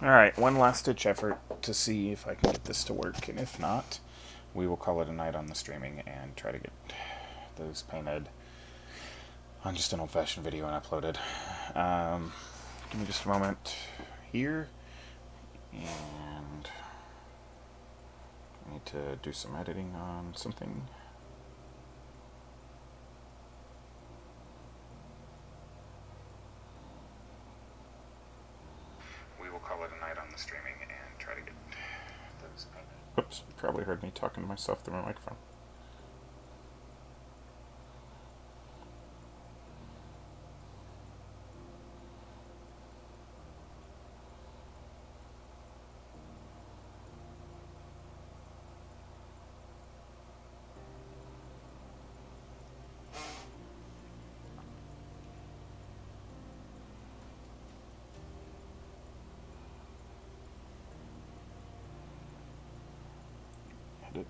Alright, one last ditch effort to see if I can get this to work, and if not, we will call it a night on the streaming and try to get those painted on just an old-fashioned video and uploaded. Give me just a moment here, and I need to do some editing on something. We will call it a night on the streaming and try to get those painted. Oops, you probably heard me talking to myself through my microphone. Edit.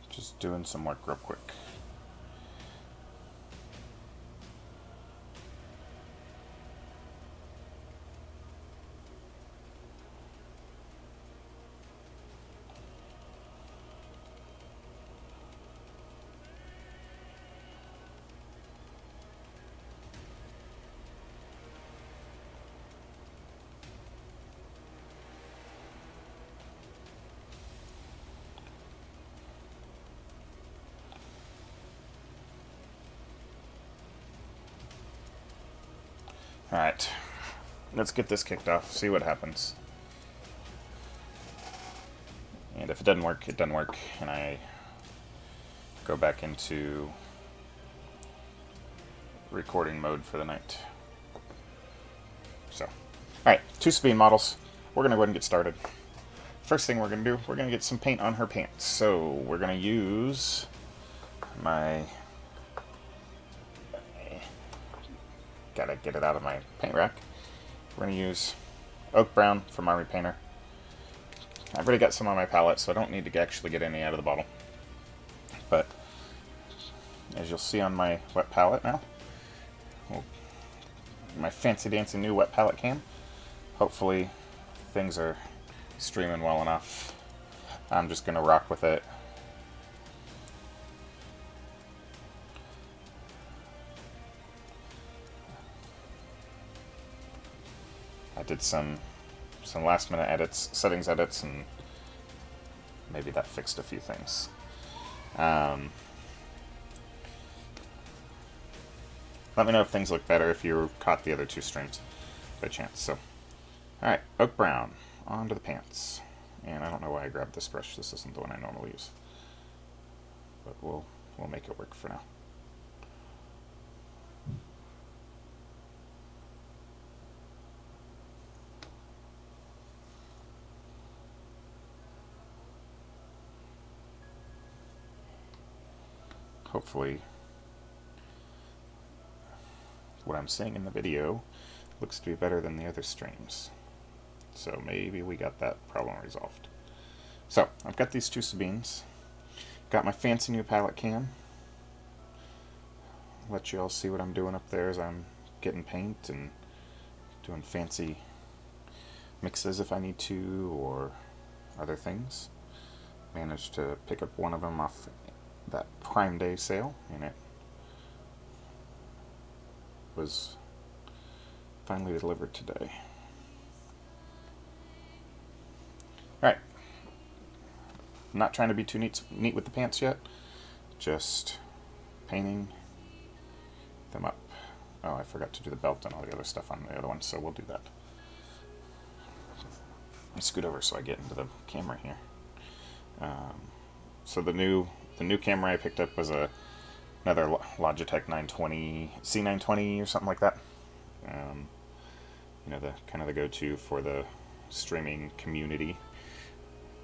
Just doing some work real quick. Alright, let's get this kicked off, see what happens. And if it doesn't work, it doesn't work, and I go back into recording mode for the night. So, alright, two Sabine models. We're going to go ahead and get started. First thing we're going to do, we're going to get some paint on her pants. So, we're going to use my... Gotta get it out of my paint rack. We're going to use Oak Brown from Army Painter. I've already got some on my palette, so I don't need to actually get any out of the bottle. But, as you'll see on my wet palette now, my fancy dancy new wet palette cam, hopefully things are streaming well enough. I'm just going to rock with it. I did some last minute edits, settings edits, and maybe that fixed a few things. Let me know if things look better if you caught the other two streams by chance. So, alright, Oak Brown, onto the pants. And I don't know why I grabbed this brush, this isn't the one I normally use. But we'll make it work for now. Hopefully, what I'm seeing in the video looks to be better than the other streams. So maybe we got that problem resolved. So, I've got these two Sabines. Got my fancy new palette cam. Let you all see what I'm doing up there as I'm getting paint and doing fancy mixes if I need to, or other things. Managed to pick up one of them off that Prime Day sale, and it was finally delivered today. Alright. I'm not trying to be too neat with the pants yet. Just painting them up. Oh, I forgot to do the belt and all the other stuff on the other one, so we'll do that. Let me scoot over so I get into the camera here. So the new camera I picked up was another Logitech 920, C920 or something like that. You know, the kind of the go-to for the streaming community.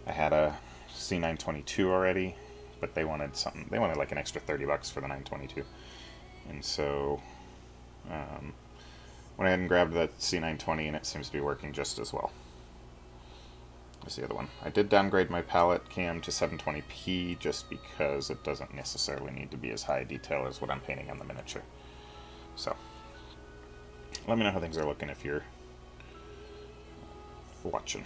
I had a C922 already, but they wanted something. They wanted like an extra $30 for the 922, and so Went ahead and grabbed that C920 and it seems to be working just as well. There's the other one. I did downgrade my palette cam to 720p just because it doesn't necessarily need to be as high detail as what I'm painting on the miniature. So, let me know how things are looking if you're watching.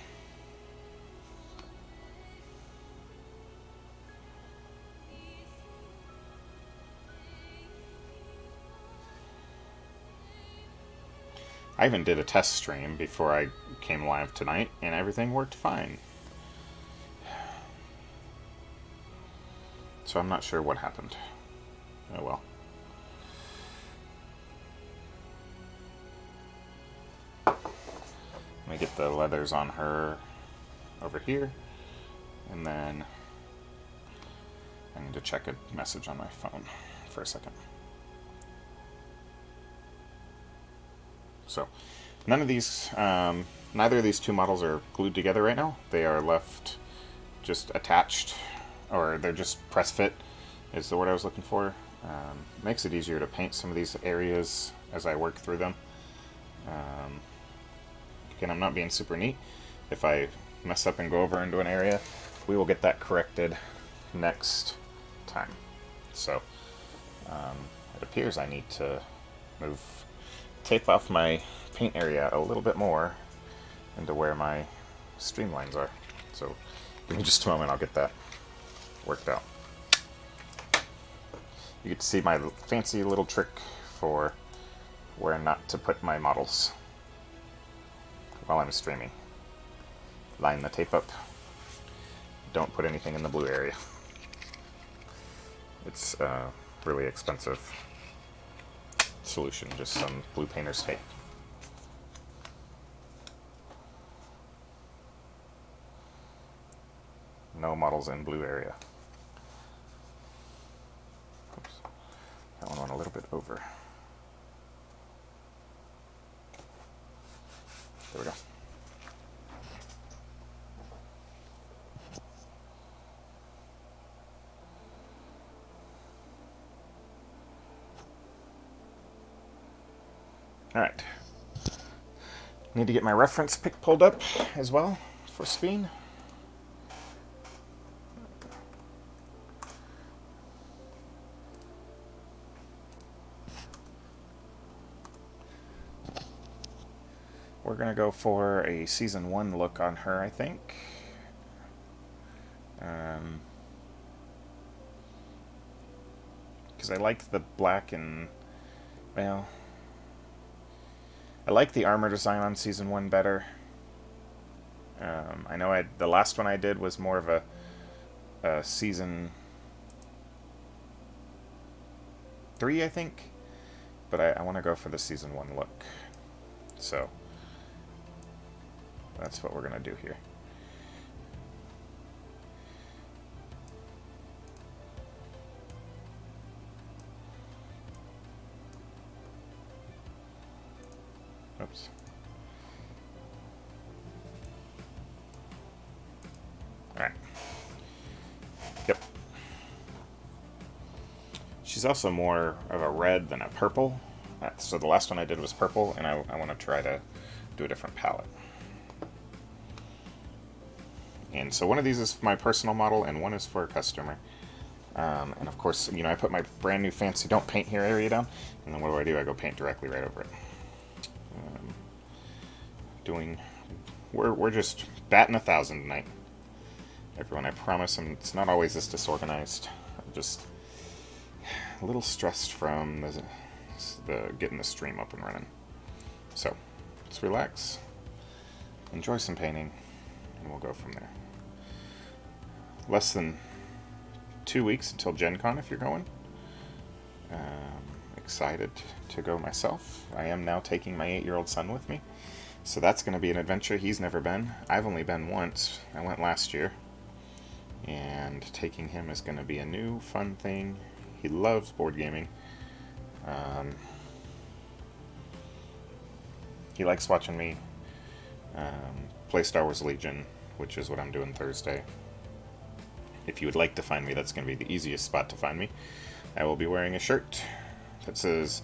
I even did a test stream before I came live tonight, and everything worked fine. So I'm not sure what happened. Oh well. Let me get the leathers on her over here, and then I need to check a message on my phone for a second. So, none of these, neither of these two models are glued together right now. They are left just attached, or they're just press fit, is the word I was looking for. Makes it easier to paint some of these areas as I work through them. Again, I'm not being super neat. If I mess up and go over into an area, we will get that corrected next time. So, it appears I need to tape off my paint area a little bit more into where my streamlines are. So give me just a moment, I'll get that worked out. You get to see my fancy little trick for where not to put my models while I'm streaming. Line the tape up. Don't put anything in the blue area. It's really expensive solution, just some blue painter's tape. No models in blue area. Oops. That one went a little bit over. There we go. Alright. Need to get my reference pick pulled up as well for Sabine. We're going to go for a Season 1 look on her, I think. Because I like the black and, well, I like the armor design on Season 1 better. I know the last one I did was more of a Season 3, I think. But I want to go for the Season 1 look. So, that's what we're going to do here. Oops. Alright. Yep. She's also more of a red than a purple. So the last one I did was purple, and I want to try to do a different palette. And so one of these is my personal model, and one is for a customer. And of course, you know, I put my brand new fancy don't paint here area down, and then what do? I go paint directly right over it. We're just batting 1,000 tonight. Everyone, I promise, it's not always this disorganized. I'm just a little stressed from the getting the stream up and running. So, let's relax, enjoy some painting, and we'll go from there. Less than 2 weeks until Gen Con if you're going. Excited to go myself. I am now taking my 8-year-old son with me. So that's going to be an adventure he's never been. I've only been once. I went last year. And taking him is going to be a new fun thing. He loves board gaming. He likes watching me play Star Wars Legion, which is what I'm doing Thursday. If you would like to find me, that's going to be the easiest spot to find me. I will be wearing a shirt that says,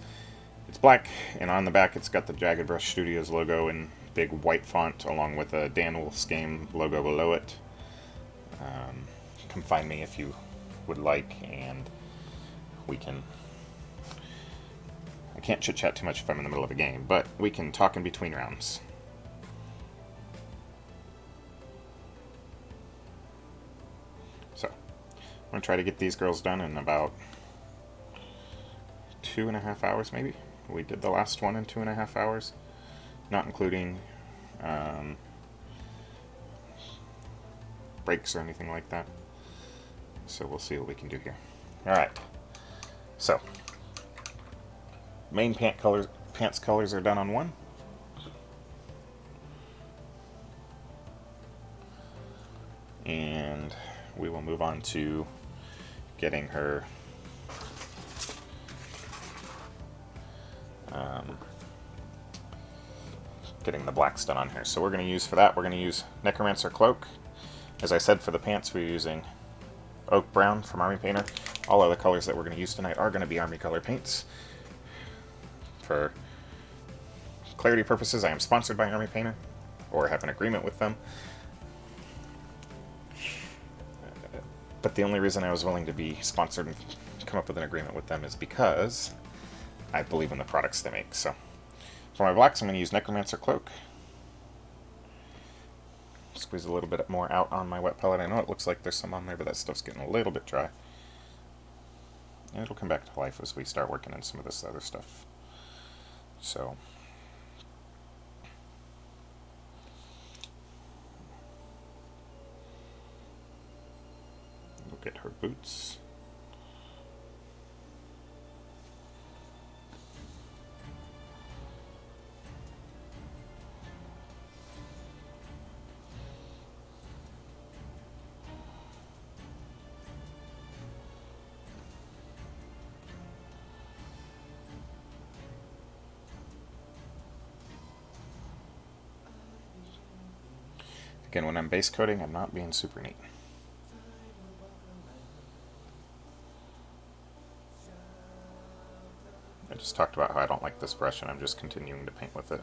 it It's black, and on the back it's got the Jagged Brush Studios logo in big white font, along with a Dan Wolfsgame logo below it. Come find me if you would like, and we can... I can't chit-chat too much if I'm in the middle of a game, but we can talk in between rounds. So, I'm going to try to get these girls done in about 2.5 hours, maybe. We did the last one in 2.5 hours, not including breaks or anything like that. So we'll see what we can do here. Alright, so main pants colors are done on one. And we will move on to getting her getting the blacks done on here. So we're going to use, for that, we're going to use Necromancer Cloak. As I said, for the pants, we're using Oak Brown from Army Painter. All other colors that we're going to use tonight are going to be Army color paints. For clarity purposes, I am sponsored by Army Painter, or have an agreement with them. But the only reason I was willing to be sponsored and come up with an agreement with them is because I believe in the products they make. So for my blacks, I'm going to use Necromancer Cloak. Squeeze a little bit more out on my wet palette. I know it looks like there's some on there, but that stuff's getting a little bit dry. And it'll come back to life as we start working on some of this other stuff. So we'll get her boots. Again, when I'm base coating, I'm not being super neat. I just talked about how I don't like this brush, and I'm just continuing to paint with it.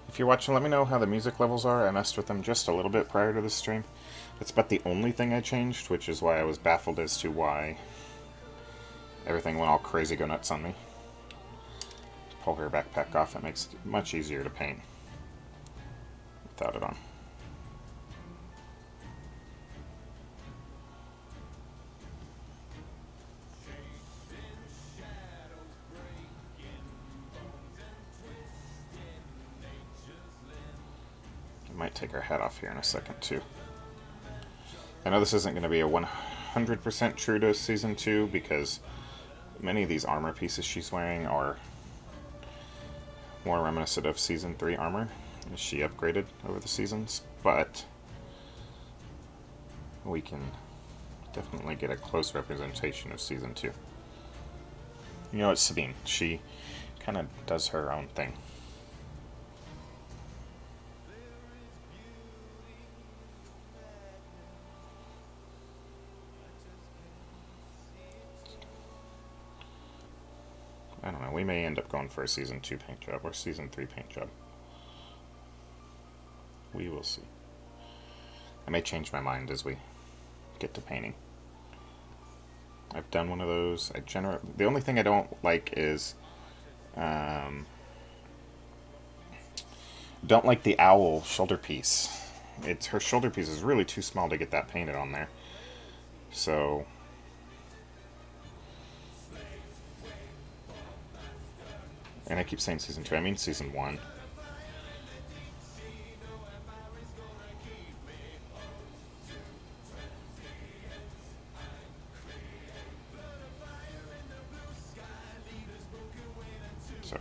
If you're watching, let me know how the music levels are. I messed with them just a little bit prior to this stream. That's about the only thing I changed, which is why I was baffled as to why everything went all crazy go nuts on me. Pull her backpack off. It makes it much easier to paint without it on. Might take our hat off here in a second too. I know this isn't going to be a 100% true to Season 2 because many of these armor pieces she's wearing are more reminiscent of Season 3 armor as she upgraded over the seasons, but we can definitely get a close representation of Season 2. You know, it's Sabine. She kind of does her own thing. I don't know, we may end up going for a Season 2 paint job or Season 3 paint job. We will see. I may change my mind as we get to painting. I've done one of those. The only thing I don't like is don't like the owl shoulder piece. Her shoulder piece is really too small to get that painted on there. So and I keep saying Season 2, I mean Season 1. So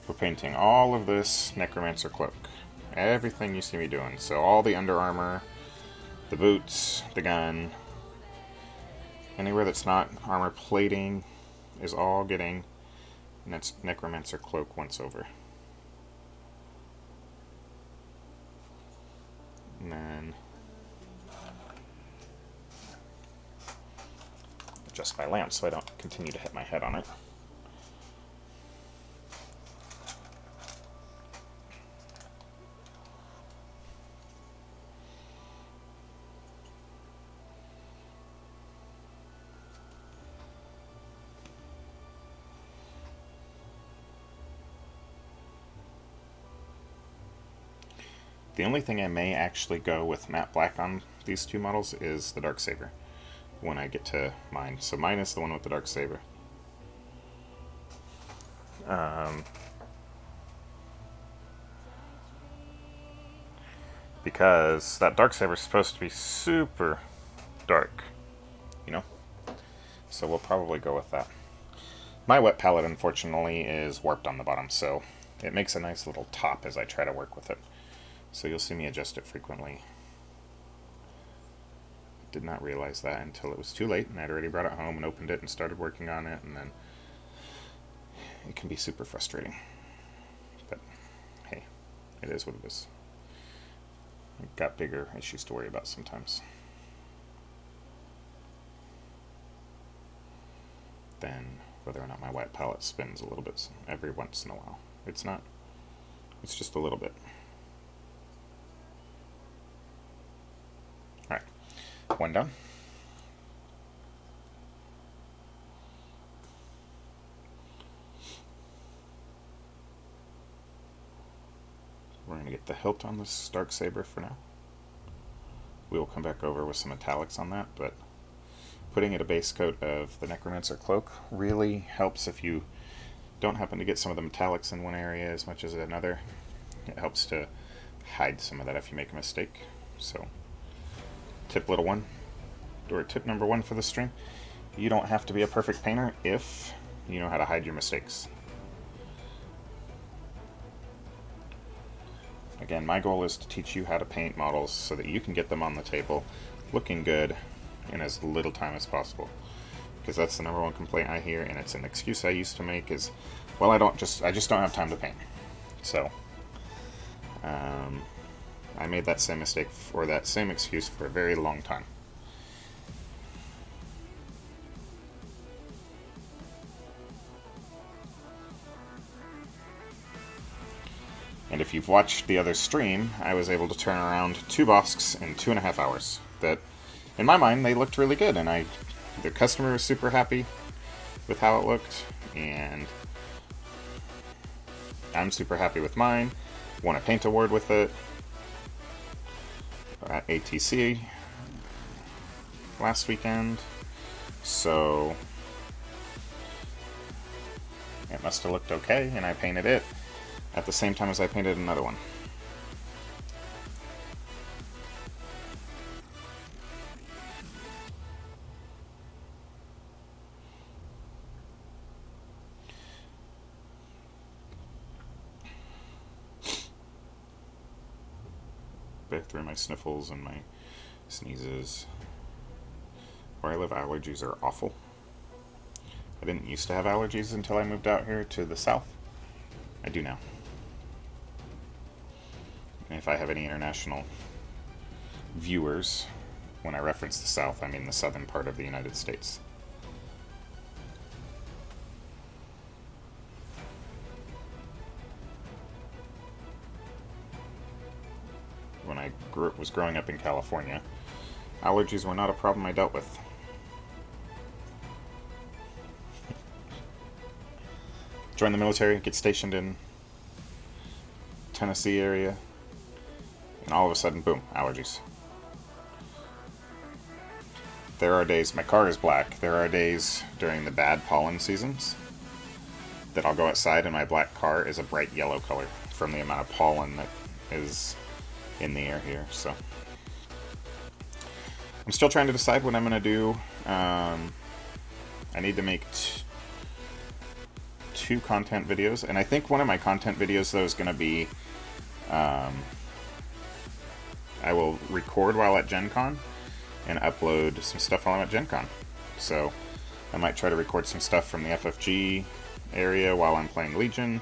we're painting all of this Necromancer Cloak. Everything you see me doing. So all the under armor, the boots, the gun, anywhere that's not armor plating is all getting Necromancer Cloak once over. And then adjust my lamp so I don't continue to hit my head on it. The only thing I may actually go with matte black on these two models is the Dark Saber when I get to mine. So mine is the one with the Dark Saber. Because that Dark Saber is supposed to be super dark, you know? So we'll probably go with that. My wet palette, unfortunately, is warped on the bottom, so it makes a nice little top as I try to work with it. So you'll see me adjust it frequently. Did not realize that until it was too late, and I'd already brought it home and opened it and started working on it, and then it can be super frustrating. But hey, it is what it is. I've got bigger issues to worry about sometimes than whether or not my white palette spins a little bit every once in a while. It's not, it's just a little bit. Alright, one done. We're going to get the hilt on this Dark Saber for now. We will come back over with some metallics on that, but putting it a base coat of the Necromancer Cloak really helps if you don't happen to get some of the metallics in one area as much as another. It helps to hide some of that if you make a mistake. So, tip little one, or tip number one for the stream, you don't have to be a perfect painter if you know how to hide your mistakes. Again, my goal is to teach you how to paint models so that you can get them on the table looking good in as little time as possible. Because that's the number one complaint I hear, and it's an excuse I used to make is, well, I just don't have time to paint. So, I made that same mistake, or that same excuse for a very long time. And if you've watched the other stream, I was able to turn around 2 bosks in 2.5 hours. That, in my mind, they looked really good, and the customer was super happy with how it looked, and I'm super happy with mine. Won a paint award with it at ATC last weekend, so it must have looked okay, and I painted it at the same time as I painted another one. Back through my sniffles and my sneezes. Where I live, allergies are awful. I didn't used to have allergies until I moved out here to the south. I do now. And if I have any international viewers, when I reference the South, I mean the southern part of the United States. When I was growing up in California, allergies were not a problem I dealt with. Join the military, get stationed in Tennessee area, and all of a sudden, boom, allergies. There are days, my car is black, there are days during the bad pollen seasons that I'll go outside and my black car is a bright yellow color from the amount of pollen that is in the air here, so. I'm still trying to decide what I'm going to do. I need to make 2 content videos, and I think one of my content videos, though, is going to be, I will record while at Gen Con and upload some stuff while I'm at Gen Con. So I might try to record some stuff from the FFG area while I'm playing Legion.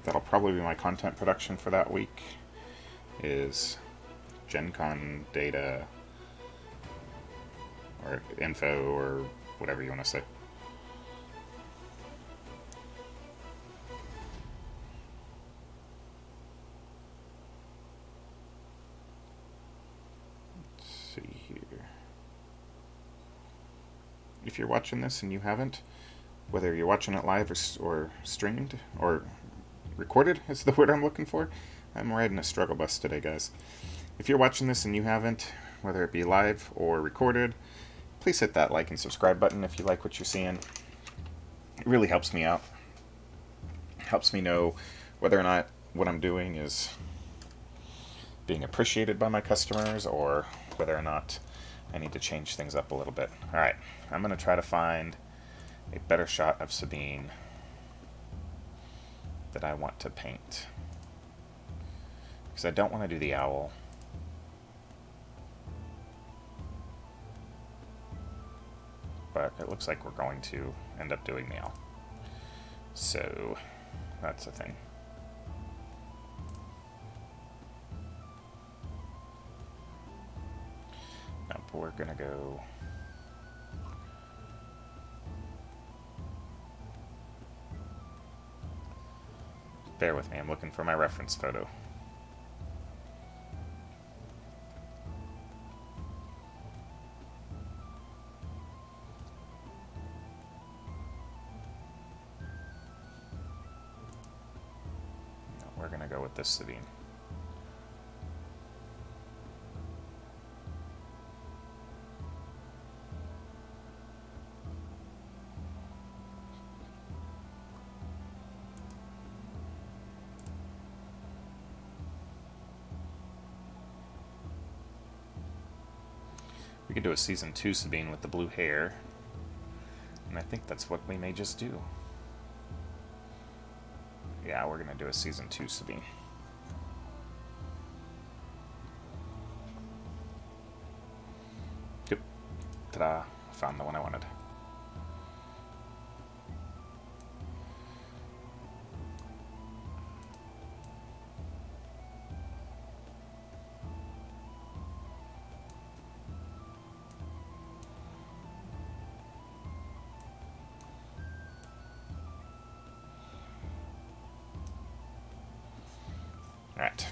That'll probably be my content production for that week, is Gen Con data or info or whatever you want to say. Let's see here. If you're watching this and you haven't, whether you're watching it live or streamed or recorded is the word I'm looking for. I'm riding a struggle bus today, guys. If you're watching this and you haven't, whether it be live or recorded, please hit that like and subscribe button if you like what you're seeing. It really helps me out. Helps me know whether or not what I'm doing is being appreciated by my customers or whether or not I need to change things up a little bit. Alright, I'm going to try to find a better shot of Sabine that I want to paint, because I don't want to do the owl. But it looks like we're going to end up doing the owl. So that's the thing. Nope, we're gonna go. Bear with me, I'm looking for my reference photo. No, we're gonna go with this Sabine. We could do a Season 2 Sabine with the blue hair, and I think that's what we may just do. Yeah, we're going to do a Season 2 Sabine. Yep. Ta-da. Found the one I wanted. Alright.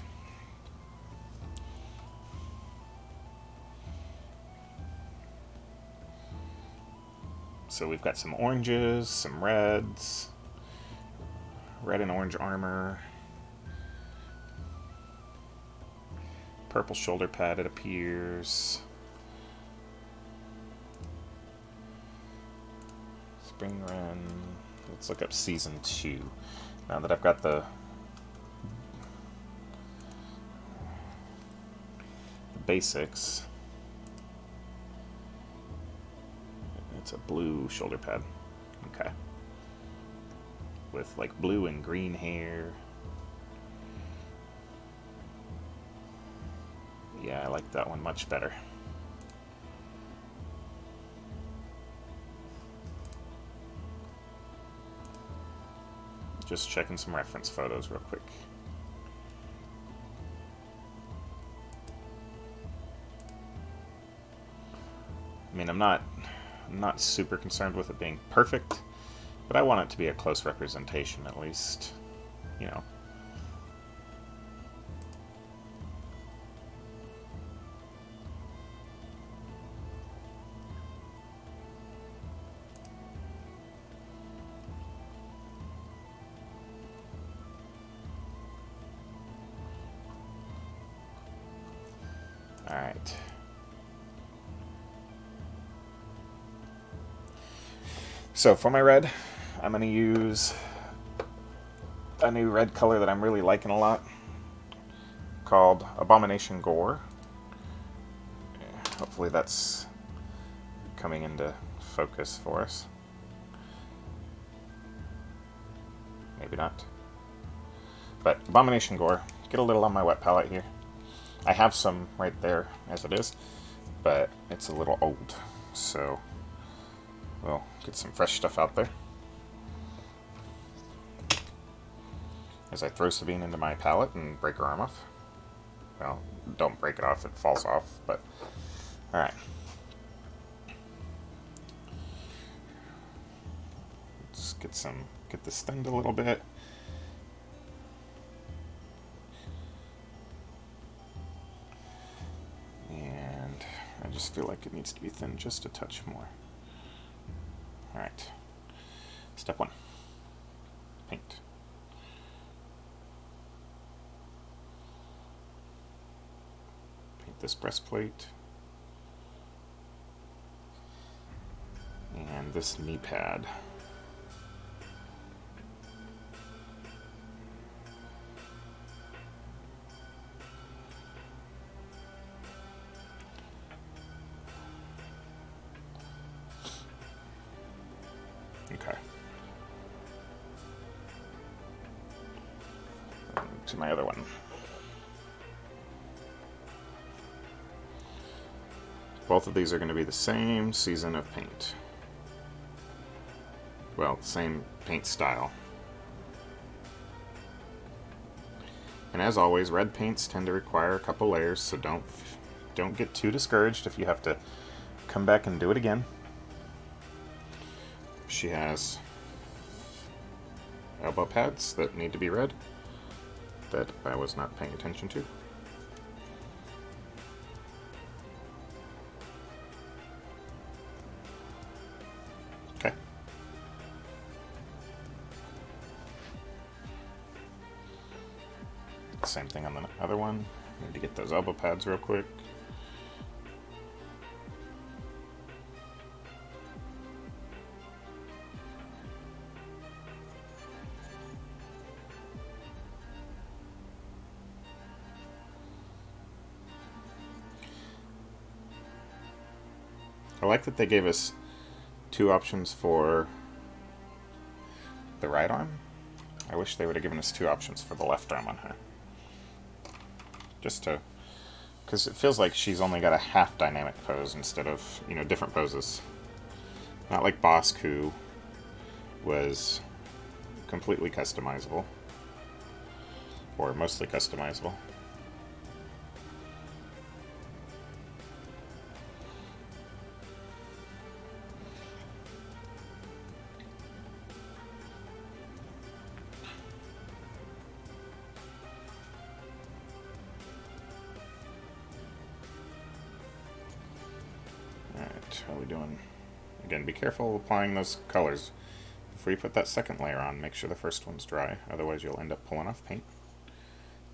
So we've got some oranges, some reds, red and orange armor, purple shoulder pad, it appears, Spring Wren. Let's look up Season 2. Now that I've got the basics. It's a blue shoulder pad. Okay. With like blue and green hair. Yeah, I like that one much better. Just checking some reference photos real quick. I mean, I'm not super concerned with it being perfect, but I want it to be a close representation at least, you know. All right. So for my red, I'm going to use a new red color that I'm really liking a lot called Abomination Gore. Hopefully that's coming into focus for us. maybe not. But Abomination Gore, get a little on my wet palette here. I have some right there as it is, but it's a little old, so we'll get some fresh stuff out there. As I throw Sabine into my palette and break her arm off. Well, don't break it off, it falls off, but alright. Let's get this thinned a little bit. And I just feel like it needs to be thinned just a touch more. Alright. Step 1. Paint. Paint this breastplate. And this knee pad. Okay. To my other one. Both of these are going to be the same season of paint. Well, same paint style. And as always, red paints tend to require a couple layers, so don't get too discouraged if you have to come back and do it again. She has elbow pads that need to be red that I was not paying attention to. Okay. Same thing on the other one. Need to get those elbow pads real quick. I like that they gave us 2 options for the right arm. I wish they would have given us 2 options for the left arm on her. Just to, because it feels like she's only got a half dynamic pose instead of, you know, different poses. Not like Bosk, who was completely customizable, or mostly customizable. How are we doing? Again, be careful applying those colors. Before you put that second layer on, make sure the first one's dry. Otherwise you'll end up pulling off paint.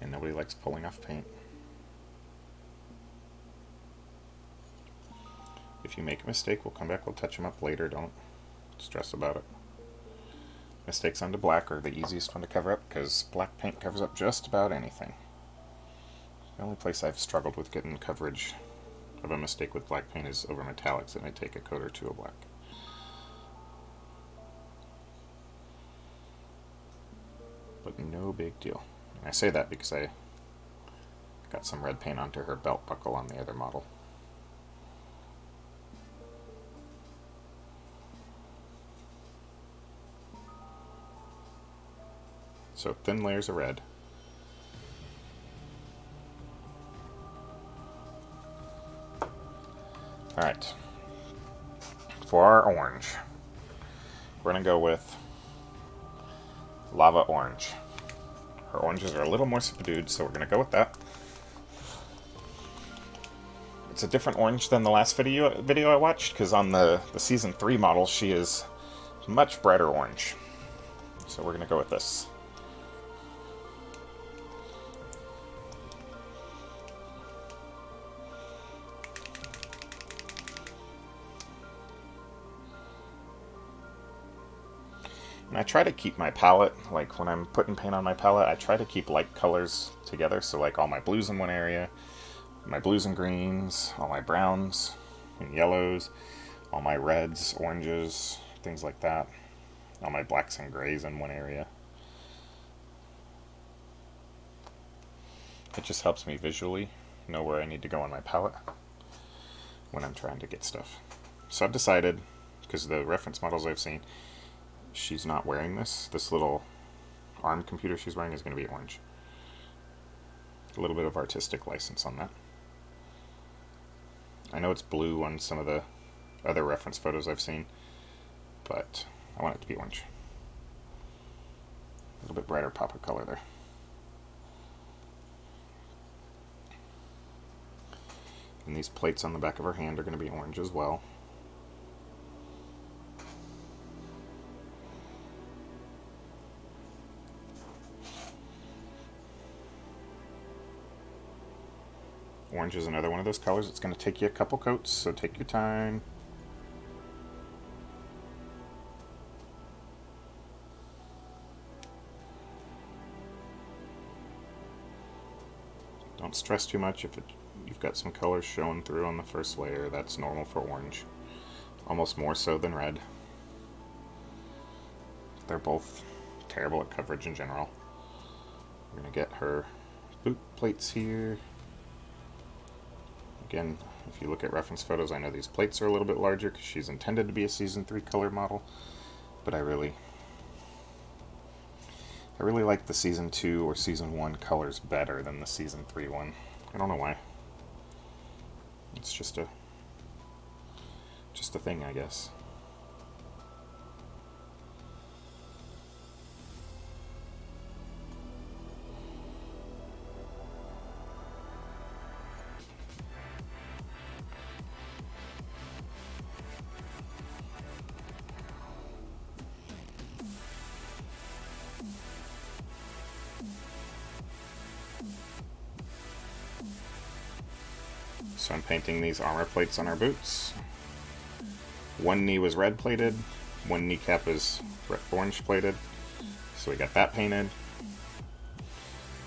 And nobody likes pulling off paint. If you make a mistake, we'll come back, we'll touch them up later. Don't stress about it. Mistakes onto black are the easiest one to cover up, because black paint covers up just about anything. The only place I've struggled with getting coverage of a mistake with black paint is over metallics. It may take a coat or two of black. But no big deal. And I say that because I got some red paint onto her belt buckle on the other model. So thin layers of red. Alright, for our orange, we're going to go with Lava Orange. Her oranges are a little more subdued, so we're going to go with that. It's a different orange than the last video I watched, because on the Season 3 model, she is much brighter orange. So we're going to go with this. And I try to keep my palette, like when I'm putting paint on my palette, I try to keep light colors together. So like all my blues in one area, my blues and greens, all my browns and yellows, all my reds, oranges, things like that. All my blacks and grays in one area. It just helps me visually know where I need to go on my palette when I'm trying to get stuff. So I've decided, because the reference models I've seen, she's not wearing this. This little ARM computer she's wearing is going to be orange. A little bit of artistic license on that. I know it's blue on some of the other reference photos I've seen, but I want it to be orange. A little bit brighter pop of color there. And these plates on the back of her hand are going to be orange as well. Orange is another one of those colors. It's going to take you a couple coats, so take your time. Don't stress too much if you've got some colors showing through on the first layer. That's normal for orange. Almost more so than red. They're both terrible at coverage in general. We're going to get her boot plates here. Again, if you look at reference photos, I know these plates are a little bit larger because she's intended to be a Season 3 color model, but I really like the Season 2 or Season 1 colors better than the Season 3 one. I don't know why. It's just a thing, I guess. So I'm painting these armor plates on our boots. One knee was red plated, one kneecap is orange plated. So we got that painted.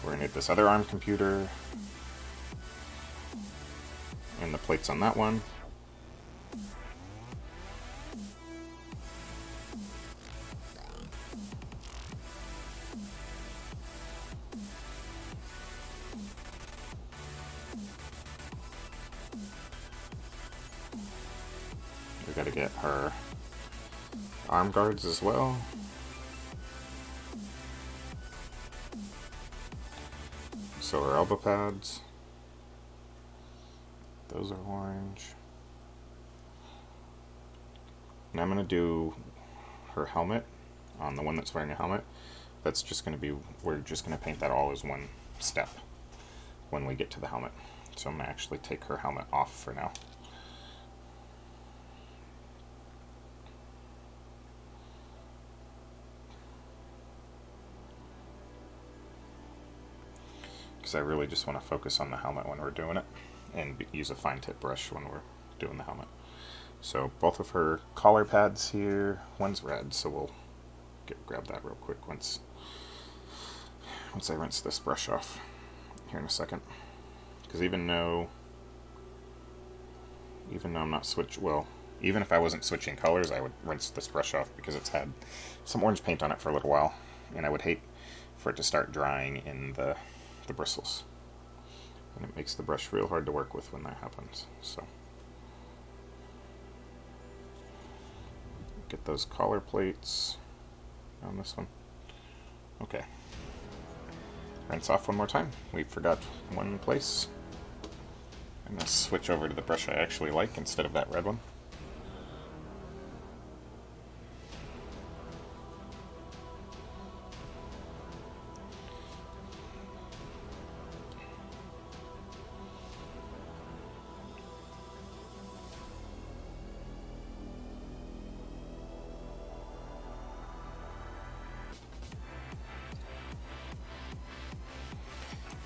We're going to get this other arm computer and the plates on that one. We got to get her arm guards as well. So her elbow pads. Those are orange. And I'm going to do her helmet on the one that's wearing a helmet. That's just going to be, we're just going to paint that all as one step when we get to the helmet. So I'm going to actually take her helmet off for now. Because I really just want to focus on the helmet when we're doing it and use a fine tip brush when we're doing the helmet. So both of her collar pads here, one's red, so we'll grab that real quick once I rinse this brush off here in a second. Because even though I'm not even if I wasn't switching colors, I would rinse this brush off because it's had some orange paint on it for a little while, and I would hate for it to start drying in the bristles. And it makes the brush real hard to work with when that happens. So get those collar plates on this one. Okay. Rinse off one more time. We forgot one place. I'm going to switch over to the brush I actually like instead of that red one.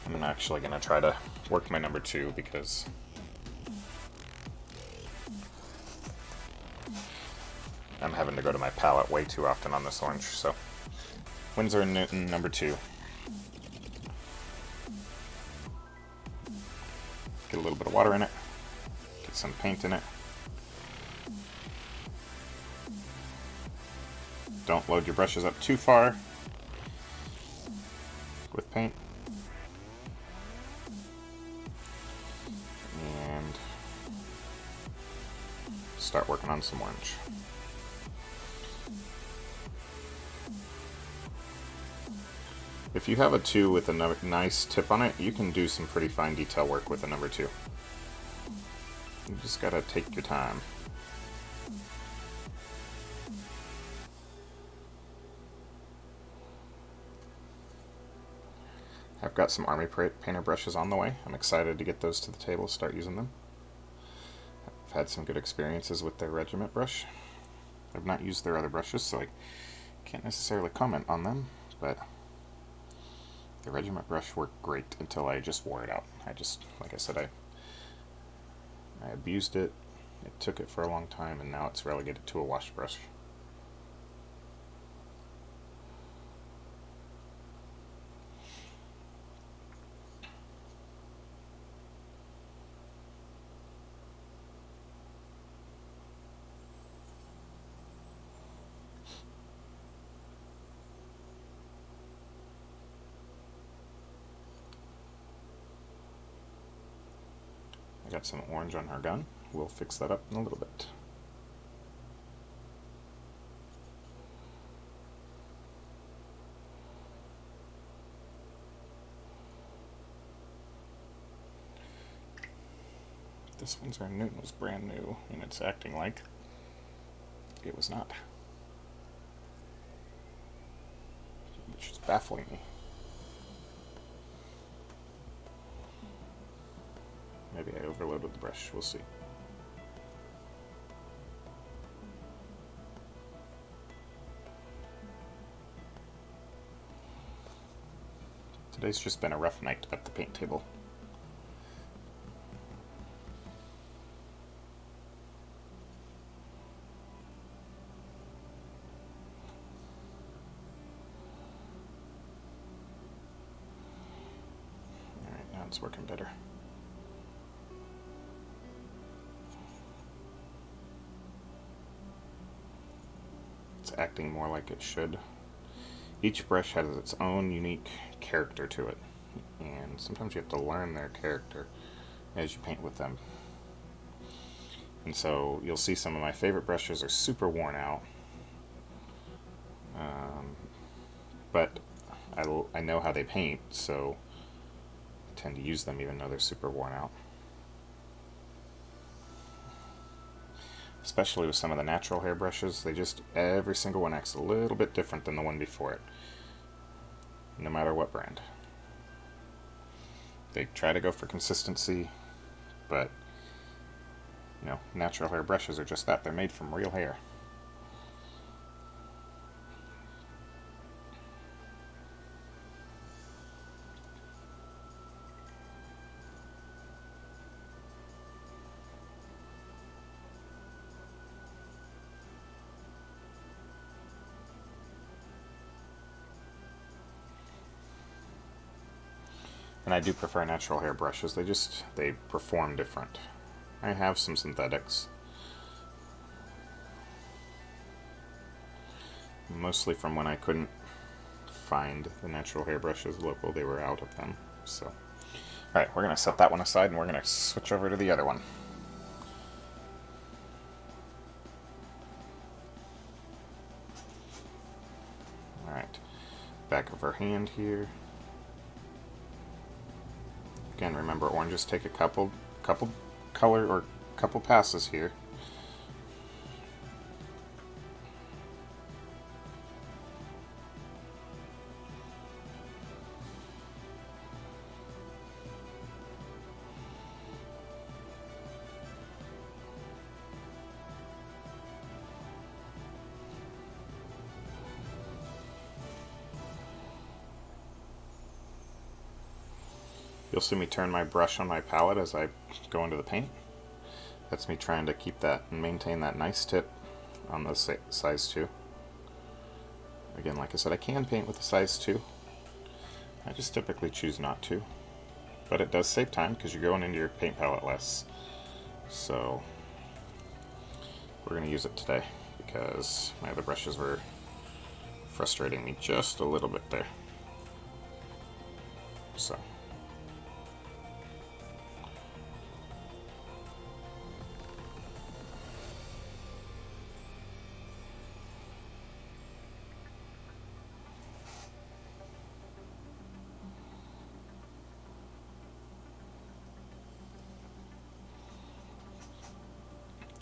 I'm actually going to try to work my number 2 because I'm having to go to my palette way too often on this orange. So Winsor & Newton number 2. Get a little bit of water in it. Get some paint in it. Don't load your brushes up too far with paint. start working on some orange. If you have a 2 with a nice tip on it, you can do some pretty fine detail work with a number 2. You just gotta take your time. I've got some army painter brushes on the way. I'm excited to get those to the table, start using them. I've had some good experiences with their regiment brush. I've not used their other brushes, so I can't necessarily comment on them, but the regiment brush worked great until I just wore it out. Like I said, I abused it. It took it for a long time, and now it's relegated to a wash brush. I got some orange on her gun. We'll fix that up in a little bit. This one's our Newton was brand new, and it's acting like it was not, which is baffling me. Maybe I overloaded the brush, we'll see. Today's just been a rough night at the paint table. Alright, now it's working better. Acting more like it should. Each brush has its own unique character to it, and sometimes you have to learn their character as you paint with them. And so you'll see some of my favorite brushes are super worn out, but I know how they paint, so I tend to use them even though they're super worn out. Especially with some of the natural hair brushes, every single one acts a little bit different than the one before it, no matter what brand. They try to go for consistency, but natural hair brushes are just that. They're made from real hair. And I do prefer natural hair brushes. They perform different. I have some synthetics. Mostly from when I couldn't find the natural hair brushes local, they were out of them. So, alright, we're going to set that one aside and we're going to switch over to the other one. Alright, back of her hand here. Again, remember, oranges take a couple color or couple passes here. You'll see me turn my brush on my palette as I go into the paint. That's me trying to keep that and maintain that nice tip on the size 2. Again, like I said, I can paint with a size 2. I just typically choose not to. But it does save time because you're going into your paint palette less. So we're going to use it today because my other brushes were frustrating me just a little bit there. So.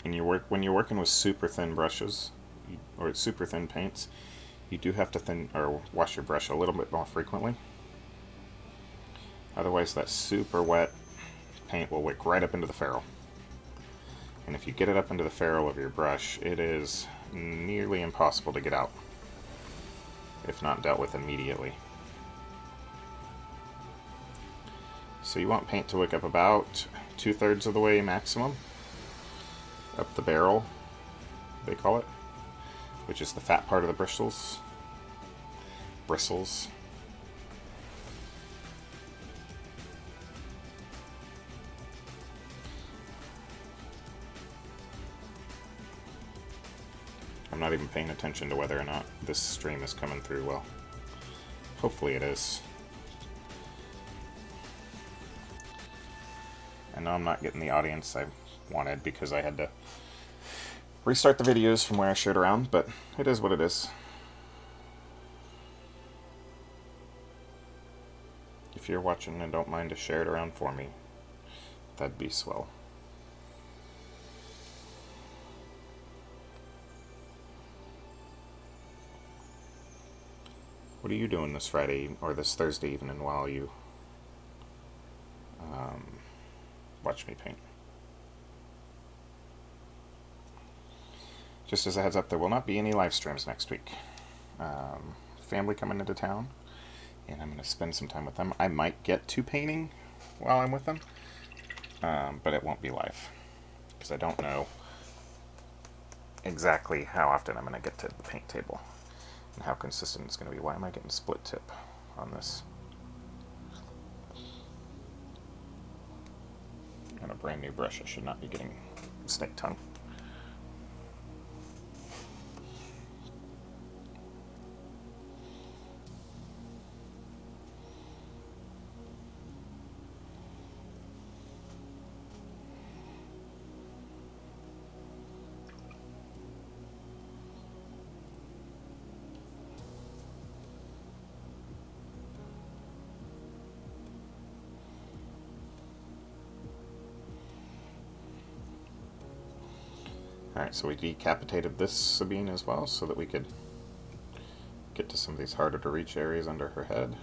when you're working with super thin brushes or super thin paints, you do have to wash your brush a little bit more frequently. Otherwise, that super wet paint will wick right up into the ferrule. And if you get it up into the ferrule of your brush, it is nearly impossible to get out, if not dealt with immediately. So you want paint to wick up about 2/3 of the way maximum up the barrel, they call it, which is the fat part of the bristles. I'm not even paying attention to whether or not this stream is coming through well. Hopefully it is. I know I'm not getting the audience I wanted because I had to restart the videos from where I shared around, but it is what it is. If you're watching and don't mind to share it around for me, that'd be swell. What are you doing this Friday or this Thursday evening while you watch me paint? Just as a heads up, there will not be any live streams next week. Family coming into town, and I'm going to spend some time with them. I might get to painting while I'm with them, but it won't be live, because I don't know exactly how often I'm going to get to the paint table, and how consistent it's going to be. Why am I getting split tip on this? On a brand new brush, I should not be getting snake tongue. Alright, so we decapitated this Sabine as well so that we could get to some of these harder to reach areas under her head.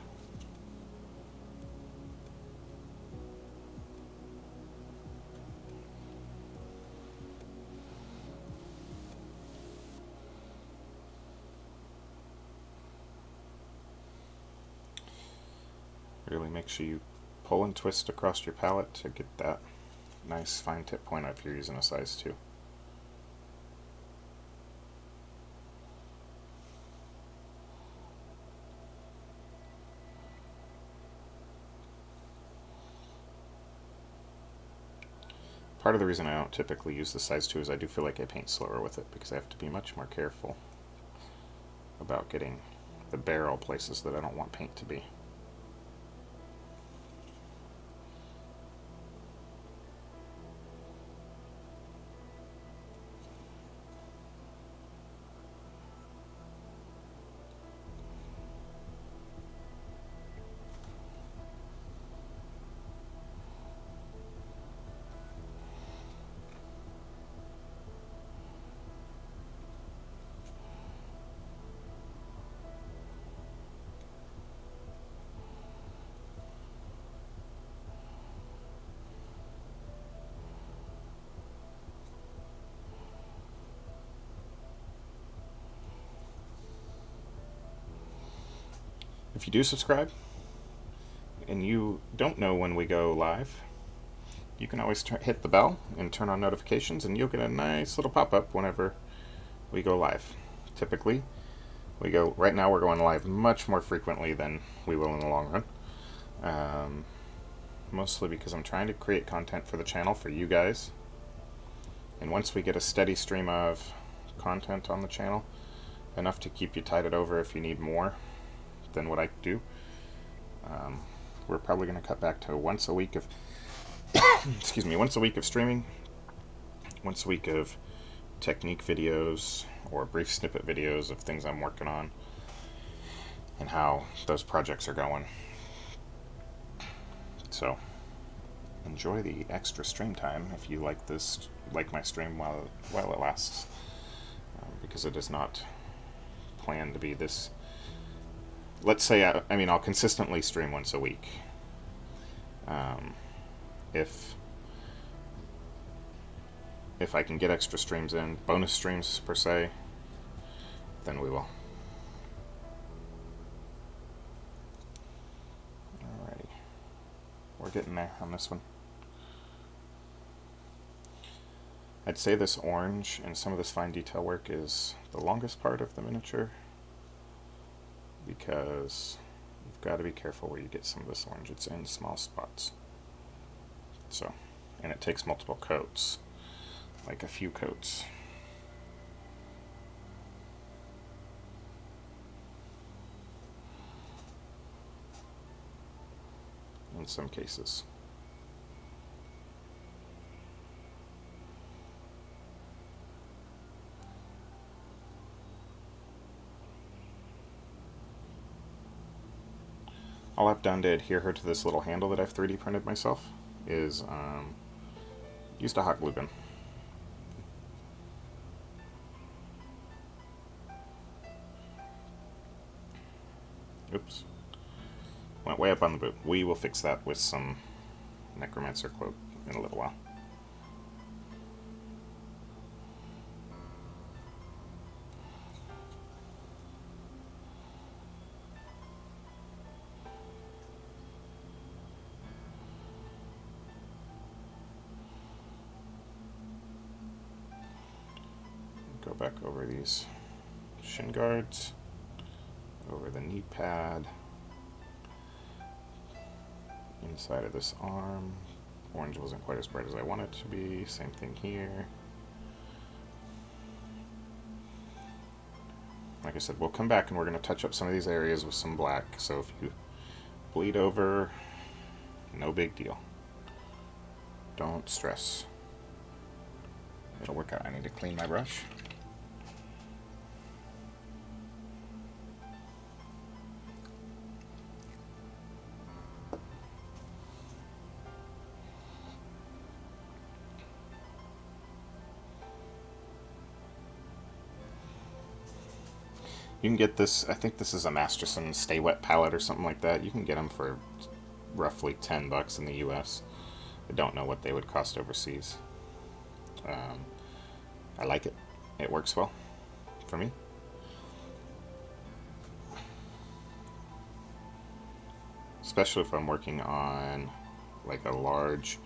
Really make sure you pull and twist across your palette to get that nice fine tip point if you're using a size 2. Part of the reason I don't typically use the size 2 is I do feel like I paint slower with it, because I have to be much more careful about getting the barrel places that I don't want paint to be. If you do subscribe, and you don't know when we go live, you can always hit the bell and turn on notifications, and you'll get a nice little pop-up whenever we go live. Typically, right now we're going live much more frequently than we will in the long run. Mostly because I'm trying to create content for the channel for you guys. And once we get a steady stream of content on the channel, enough to keep you tided over if you need more than what I do, we're probably going to cut back to once a week of once a week of streaming, once a week of technique videos or brief snippet videos of things I'm working on and how those projects are going. So enjoy the extra stream time if you like this, like my stream while it lasts, because it is not planned to be this. Let's say I'll consistently stream once a week. If I can get extra streams in, bonus streams per se, then we will. Alrighty, we're getting there on this one. I'd say this orange and some of this fine detail work is the longest part of the miniature, because you've got to be careful where you get some of this orange. It's in small spots. So, and it takes multiple coats, like a few coats. In some cases. All I've done to adhere her to this little handle that I've 3D printed myself is used a hot glue gun. Oops. Went way up on the boot. We will fix that with some Necromancer Cloak in a little while. Go back over these shin guards, over the knee pad, inside of this arm. Orange wasn't quite as bright as I want it to be. Same thing here. Like I said, we'll come back and we're going to touch up some of these areas with some black. So if you bleed over, no big deal. Don't stress. It'll work out. I need to clean my brush. You can get this, I think this is a Masterson Stay Wet palette or something like that. You can get them for roughly $10 in the US. I don't know what they would cost overseas. I like it. It works well for me. Especially if I'm working on like a large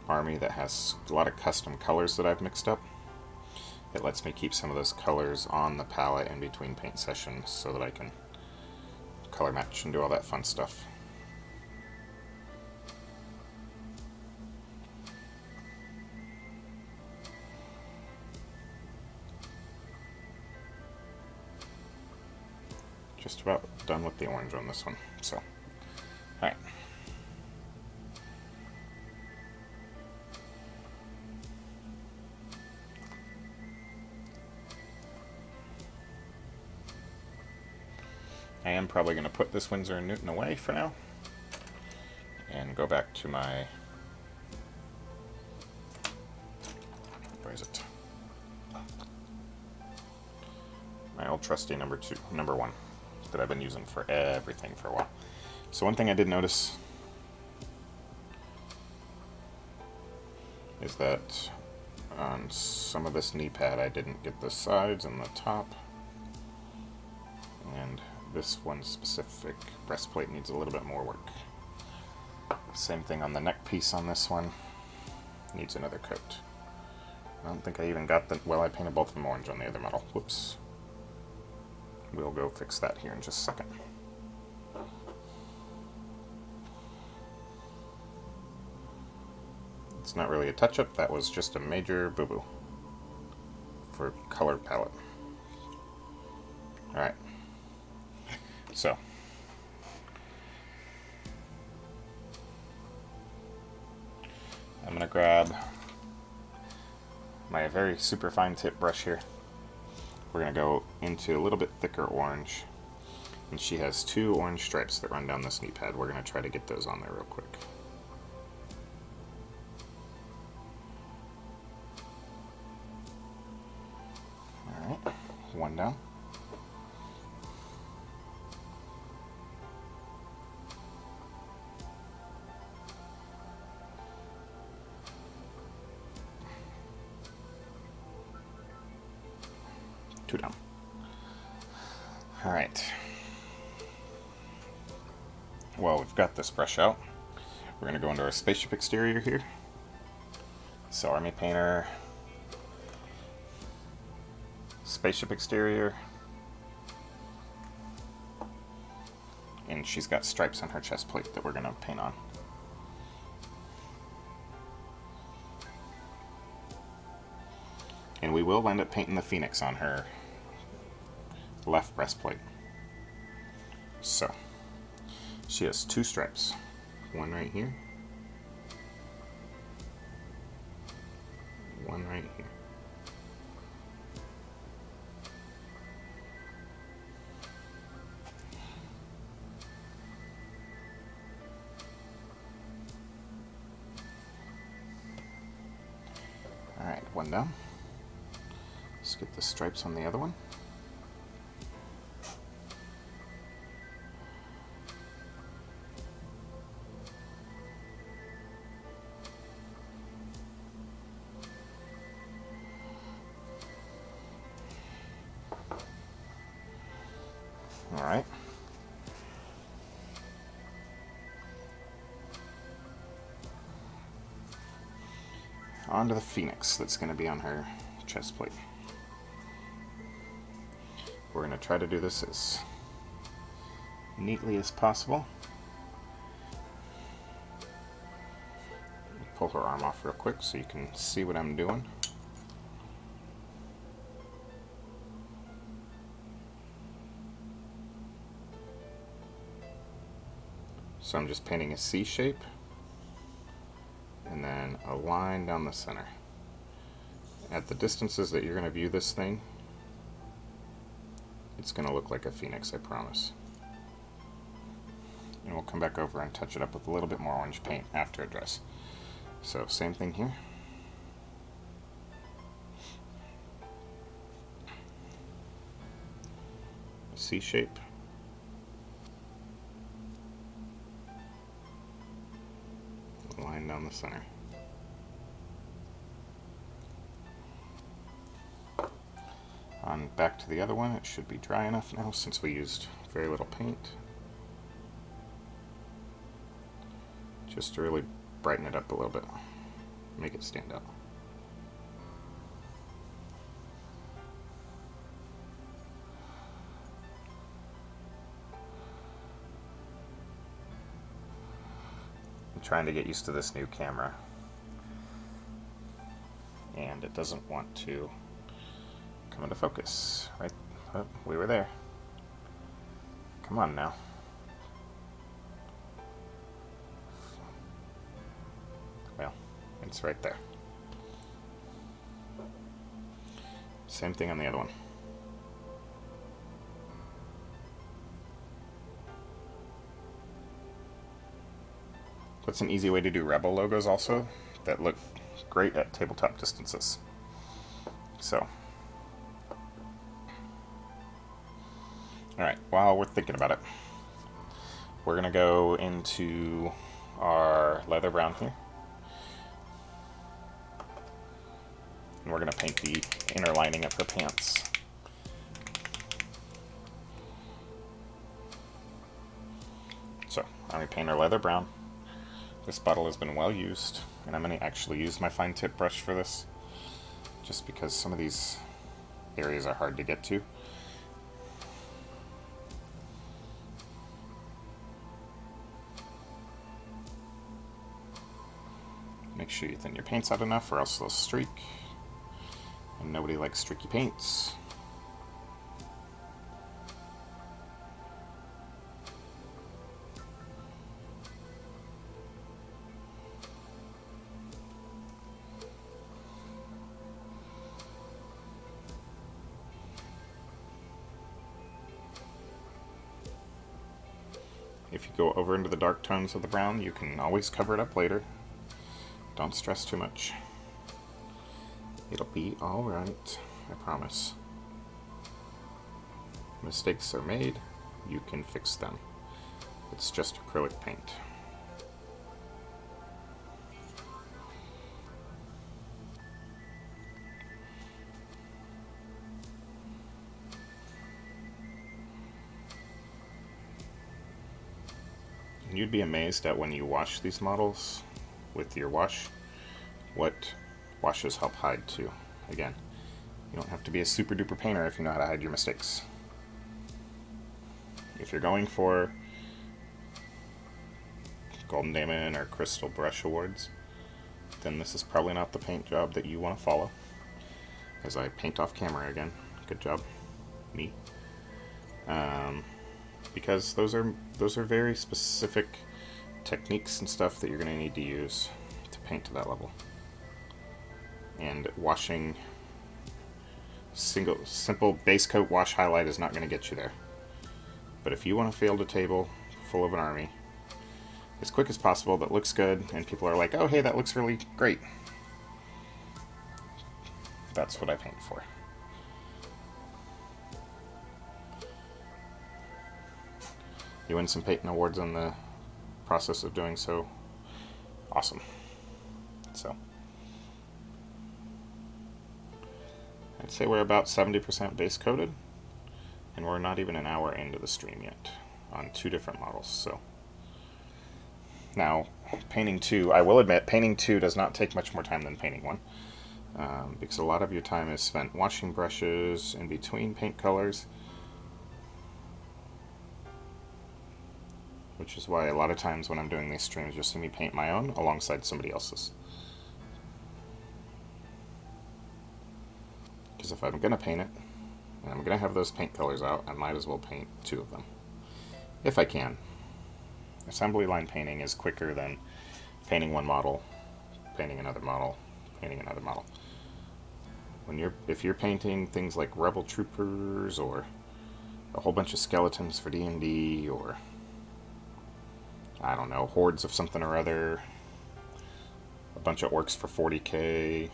army that has a lot of custom colors that I've mixed up. It lets me keep some of those colors on the palette in between paint sessions so that I can color match and do all that fun stuff. Just about done with the orange on this one, so, alright. I am probably going to put this Winsor & Newton away for now and go back to my, where is it? My old trusty number 1 that I've been using for everything for a while. So one thing I did notice is that on some of this knee pad I didn't get the sides and the top, and this one specific breastplate needs a little bit more work. Same thing on the neck piece on this one. Needs another coat. I don't think I even got the, well, I painted both of them orange on the other metal. Whoops. We'll go fix that here in just a second. It's not really a touch-up, that was just a major boo-boo for color palette. Alright. So, I'm going to grab my very super fine tip brush here. We're going to go into a little bit thicker orange, and she has 2 orange stripes that run down this knee pad. We're going to try to get those on there real quick. One down. Two down. Alright. Well, we've got this brush out. We're going to go into our Spaceship Exterior here. So Army Painter, Spaceship Exterior, and she's got stripes on her chest plate that we're going to paint on. And we will end up painting the Phoenix on her left breastplate. So, she has two stripes. One right here. One right here. Alright, one down. Let's get the stripes on the other one. Alright. On to the Phoenix that's going to be on her chest plate. We're going to try to do this as neatly as possible. Pull her arm off real quick so you can see what I'm doing. So I'm just painting a C shape and then a line down the center. At the distances that you're going to view this thing, it's going to look like a phoenix, I promise. And we'll come back over and touch it up with a little bit more orange paint after it dries. So same thing here. A C shape. Line down the center. On back to the other one, it should be dry enough now since we used very little paint. Just to really brighten it up a little bit, make it stand out. Trying to get used to this new camera, and it doesn't want to come into focus. Right? Oh, we were there. Come on now. Well, it's right there. Same thing on the other one. That's an easy way to do Rebel logos also that look great at tabletop distances. So, alright, while we're thinking about it, we're going to go into our leather brown here. And we're going to paint the inner lining of her pants. So, I'm going to paint her leather brown. This bottle has been well used, and I'm going to actually use my fine tip brush for this, just because some of these areas are hard to get to. Make sure you thin your paints out enough or else they'll streak, and nobody likes streaky paints. If you go over into the dark tones of the brown, you can always cover it up later. Don't stress too much. It'll be alright, I promise. mistakes are made, you can fix them. It's just acrylic paint. And you'd be amazed at when you wash these models with your wash, what washes help hide too. Again, you don't have to be a super duper painter if you know how to hide your mistakes. If you're going for Golden Daemon or Crystal Brush Awards, then this is probably not the paint job that you want to follow. As I paint off camera again. Good job, me. Because those are very specific techniques and stuff that you're going to need to use to paint to that level. And washing simple base coat wash highlight is not going to get you there. But if you want to field a table full of an army as quick as possible that looks good and people are like, oh hey, that looks really great, that's what I paint for. You win some painting awards on the process of doing so. Awesome. So I'd say we're about 70% base coated, and we're not even an hour into the stream yet on 2 different models. So now, painting 2, I will admit, painting 2 does not take much more time than painting 1, because a lot of your time is spent washing brushes in between paint colors, which is why a lot of times when I'm doing these streams, you'll see me paint my own alongside somebody else's. Because if I'm going to paint it, and I'm going to have those paint colors out, I might as well paint 2 of them. If I can. Assembly line painting is quicker than painting one model, painting another model, painting another model. If you're painting things like Rebel Troopers, or a whole bunch of skeletons for D&D, or I don't know, hordes of something or other, a bunch of orcs for 40k, a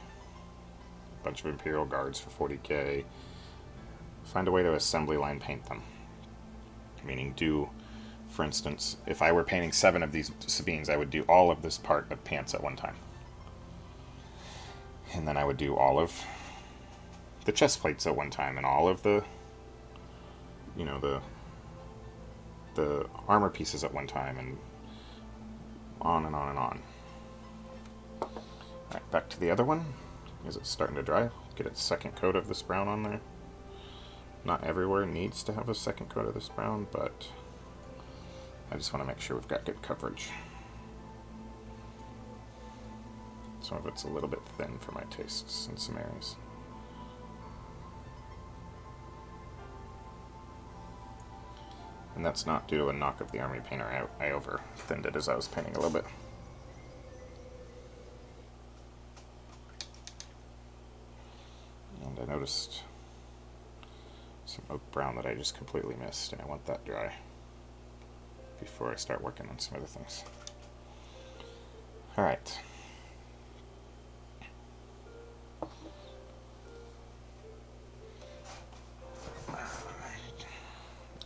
bunch of Imperial Guards for 40k, find a way to assembly line paint them. Meaning for instance, if I were painting 7 of these Sabines, I would do all of this part of pants at one time. And then I would do all of the chest plates at one time, and all of the armor pieces at one time, and on and on and on. Alright, back to the other one. Is it starting to dry? Get its second coat of this brown on there. Not everywhere needs to have a second coat of this brown, but I just want to make sure we've got good coverage. Some of it's a little bit thin for my tastes in some areas. And that's not due to a knock of the army painter. I over thinned it as I was painting a little bit. And I noticed some oak brown that I just completely missed, and I want that dry before I start working on some other things. Alright.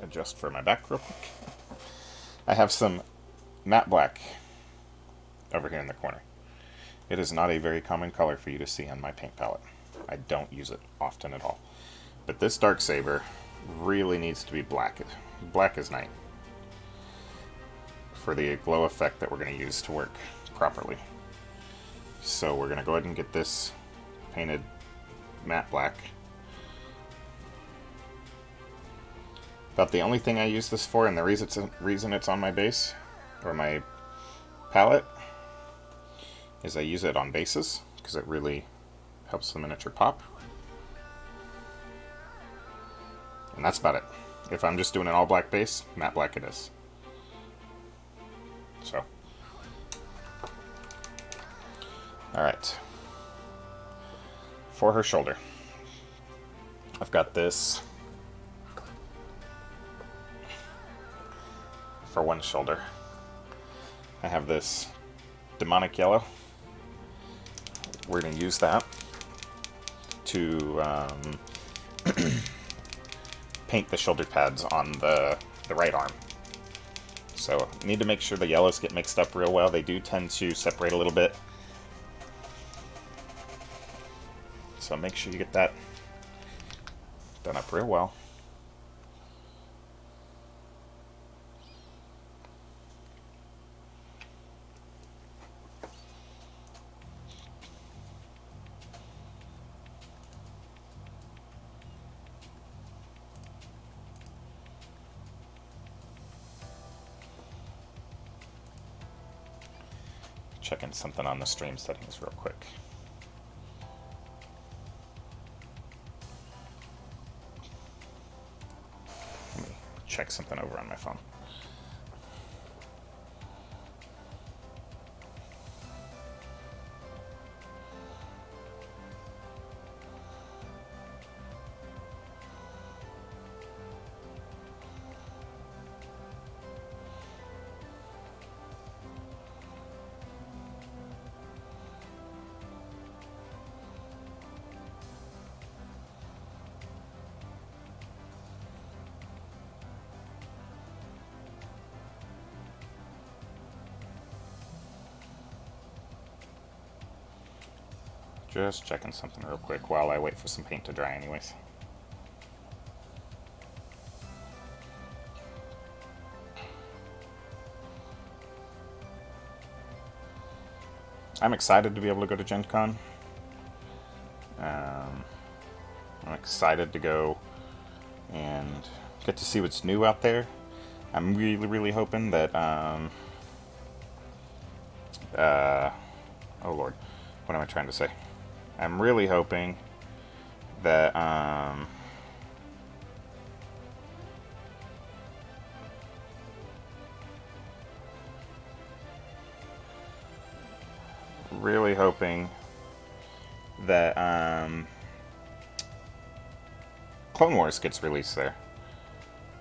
Adjust for my back real quick. I have some matte black over here in the corner. It is not a very common color for you to see on my paint palette. I don't use it often at all. But this dark saber really needs to be black. Black as night for the glow effect that we're going to use to work properly. So we're going to go ahead and get this painted matte black. About the only thing I use this for, and the reason it's on my base, or my palette, is I use it on bases, because it really helps the miniature pop. And that's about it. If I'm just doing an all black base, matte black it is. So. Alright. For her shoulder, I've got this for one shoulder. I have this Daemonic Yellow. We're going to use that to paint the shoulder pads on the right arm. So need to make sure the yellows get mixed up real well. They do tend to separate a little bit. So make sure you get that done up real well. Checking something on the stream settings real quick. Let me check something over on my phone. Just checking something real quick while I wait for some paint to dry anyways. I'm excited to be able to go to Gen Con. I'm excited to go and get to see what's new out there. I'm really, really hoping that, oh Lord, what am I trying to say? I'm really hoping that, Clone Wars gets released there.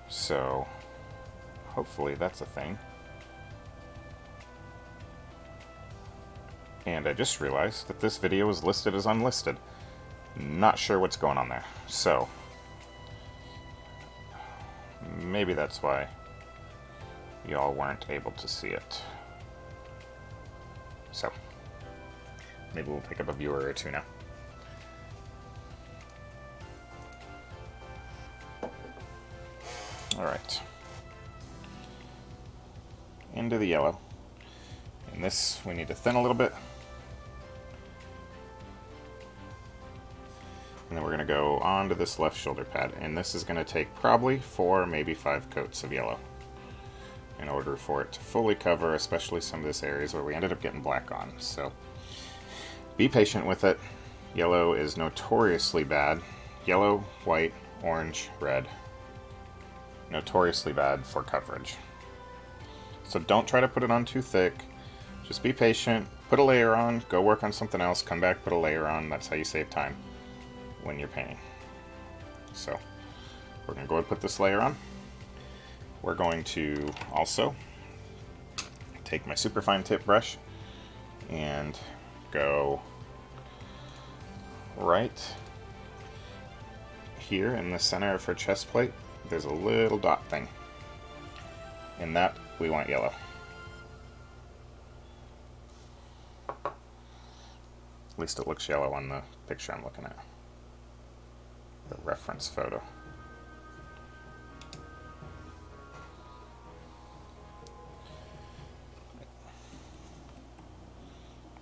So, hopefully that's a thing. And I just realized that this video is listed as unlisted. Not sure what's going on there. So, maybe that's why y'all weren't able to see it. So, maybe we'll pick up a viewer or two now. Alright. Into the yellow. And this we need to thin a little bit. And then we're going to go onto this left shoulder pad. And this is going to take probably 4, maybe 5 coats of yellow in order for it to fully cover, especially some of this areas where we ended up getting black on. So be patient with it. Yellow is notoriously bad. Yellow, white, orange, red. Notoriously bad for coverage. So don't try to put it on too thick. Just be patient. Put a layer on. Go work on something else. Come back, put a layer on. That's how you save time when you're painting. So we're going to go ahead and put this layer on. We're going to also take my super fine tip brush and go right here in the center of her chest plate. There's a little dot thing. In that, we want yellow. At least it looks yellow on the picture I'm looking at. The reference photo.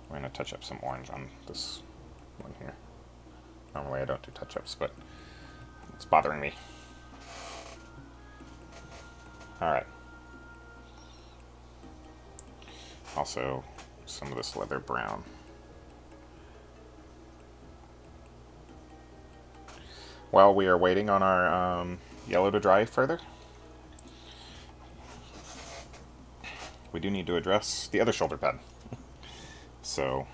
We're going to touch up some orange on this one here. Normally I don't do touch-ups, but it's bothering me. Alright. Also, some of this leather brown. While we are waiting on our yellow to dry further, we do need to address the other shoulder pad. So,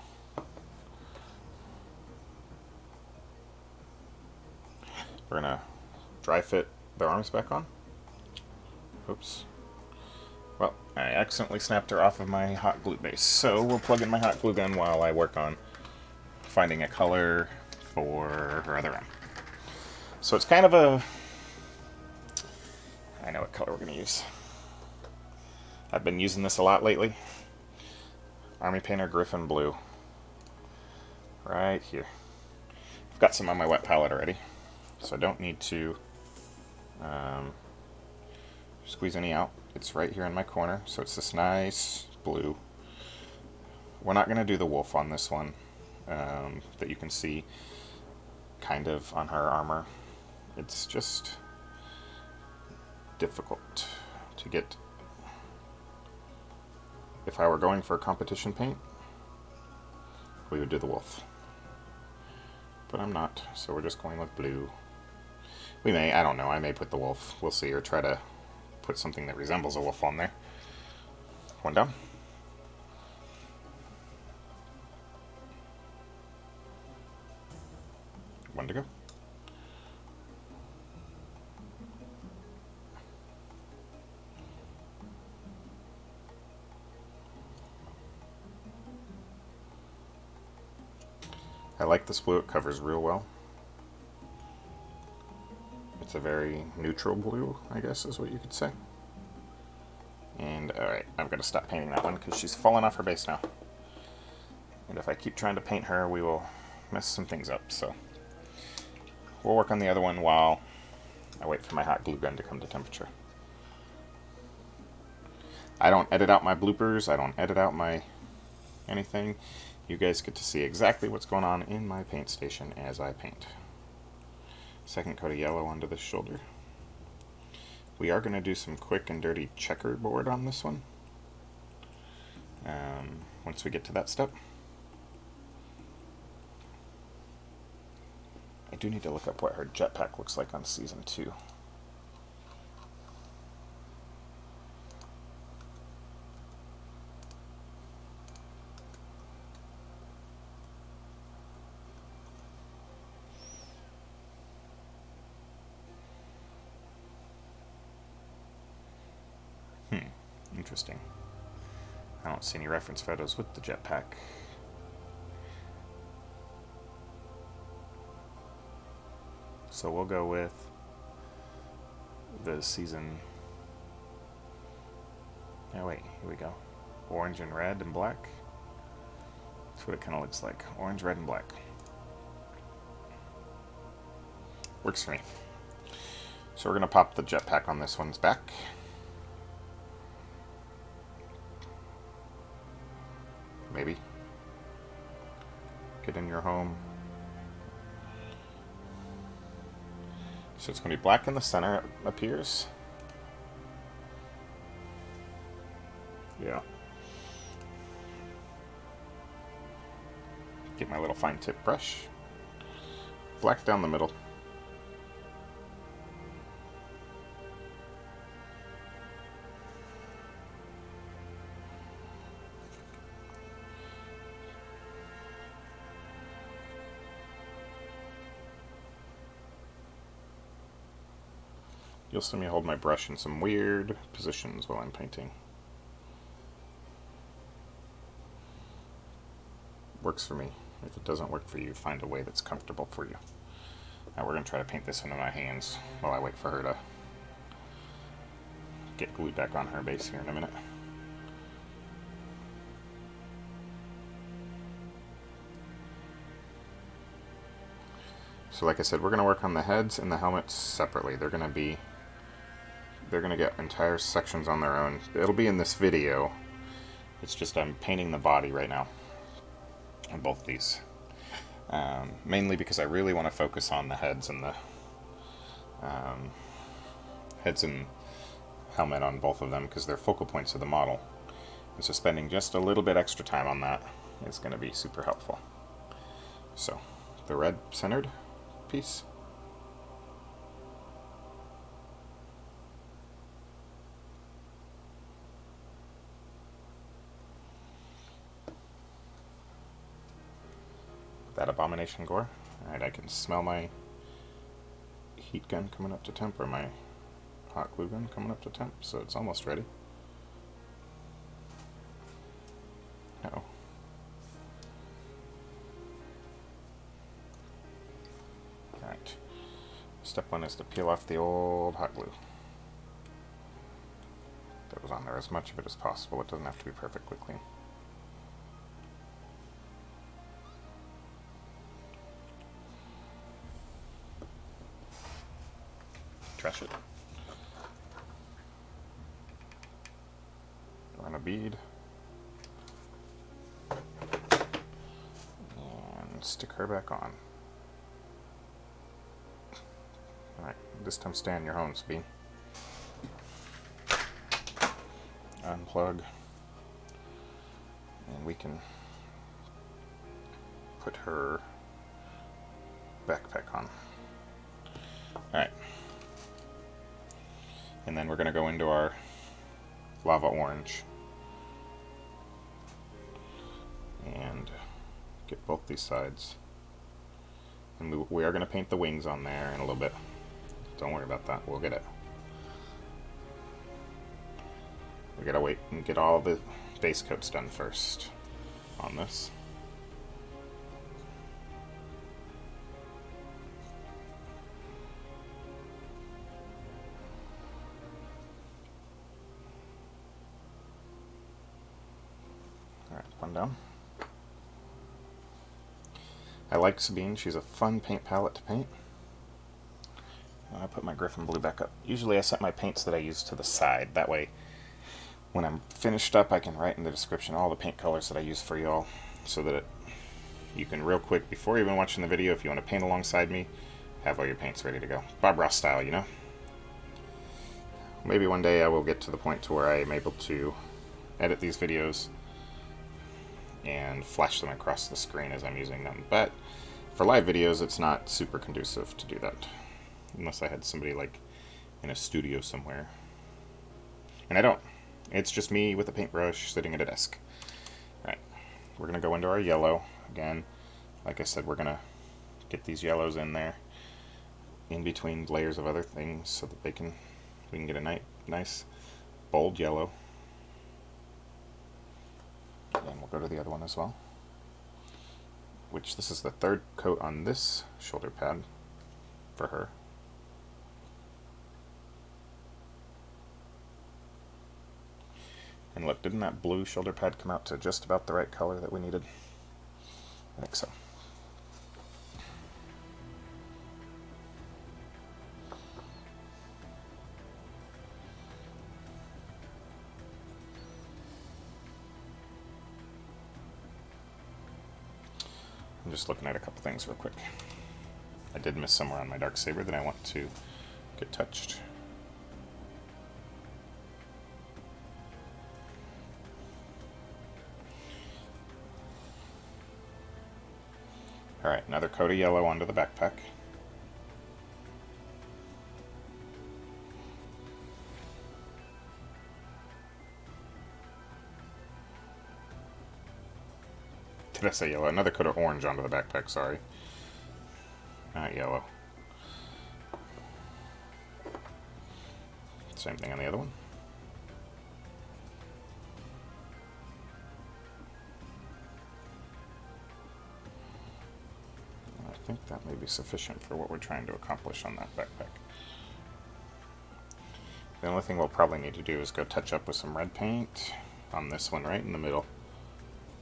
we're going to dry fit the arms back on. Oops. Well, I accidentally snapped her off of my hot glue base, so we'll plug in my hot glue gun while I work on finding a color for her other arm. So it's kind of a I know what color we're going to use. I've been using this a lot lately. Army Painter Griffin Blue. Right here. I've got some on my wet palette already, so I don't need to squeeze any out. It's right here in my corner, so it's this nice blue. We're not going to do the wolf on this one that you can see kind of on her armor. It's just difficult to get. If I were going for a competition paint, we would do the wolf. But I'm not, so we're just going with blue. We may, I don't know, I may put the wolf. We'll see, or try to put something that resembles a wolf on there. One down. One to go. I like this blue, it covers real well. It's a very neutral blue, I guess is what you could say. And alright, I'm going to stop painting that one because she's fallen off her base now. And if I keep trying to paint her, we will mess some things up. So we'll work on the other one while I wait for my hot glue gun to come to temperature. I don't edit out my bloopers, I don't edit out my anything. You guys get to see exactly what's going on in my paint station as I paint. Second coat of yellow onto the shoulder. We are going to do some quick and dirty checkerboard on this one once we get to that step. I do need to look up what her jetpack looks like on Season 2. Interesting. I don't see any reference photos with the jetpack. So we'll go with the season. Oh wait, here we go. Orange and red and black. That's what it kind of looks like. Orange, red, and black. Works for me. So we're going to pop the jetpack on this one's back. Maybe. Get in your home. So it's going to be black in the center, it appears. Yeah. Get my little fine tip brush. Black down the middle. You'll see me hold my brush in some weird positions while I'm painting. Works for me. If it doesn't work for you, find a way that's comfortable for you. Now we're going to try to paint this one in my hands while I wait for her to get glue back on her base here in a minute. So like I said, we're going to work on the heads and the helmets separately. They're going to get entire sections on their own. It'll be in this video. It's just I'm painting the body right now on both these. Mainly because I really want to focus on the heads and the helmet on both of them because they're focal points of the model. And so spending just a little bit extra time on that is going to be super helpful. So the red centered piece. That Abomination Gore. Alright, I can smell my heat gun coming up to temp, or my hot glue gun coming up to temp, so it's almost ready. Uh-oh. Alright. Step one is to peel off the old hot glue. those on there, as much of it as possible. It doesn't have to be perfectly clean. Trash it. Run a bead. And stick her back on. Alright, this time stay on your own, Sabine. Unplug. And we can put her backpack on. Alright. And then we're going to go into our lava orange and get both these sides. And we are going to paint the wings on there in a little bit. Don't worry about that. We'll get it. We gotta wait and get all the base coats done first on this. Alright, one down. I like Sabine. She's a fun paint palette to paint. I put my Griffin Blue back up. Usually I set my paints that I use to the side. That way, when I'm finished up, I can write in the description all the paint colors that I use for y'all, so that you can real quick, before even watching the video, if you want to paint alongside me, have all your paints ready to go. Bob Ross style, you know? Maybe one day I will get to the point to where I am able to edit these videos and flash them across the screen as I'm using them. But for live videos, it's not super conducive to do that. Unless I had somebody like in a studio somewhere. And I don't. It's just me with a paintbrush sitting at a desk. Alright, we're going to go into our yellow. Again, like I said, we're going to get these yellows in there, in between layers of other things, so that we can get a nice bold yellow. And we'll go to the other one as well. Which, this is the third coat on this shoulder pad for her. And look, didn't that blue shoulder pad come out to just about the right color that we needed? I think so. I'm just looking at a couple things real quick. I did miss somewhere on my dark saber that I want to get touched. Alright, another coat of yellow onto the backpack. Did I say yellow? Another coat of orange onto the backpack, sorry. Not yellow. Same thing on the other one. I think that may be sufficient for what we're trying to accomplish on that backpack. The only thing we'll probably need to do is go touch up with some red paint on this one right in the middle.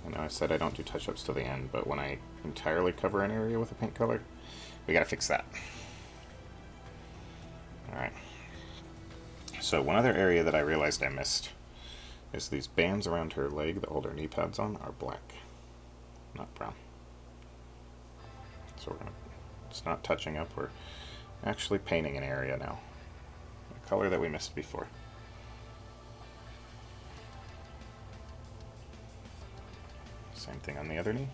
I know I said I don't do touch-ups till the end, but when I entirely cover an area with a paint color, we gotta fix that. Alright. So one other area that I realized I missed is these bands around her leg that hold her knee pads on are black, not brown. So it's not touching up, we're actually painting an area now. A color that we missed before. Same thing on the other knee.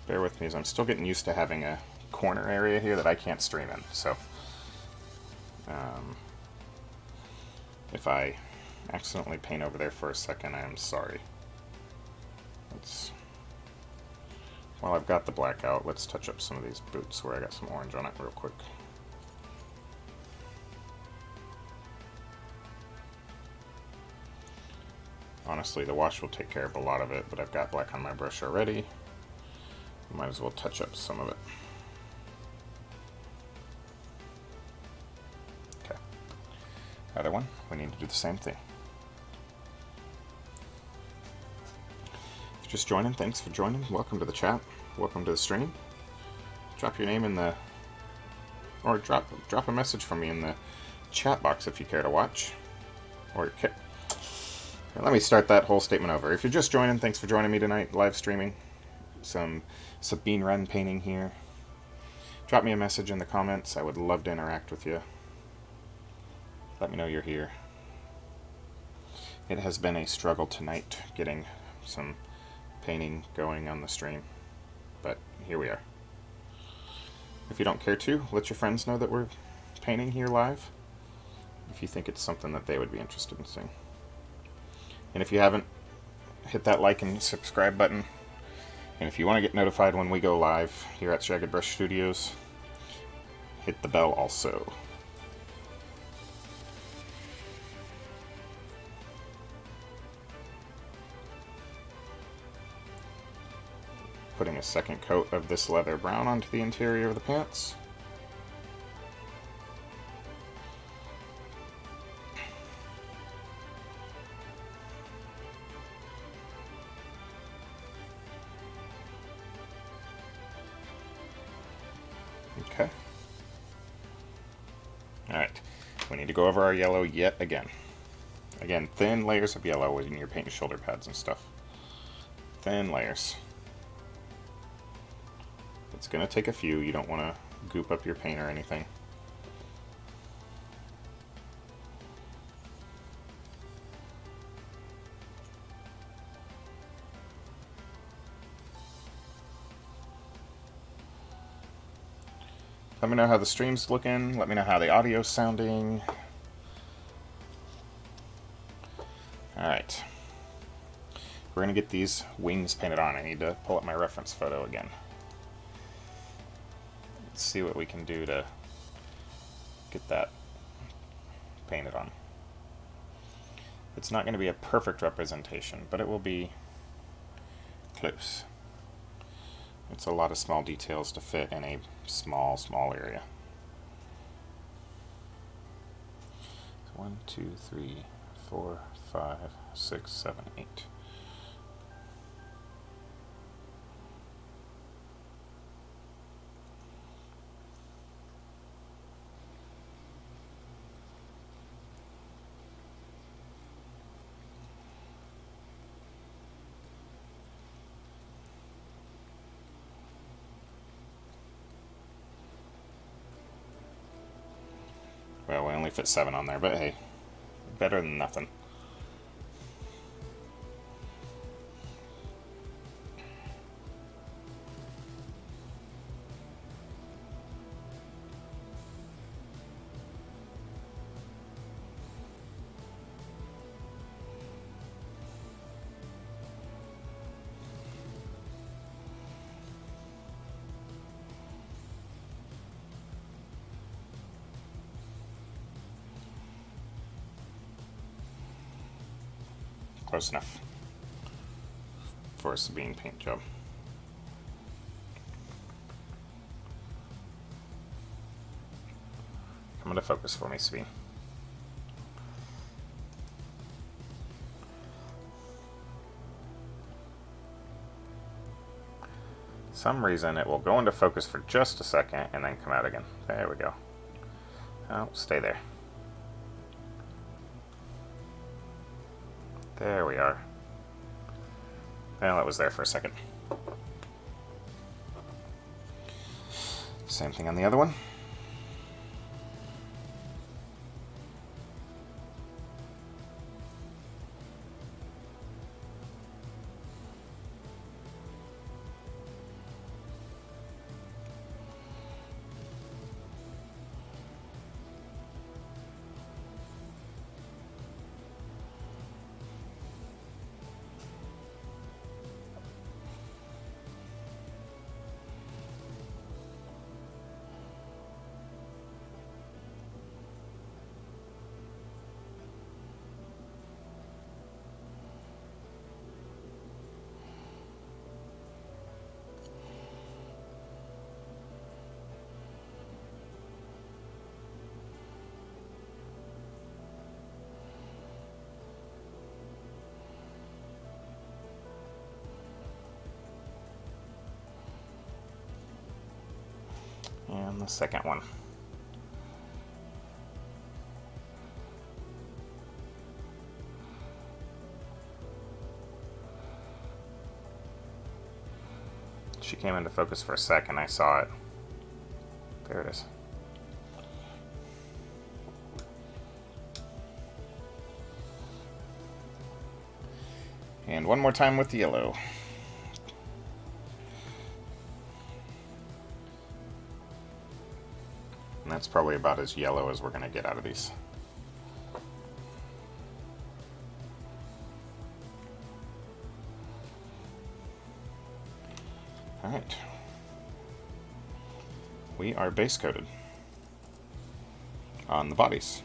Bear with me as I'm still getting used to having a corner area here that I can't stream in, so if I accidentally paint over there for a second, I am sorry. While I've got the black out, let's touch up some of these boots where I got some orange on it real quick. Honestly, the wash will take care of a lot of it, but I've got black on my brush already. Might as well touch up some of it. Okay. Other one, we need to do the same thing. If you're just joining, thanks for joining. Welcome to the chat. Welcome to the stream. Drop your name in the... or drop a message from me in the chat box if you care to watch. Or care... Let me start that whole statement over. If you're just joining, thanks for joining me tonight, live streaming. Some Sabine Wren painting here. Drop me a message in the comments. I would love to interact with you. Let me know you're here. It has been a struggle tonight getting some painting going on the stream, but here we are. If you don't care to, let your friends know that we're painting here live, if you think it's something that they would be interested in seeing. And if you haven't, hit that like and subscribe button. And if you want to get notified when we go live here at Jagged Brush Studios, hit the bell also. Putting a second coat of this leather brown onto the interior of the pants. Okay. Alright, we need to go over our yellow yet again. Again, thin layers of yellow when you're painting shoulder pads and stuff. Thin layers. It's going to take a few. You don't want to goop up your paint or anything. Let me know how the stream's looking. Let me know how the audio's sounding. Alright. We're going to get these wings painted on. I need to pull up my reference photo again. Let's see what we can do to get that painted on. It's not going to be a perfect representation, but it will be close. It's a lot of small details to fit in a small area. 1, 2, 3, 4, 5, 6, 7, 8. Well, we only fit 7 on there, but hey, better than nothing. Close enough for a Sabine paint job. Come into focus for me, Sabine. Some reason it will go into focus for just a second and then come out again. There we go. Oh, stay there. There we are. Well, it was there for a second. Same thing on the other one. And the second one. She came into focus for a second, I saw it. There it is. And one more time with the yellow. And that's probably about as yellow as we're going to get out of these. Alright. We are base coated on the bodies.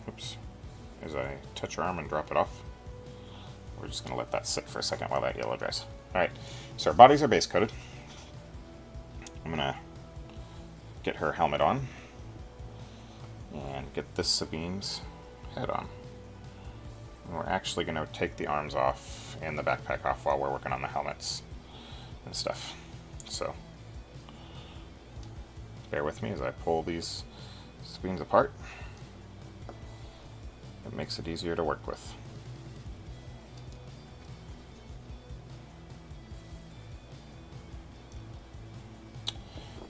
Oops. As I touch her arm and drop it off. We're just going to let that sit for a second while that yellow dries. Alright, so our bodies are base coated. I'm going to get her helmet on and get this Sabine's head on. And we're actually going to take the arms off and the backpack off while we're working on the helmets and stuff. So, bear with me as I pull these Sabines apart. It makes it easier to work with.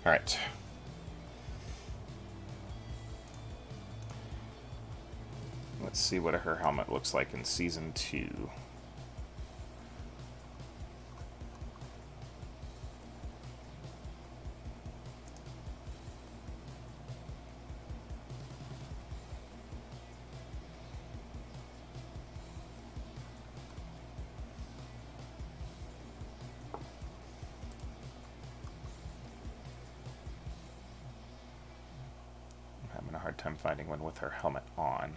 Alright. Let's see what her helmet looks like in Season 2. I'm having a hard time finding one with her helmet on.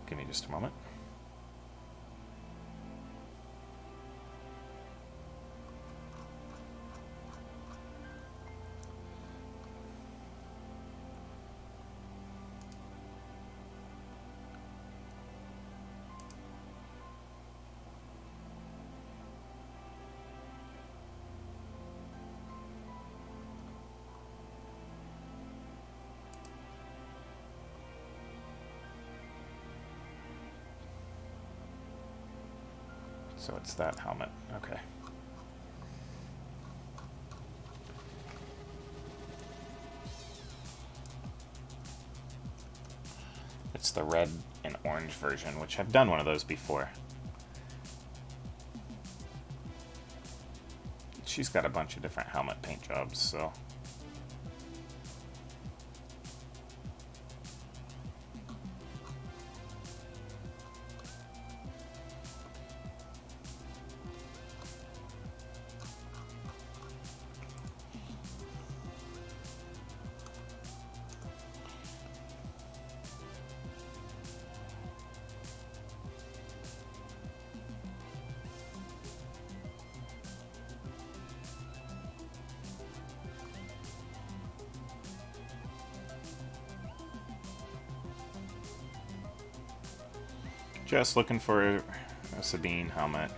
Give me just a moment. So it's that helmet. Okay. It's the red and orange version, which I've done one of those before. She's got a bunch of different helmet paint jobs, so... Just looking for a Sabine helmet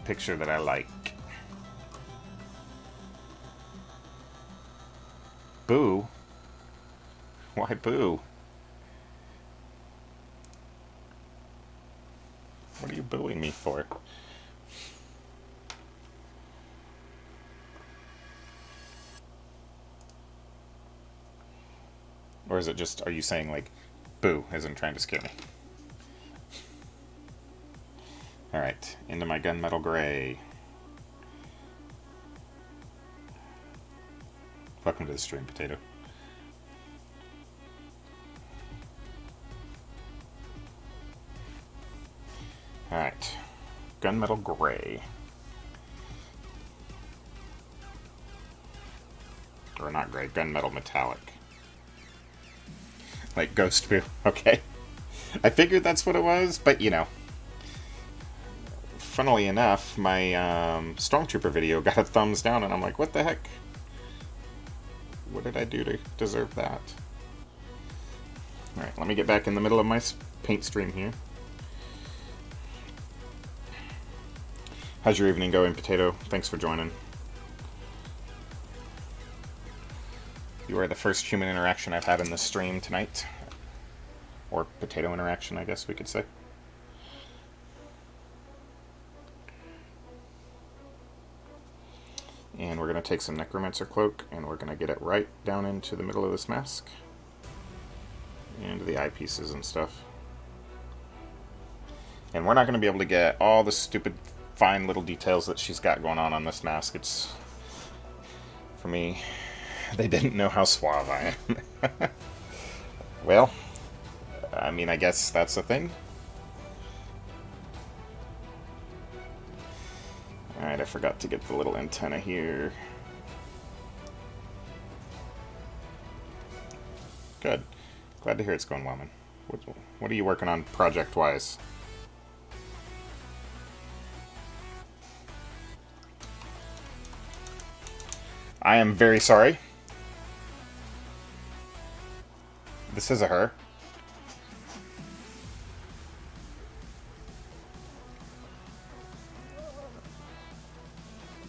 picture that I like. Boo? Why boo? What are you booing me for? Or is it just, are you saying like, boo, as in trying to scare me? Alright, into my gunmetal gray. Welcome to the stream, Potato. Alright, gunmetal gray. Or not gray, gunmetal metallic. Like Ghost Boo, okay. I figured that's what it was, but you know. Funnily enough, my Stormtrooper video got a thumbs down, and I'm like, what the heck? What did I do to deserve that? Alright, let me get back in the middle of my paint stream here. How's your evening going, Potato? Thanks for joining. You are the first human interaction I've had in this stream tonight. Or potato interaction, I guess we could say. And we're going to take some Necromancer Cloak, and we're going to get it right down into the middle of this mask. And the eyepieces and stuff. And we're not going to be able to get all the stupid, fine little details that she's got going on this mask. It's, for me, they didn't know how suave I am. Well, I mean, I guess that's a thing. Alright, I forgot to get the little antenna here. Good. Glad to hear it's going well, man. What are you working on project-wise? I am very sorry. This is a her.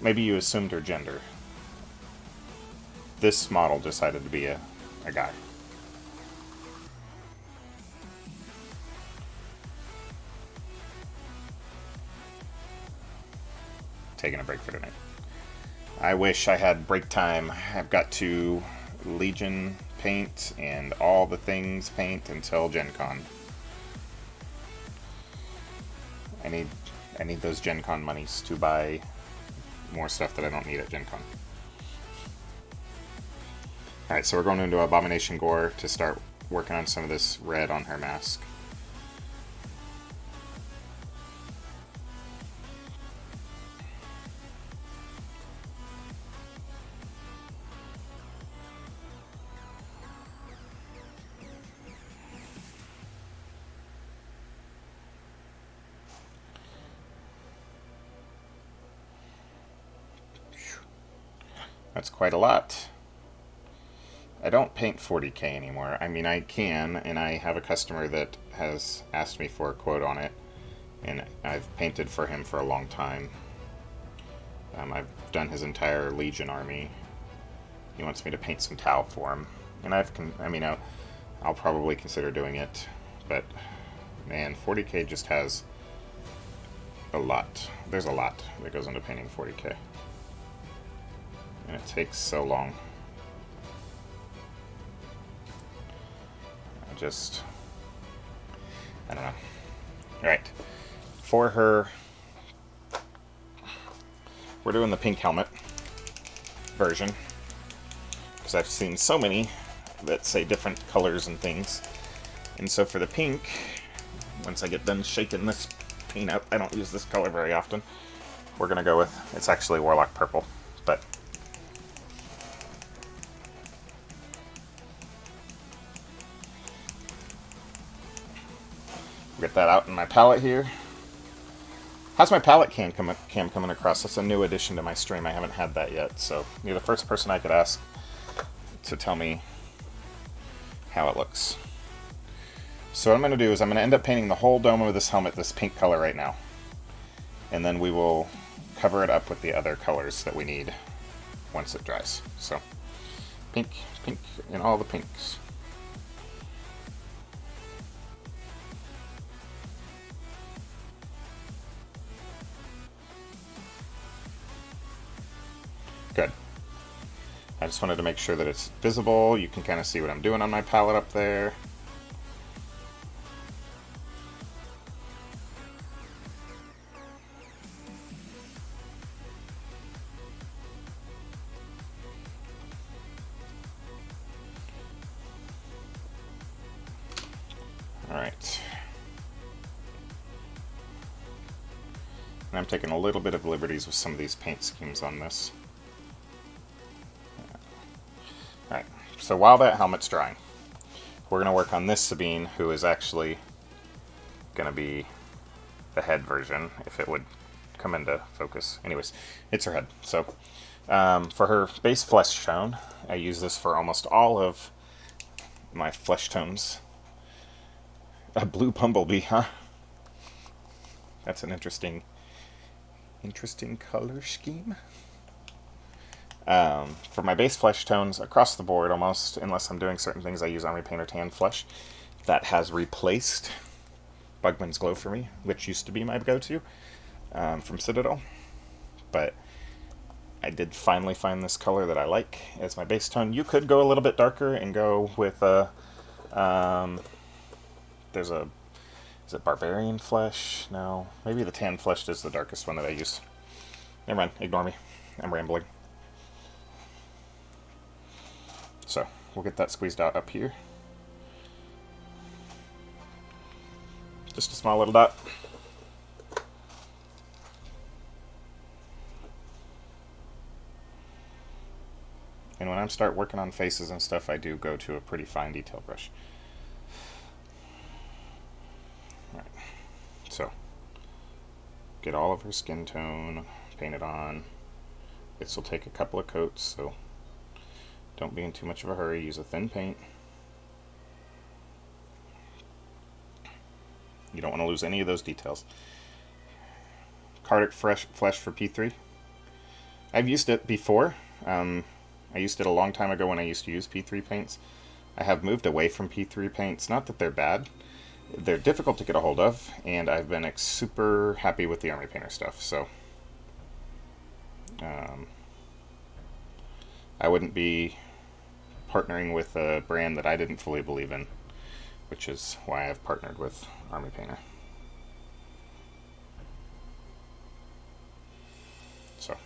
Maybe you assumed her gender. This model decided to be a guy. Taking a break for tonight. I wish I had break time. I've got to Legion paint and all the things paint until Gen Con. I need those Gen Con monies to buy more stuff that I don't need at Gen Con. Alright, so we're going into Abomination Gore to start working on some of this red on her mask. That's quite a lot. I don't paint 40K anymore. I mean, I can, and I have a customer that has asked me for a quote on it, and I've painted for him for a long time. I've done his entire Legion army. He wants me to paint some Tau for him, and I'll probably consider doing it, but man, 40K just has a lot. There's a lot that goes into painting 40K. And it takes so long. I don't know. Alright. For her, we're doing the pink helmet version. Because I've seen so many that say different colors and things. And so for the pink, once I get done shaking this paint up, I don't use this color very often, we're going to go with, it's actually Warlock Purple, but get that out in my palette here. How's my palette cam coming across? That's a new addition to my stream. I haven't had that yet, so you're the first person I could ask to tell me how it looks. So what I'm going to do is I'm going to end up painting the whole dome of this helmet this pink color right now. And then we will cover it up with the other colors that we need once it dries. So pink, pink, and all the pinks. Good. I just wanted to make sure that it's visible. You can kind of see what I'm doing on my palette up there. Alright. And I'm taking a little bit of liberties with some of these paint schemes on this. Alright, so while that helmet's drying, we're going to work on this Sabine, who is actually going to be the head version, if it would come into focus. Anyways, it's her head. So For her base flesh tone, I use this for almost all of my flesh tones. A blue bumblebee, huh? That's an interesting color scheme. For my base flesh tones, across the board almost, unless I'm doing certain things, I use Army Painter Tan Flesh. That has replaced Bugman's Glow for me, which used to be my go-to from Citadel. But I did finally find this color that I like as my base tone. You could go a little bit darker and go with a... there's a... Is it Barbarian Flesh? No. Maybe the Tan Flesh is the darkest one that I use. Never mind. Ignore me. I'm rambling. So, we'll get that squeezed out up here. Just a small little dot. And when I start working on faces and stuff, I do go to a pretty fine detail brush. Alright, so get all of her skin tone, paint it on. This will take a couple of coats, so don't be in too much of a hurry. Use a thin paint. You don't want to lose any of those details. Cardic Flesh for P3. I've used it before. I used it a long time ago when I used to use P3 paints. I have moved away from P3 paints. Not that they're bad. They're difficult to get a hold of, and I've been super happy with the Army Painter stuff, so I wouldn't be partnering with a brand that I didn't fully believe in, which is why I've partnered with Army Painter. So,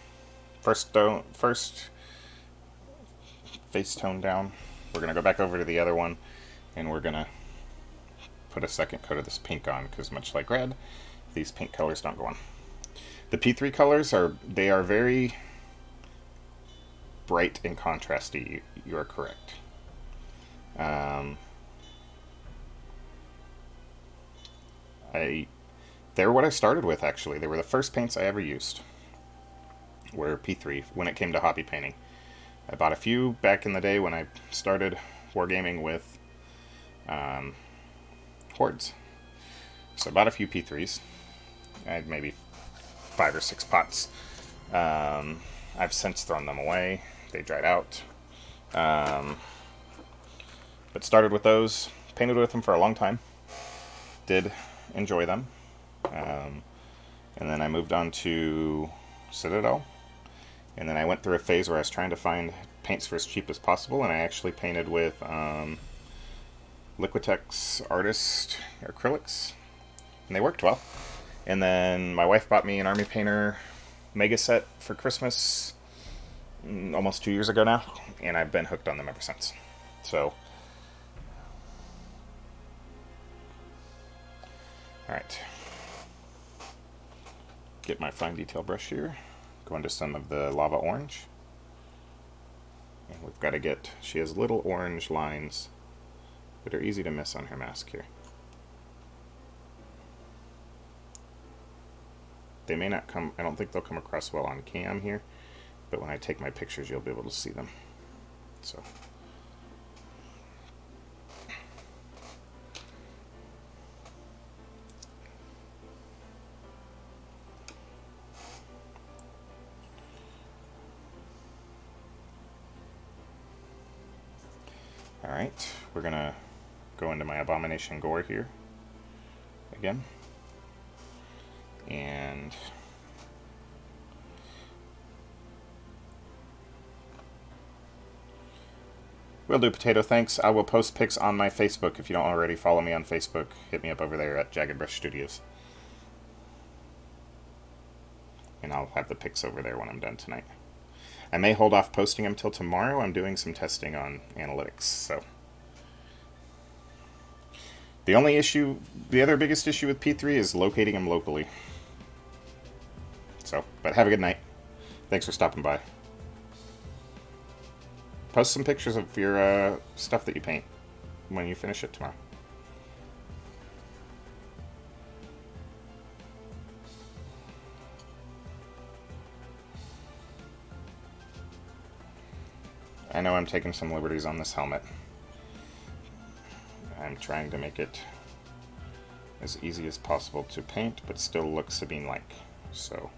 first face tone down. We're going to go back over to the other one, and we're going to put a second coat of this pink on, because much like red, these pink colors don't go on. The P3 colors are very bright and contrasty. You are correct. They're what I started with, actually. They were the first paints I ever used, were P3 when it came to hobby painting. I bought a few back in the day when I started wargaming with Hordes. So I bought a few P3s. I had maybe 5 or 6 pots. I've since thrown them away. They dried out. But started with those. Painted with them for a long time. Did enjoy them. And then I moved on to Citadel. And then I went through a phase where I was trying to find paints for as cheap as possible, and I actually painted with Liquitex Artist acrylics, and they worked well. And then my wife bought me an Army Painter Mega Set for Christmas almost 2 years ago now, and I've been hooked on them ever since. So, alright. Get my fine detail brush here. Go into some of the lava orange. And we've got to get, she has little orange lines that are easy to miss on her mask here. They may not come, I don't think they'll come across well on cam here, but when I take my pictures you'll be able to see them. So. Alright, we're going to go into my Abomination Gore here again. And will do, Potato, thanks. I will post pics on my Facebook. If you don't already follow me on Facebook, hit me up over there at Jagged Brush Studios. And I'll have the pics over there when I'm done tonight. I may hold off posting them till tomorrow. I'm doing some testing on analytics, so. The other biggest issue with P3 is locating them locally. So, but have a good night. Thanks for stopping by. Post some pictures of your stuff that you paint when you finish it tomorrow. I know I'm taking some liberties on this helmet. I'm trying to make it as easy as possible to paint, but still look Sabine-like. So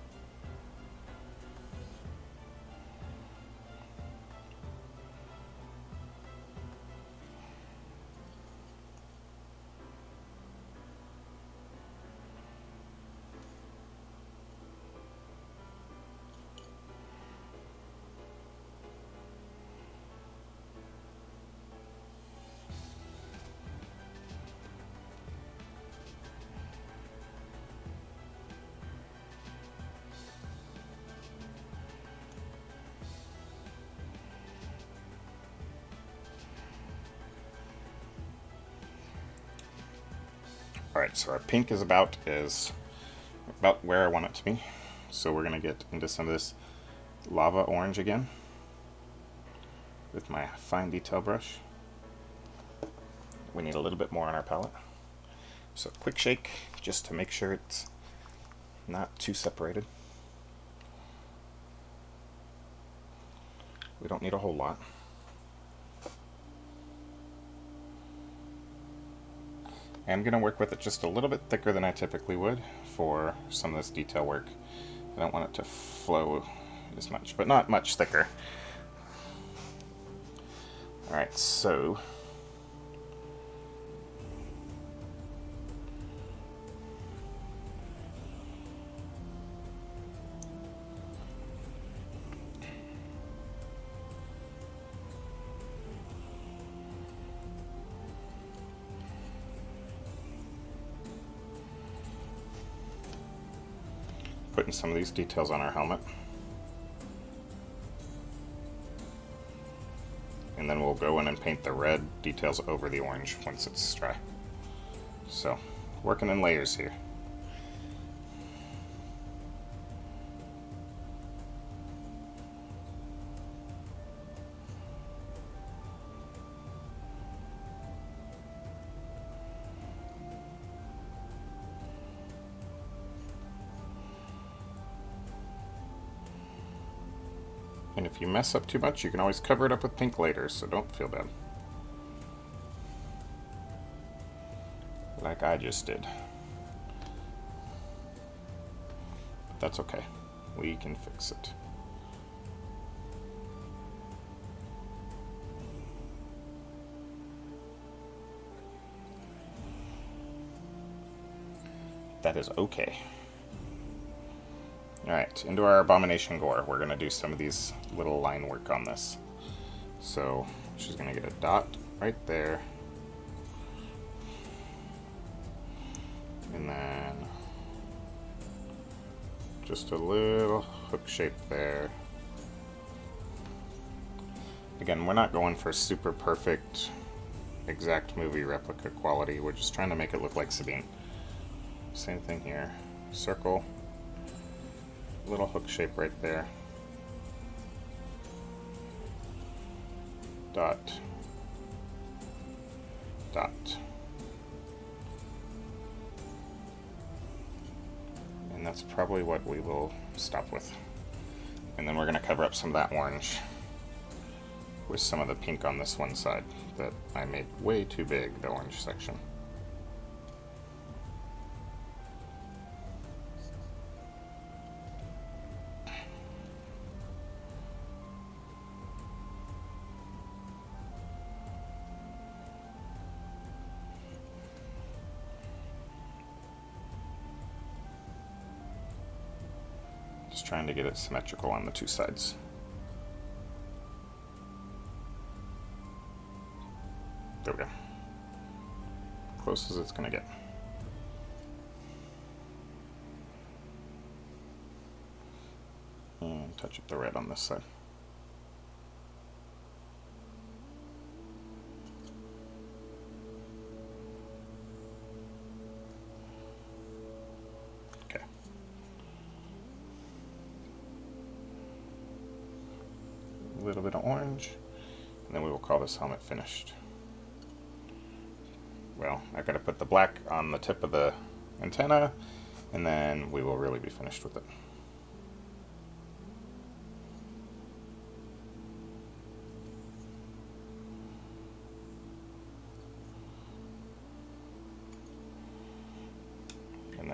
alright, so our pink is about where I want it to be. So we're going to get into some of this lava orange again with my fine detail brush. We need a little bit more on our palette. So quick shake just to make sure it's not too separated. We don't need a whole lot. I'm going to work with it just a little bit thicker than I typically would for some of this detail work. I don't want it to flow as much, but not much thicker. Alright, so putting some of these details on our helmet. And then we'll go in and paint the red details over the orange once it's dry. So, working in layers here. And if you mess up too much, you can always cover it up with pink later, so don't feel bad. Like I just did. But that's okay. We can fix it. That is okay. Alright, into our Abomination Gore. We're going to do some of these little line work on this. So, she's going to get a dot right there. And then just a little hook shape there. Again, we're not going for super perfect, exact movie replica quality. We're just trying to make it look like Sabine. Same thing here. Circle. Little hook shape right there. Dot. Dot. And that's probably what we will stop with. And then we're going to cover up some of that orange with some of the pink on this one side that I made way too big, the orange section. Just trying to get it symmetrical on the two sides. There we go. Close as it's going to get. And touch up the red on this side. Okay. A little bit of orange, and then we will call this helmet finished. Well, I've got to put the black on the tip of the antenna, and then we will really be finished with it.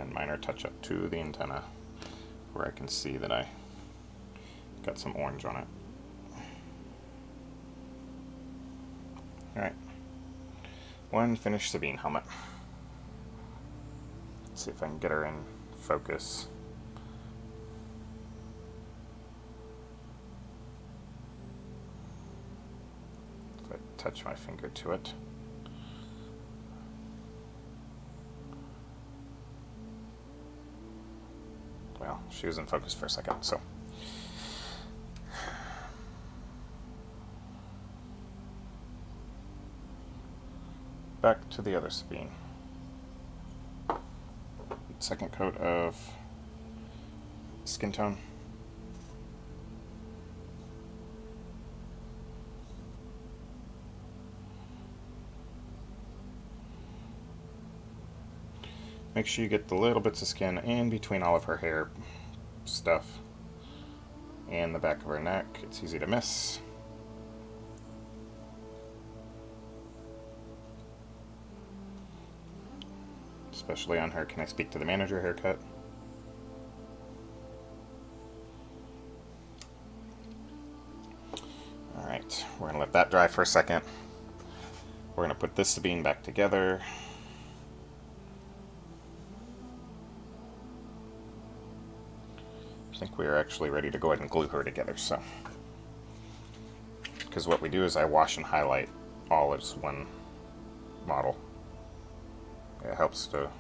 and minor touch up to the antenna where I can see that I got some orange on it. Alright. One finished Sabine helmet. Let's see if I can get her in focus. If I touch my finger to it. Well, she was in focus for a second, so. Back to the other Sabine. Second coat of Skintone. Make sure you get the little bits of skin in between all of her hair stuff and the back of her neck. It's easy to miss. Especially on her Can I Speak to the Manager haircut. Alright, we're going to let that dry for a second. We're going to put this Sabine back together. I think we are actually ready to go ahead and glue her together, so. Because what we do is I wash and highlight all as one model. It helps to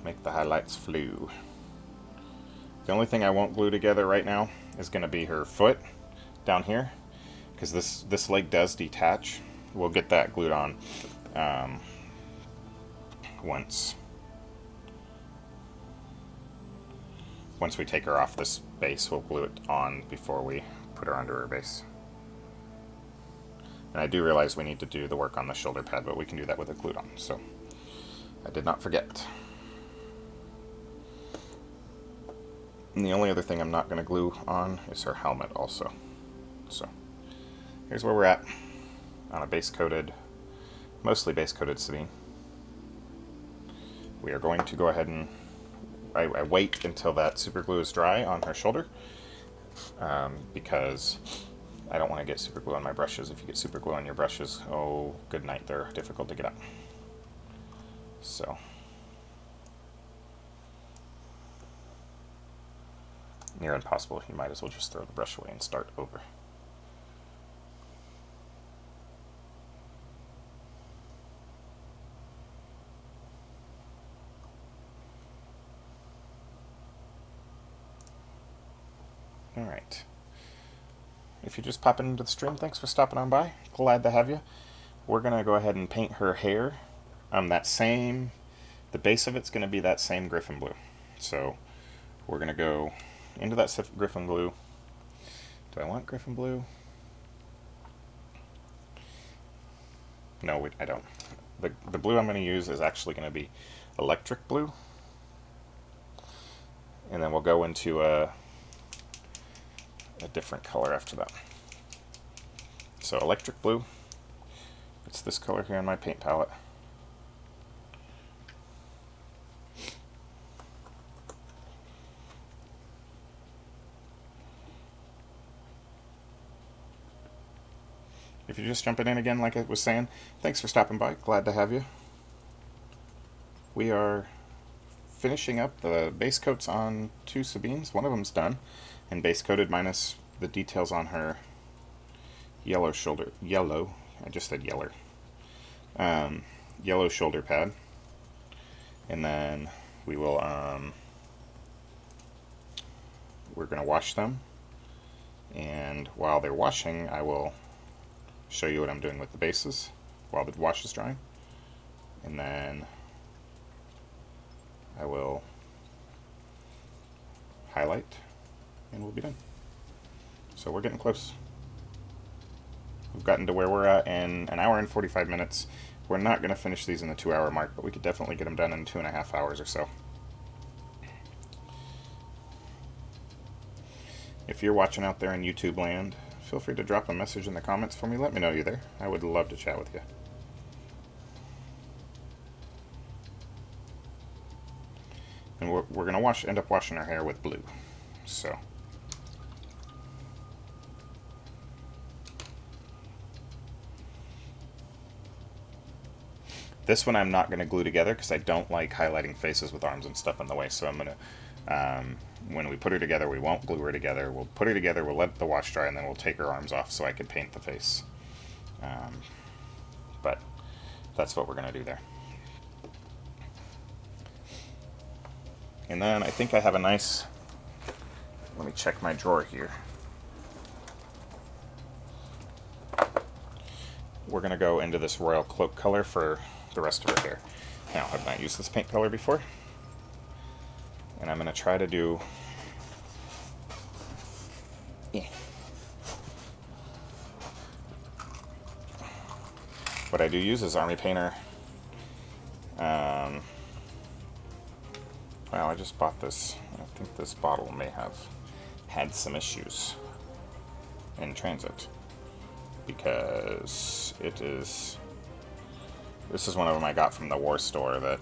make the highlights flew. The only thing I won't glue together right now is going to be her foot down here, because this leg does detach. We'll get that glued on once we take her off this base. We'll glue it on before we put her under her base. And I do realize we need to do the work on the shoulder pad, but we can do that with it glued on. So I did not forget. And the only other thing I'm not going to glue on is her helmet also. So here's where we're at on a base coated, mostly base coated Sabine. We are going to go ahead and I wait until that super glue is dry on her shoulder because I don't want to get super glue on my brushes. If you get super glue on your brushes, oh, good night, they're difficult to get out. So near impossible. You might as well just throw the brush away and start over. Alright. If you're just popping into the stream, thanks for stopping on by. Glad to have you. We're going to go ahead and paint her hair. The base of it's going to be that same Griffin Blue. So we're going to go into that Griffin Blue. Do I want Griffin Blue? No, I don't. The blue I'm going to use is actually going to be Electric Blue. And then we'll go into a different color after that. So Electric Blue, it's this color here on my paint palette. If you're just jumping in again, like I was saying, thanks for stopping by. Glad to have you. We are finishing up the base coats on two Sabines. One of them's done and base coated minus the details on her yellow, I just said yeller. Yellow shoulder pad. And then we will, we're going to wash them. And while they're washing, I will show you what I'm doing with the bases while the wash is drying. And then I will highlight and we'll be done. So we're getting close. We've gotten to where we're at in an hour and 45 minutes. We're not going to finish these in the 2-hour mark, but we could definitely get them done in 2.5 hours or so. If you're watching out there in YouTube land, feel free to drop a message in the comments for me. Let me know you're there. I would love to chat with you. And we're going to end up washing her hair with blue. So this one I'm not going to glue together because I don't like highlighting faces with arms and stuff in the way. So I'm going to, when we put her together, we won't glue her together. We'll put her together, we'll let the wash dry, and then we'll take her arms off so I can paint the face. But that's what we're going to do there. And then I think I have a nice, let me check my drawer here. We're going to go into this royal cloak color for the rest of her hair. Now, I've not used this paint color before, and I'm going to try to do what I do use is Army Painter. Well, I just bought this. I think this bottle may have had some issues in transit because this is one of them I got from the war store that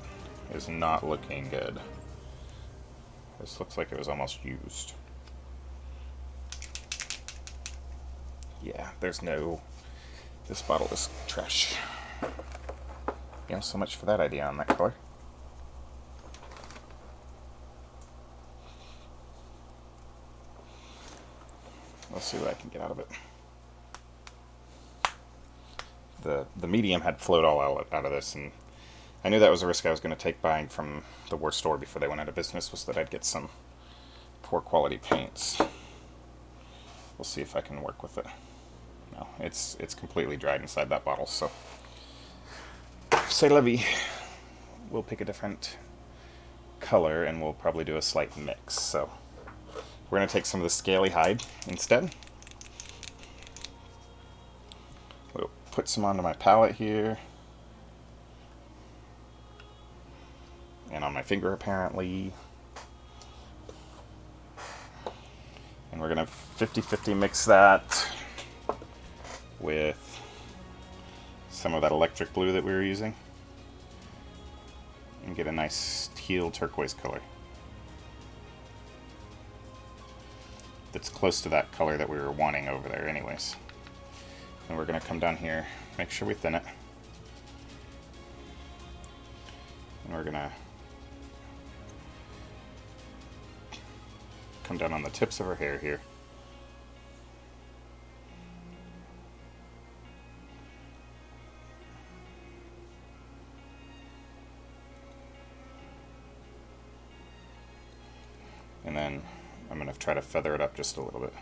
is not looking good. This looks like it was almost used. Yeah, this bottle is trash. You know, so much for that idea on that color. Let's see what I can get out of it. The medium had flowed all out of this, and I knew that was a risk I was going to take buying from the war store before they went out of business, was that I'd get some poor quality paints. We'll see if I can work with it. No, it's completely dried inside that bottle, so c'est la vie. We'll pick a different color and we'll probably do a slight mix. So we're going to take some of the Scaly Hide instead. We'll put some onto my palette here. And on my finger, apparently. And we're going to 50-50 mix that with some of that electric blue that we were using. And get a nice teal turquoise color. That's close to that color that we were wanting over there anyways. And we're going to come down here, make sure we thin it. And we're going to come down on the tips of her hair here. And then I'm going to try to feather it up just a little bit.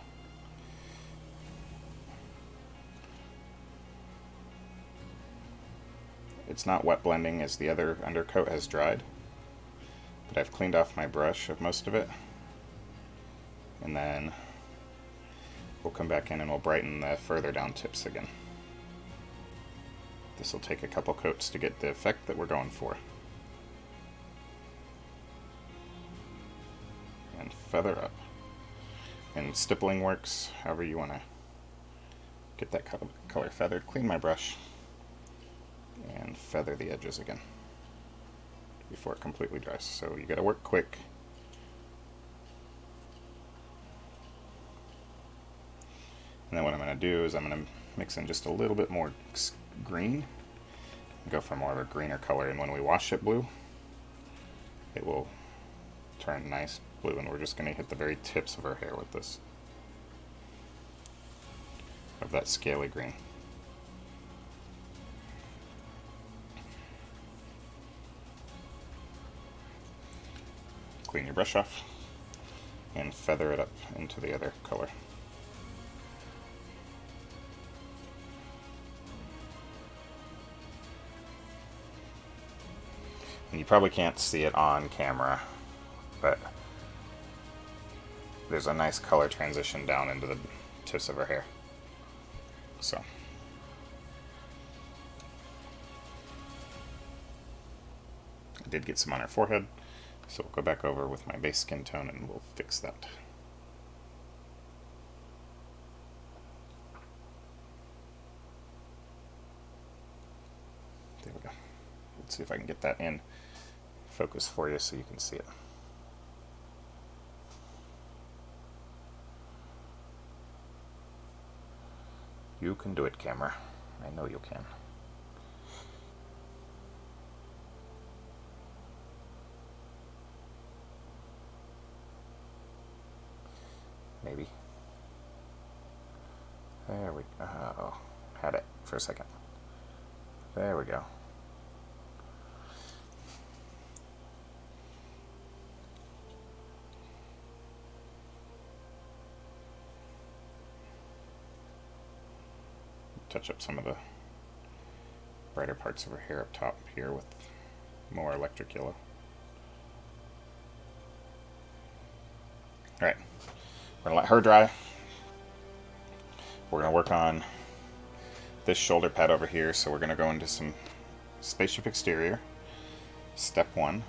It's not wet blending as the other undercoat has dried, but I've cleaned off my brush of most of it. And then we'll come back in and we'll brighten the further down tips again. This will take a couple coats to get the effect that we're going for. And feather up. And stippling works however you want to get that color feathered. Clean my brush and feather the edges again before it completely dries. So you got to work quick. And then what I'm going to do is I'm going to mix in just a little bit more green and go for more of a greener color. And when we wash it blue, it will turn nice blue, and we're just going to hit the very tips of her hair with this, of that scaly green. Clean your brush off and feather it up into the other color. And you probably can't see it on camera, but there's a nice color transition down into the tips of her hair. So I did get some on her forehead, so we'll go back over with my base skin tone and we'll fix that. There we go. Let's see if I can get that in focus for you so you can see it. You can do it, camera. I know you can. Maybe. There we go. Oh, had it for a second. There we go. Touch up some of the brighter parts of her hair up top here with more electric yellow. Alright, we're going to let her dry. We're going to work on this shoulder pad over here, so we're going to go into some Spaceship Exterior, step 1.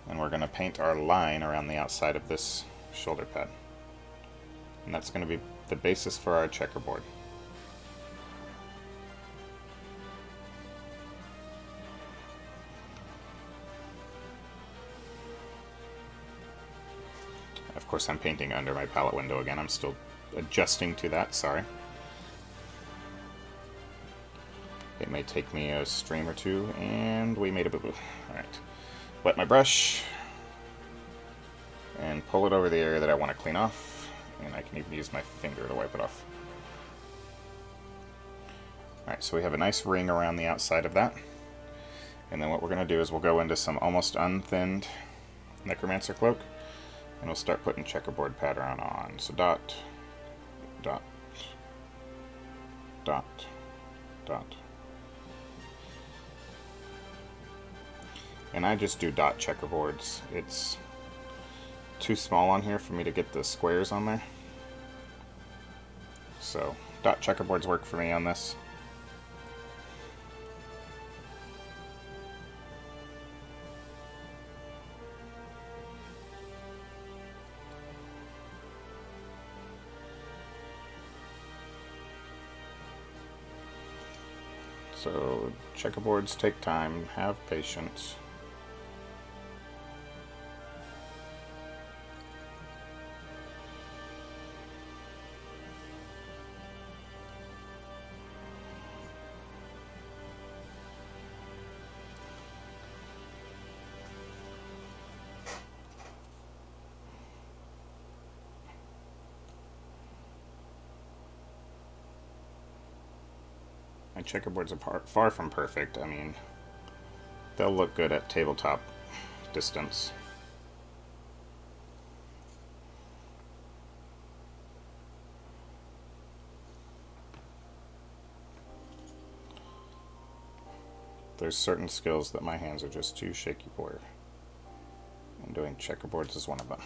And we're going to paint our line around the outside of this shoulder pad. And that's going to be the basis for our checkerboard. Of course, I'm painting under my palette window again. I'm still adjusting to that, sorry. It may take me a stream or two, and we made a boo-boo. Alright. Wet my brush, and pull it over the area that I want to clean off, and I can even use my finger to wipe it off. Alright, so we have a nice ring around the outside of that. And then what we're going to do is we'll go into some almost unthinned Necromancer Cloak, and we'll start putting checkerboard pattern on. So dot, dot, dot, dot. And I just do dot checkerboards. It's too small on here for me to get the squares on there. So dot checkerboards work for me on this. So checkerboards take time, have patience. My checkerboards are far from perfect. I mean, they'll look good at tabletop distance. There's certain skills that my hands are just too shaky for, and doing checkerboards is one of them.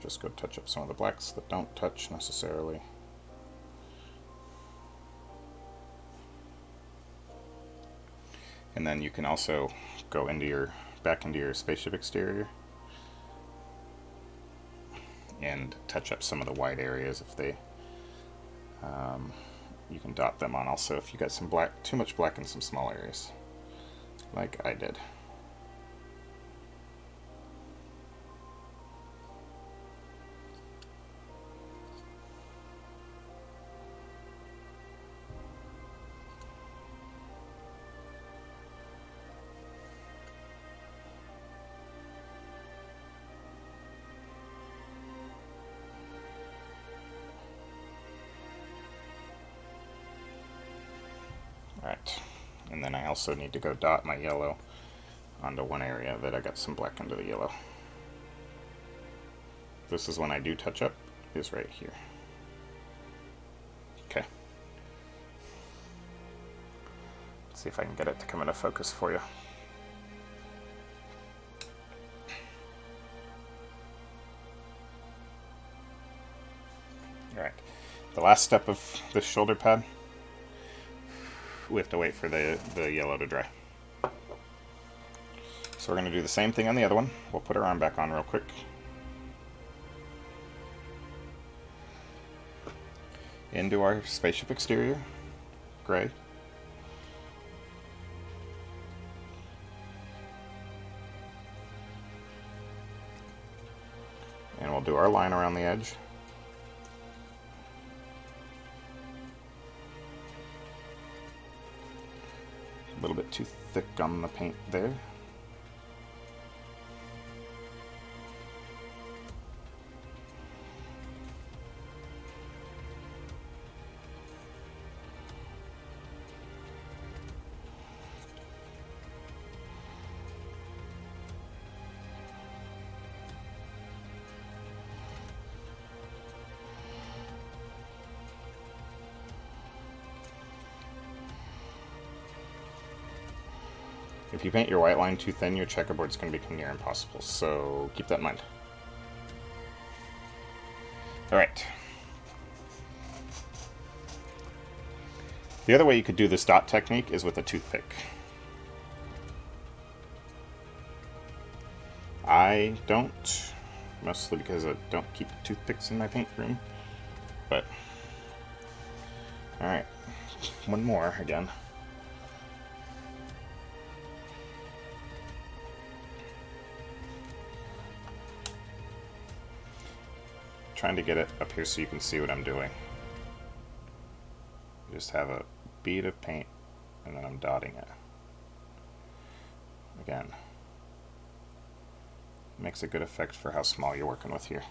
Just go touch up some of the blacks that don't touch necessarily. And then you can also go into back into your Spaceship Exterior and touch up some of the white areas if they you can dot them on also if you got some black, too much black in some small areas like I did. Alright, and then I also need to go dot my yellow onto one area that I got some black under the yellow. This is when I do touch up, is right here. Okay. Let's see if I can get it to come into focus for you. Alright, the last step of this shoulder pad, we have to wait for the yellow to dry. So we're going to do the same thing on the other one. We'll put her arm back on real quick. Into our Spaceship Exterior, gray. And we'll do our line around the edge. A little bit too thick on the paint there. If you paint your white line too thin, your checkerboard's going to become near impossible, so keep that in mind. Alright. The other way you could do this dot technique is with a toothpick. I don't, mostly because I don't keep toothpicks in my paint room, but alright, one more again. Trying to get it up here so you can see what I'm doing. Just have a bead of paint and then I'm dotting it. Again, makes a good effect for how small you're working with here.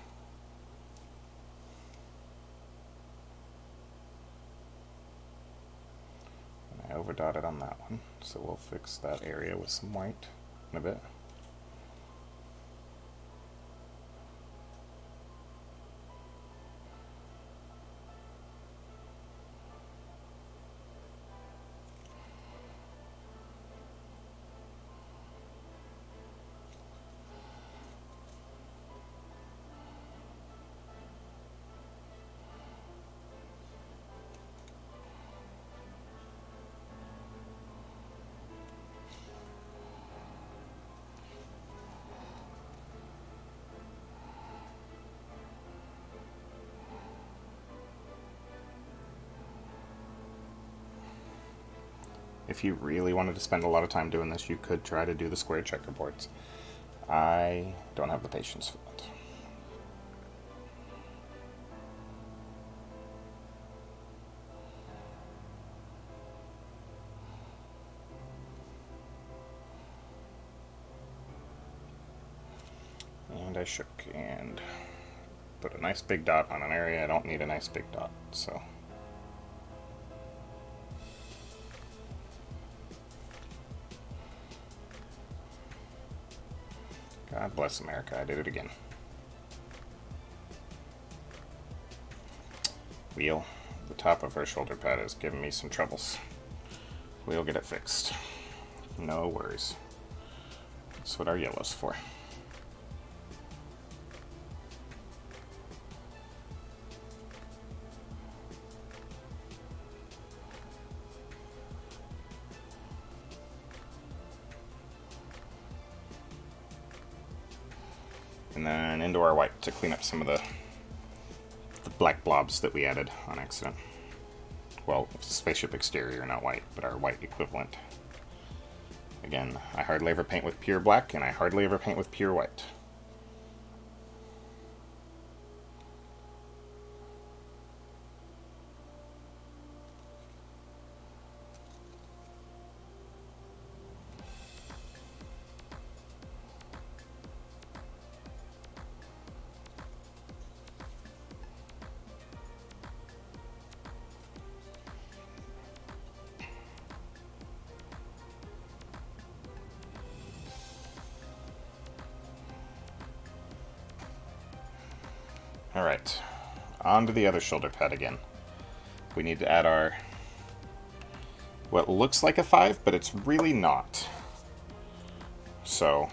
And I overdotted on that one, so we'll fix that area with some white in a bit. If you really wanted to spend a lot of time doing this, you could try to do the square checkerboards. I don't have the patience for that. And I shook and put a nice big dot on an area I don't need a nice big dot, so. God bless America, I did it again. Wheel, the top of her shoulder pad is giving me some troubles. We'll get it fixed. No worries. That's what our yellow's for. And then into our white to clean up some of the black blobs that we added on accident. Well, Spaceship Exterior, not white, but our white equivalent. Again, I hardly ever paint with pure black, and I hardly ever paint with pure white. Alright, on to the other shoulder pad again. We need to add our, what looks like a 5, but it's really not. So,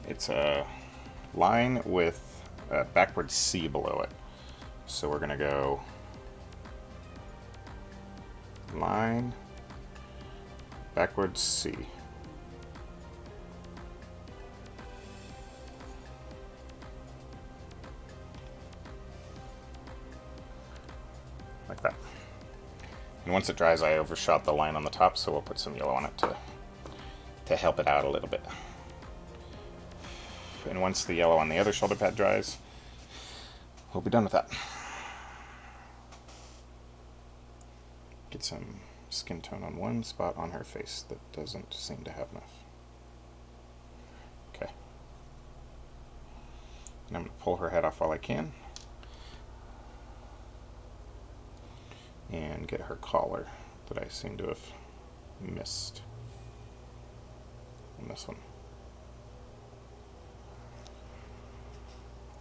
it's a line with a backward C below it. So we're going to go line, backward C. Like that. And once it dries, I overshot the line on the top, so we'll put some yellow on it to help it out a little bit. and once the yellow on the other shoulder pad dries, we'll be done with that. Get some skin tone on one spot on her face that doesn't seem to have enough. Okay. And I'm going to pull her head off while I can. And get her collar that I seem to have missed on this one.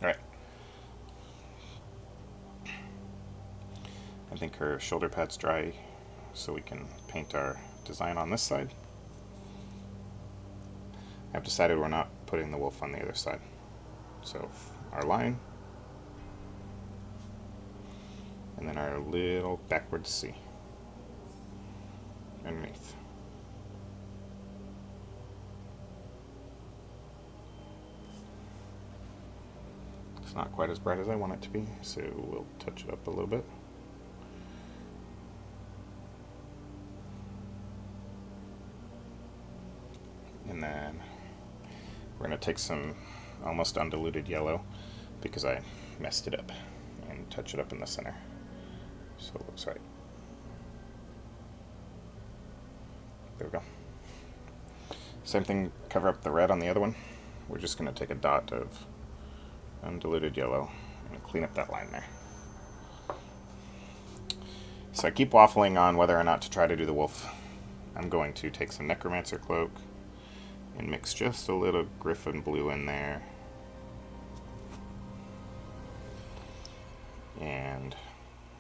Alright. I think her shoulder pad's dry, so we can paint our design on this side. I've decided we're not putting the wolf on the other side. So our line, and then our little backward C underneath. It's not quite as bright as I want it to be, so we'll touch it up a little bit. And then we're going to take some almost undiluted yellow, because I messed it up, and touch it up in the center so it looks right. There we go. Same thing, cover up the red on the other one. We're just going to take a dot of undiluted yellow and clean up that line there. So I keep waffling on whether or not to try to do the wolf. I'm going to take some Necromancer Cloak and mix just a little Griffin Blue in there. And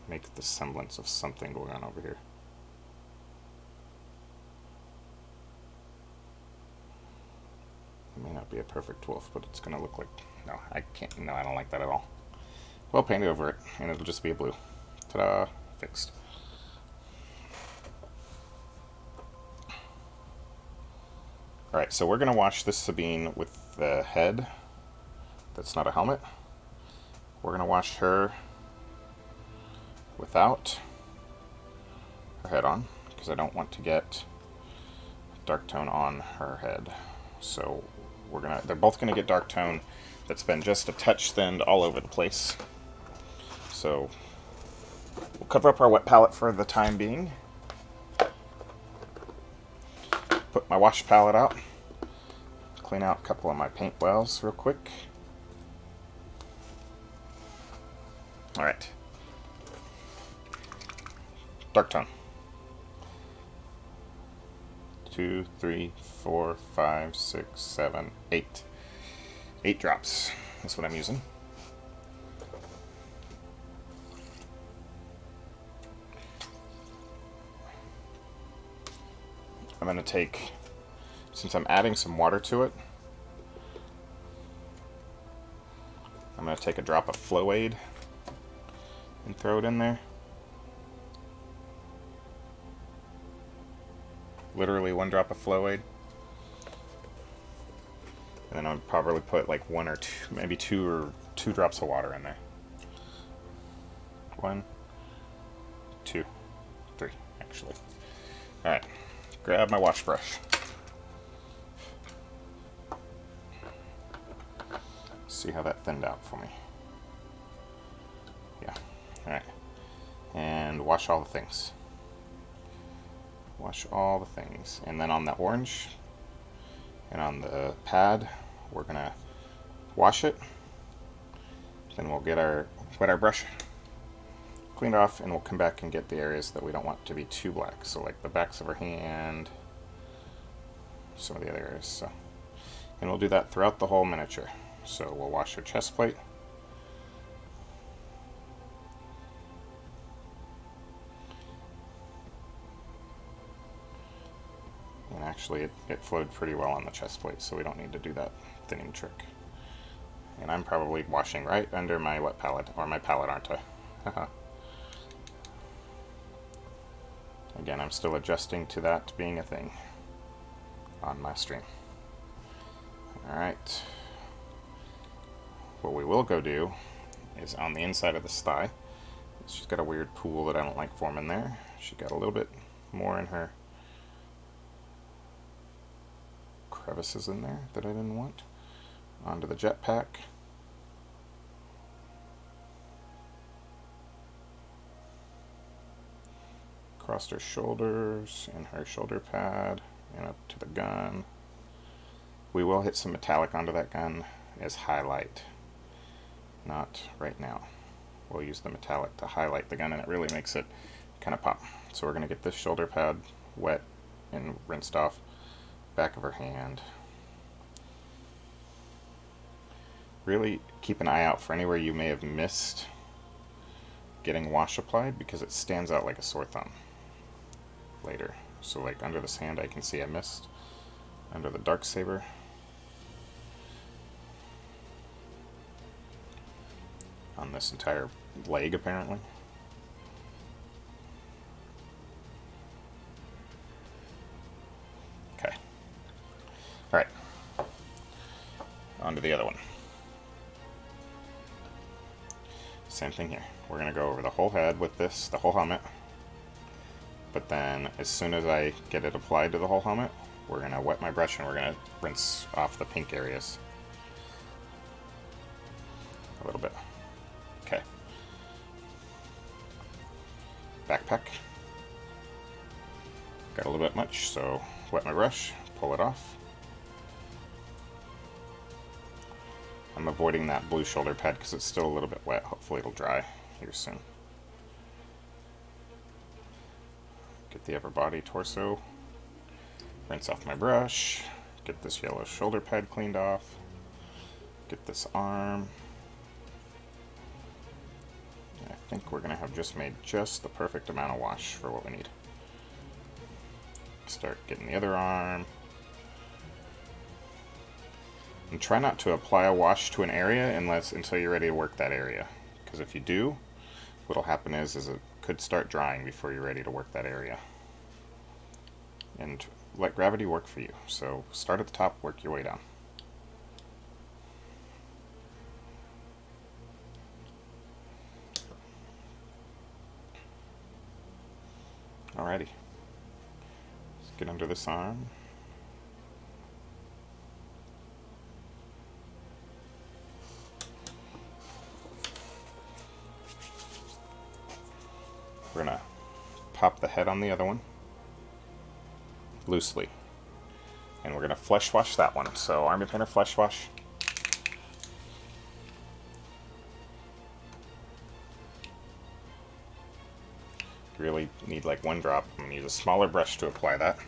make the semblance of something going on over here. It may not be a perfect wolf, but it's going to look like... No, I can't. No, I don't like that at all. Well, paint it over it, and it'll just be a blue. Ta-da! Fixed. Alright, so we're going to wash this Sabine with the head. That's not a helmet. We're going to wash her without her head on, because I don't want to get dark tone on her head. So they're both gonna get dark tone that's been just a touch thinned all over the place. So we'll cover up our wet palette for the time being. Put my wash palette out. Clean out a couple of my paint wells real quick. Alright. Dark tone. 2, 3, 4, 5, 6, 7, 8. 8 drops. That's what I'm using. I'm going to take, since I'm adding some water to it, I'm going to take a drop of Flow Aid and throw it in there. Literally 1 drop of Flow Aid. And then I'll probably put like 1 or 2, maybe 2 drops of water in there. 1, 2, 3, actually. Alright, grab my wash brush. See how that thinned out for me. Yeah, alright. And wash all the things. Wash all the things. And then on the orange and on the pad, we're gonna wash it. Then we'll get wet our brush cleaned off, and we'll come back and get the areas that we don't want to be too black. So like the backs of her hand, some of the other areas. So, and we'll do that throughout the whole miniature. So we'll wash her chest plate. And actually it flowed pretty well on the chest plate, so we don't need to do that thinning trick. And I'm probably washing right under my wet palette, or my palette, aren't I? Again, I'm still adjusting to that being a thing on my stream. Alright. What we will go do is on the inside of this thigh. She's got a weird pool that I don't like forming there. She got a little bit more in her crevices in there that I didn't want. onto the Jetpack. Across her shoulders and her shoulder pad and up to the gun. We will hit some metallic onto that gun as highlight. Not right now. We'll use the metallic to highlight the gun and it really makes it kind of pop. So we're going to get this shoulder pad wet and rinsed off. Back of her hand. Really keep an eye out for anywhere you may have missed getting wash applied because it stands out like a sore thumb later. So like under this hand I can see I missed. Under the dark saber. On this entire leg apparently. Okay. Alright. On to the other one. Same thing here. We're going to go over the whole head with this, the whole helmet. But then as soon as I get it applied to the whole helmet, we're going to wet my brush and we're going to rinse off the pink areas. A little bit. Okay. Backpack. Got a little bit much, so wet my brush, pull it off. I'm avoiding that blue shoulder pad because it's still a little bit wet. Hopefully it'll dry here soon. Get the upper body, torso. Rinse off my brush. Get this yellow shoulder pad cleaned off. Get this arm. I think we're going to have just made just the perfect amount of wash for what we need. Start getting the other arm. And try not to apply a wash to an area until you're ready to work that area. Because if you do, what'll happen is it could start drying before you're ready to work that area. And let gravity work for you. So start at the top, work your way down. Alrighty. Let's get under this arm. We're going to pop the head on the other one loosely. And we're going to flesh wash that one. So Army Painter flesh wash. You really need like one drop. I'm going to use a smaller brush to apply that.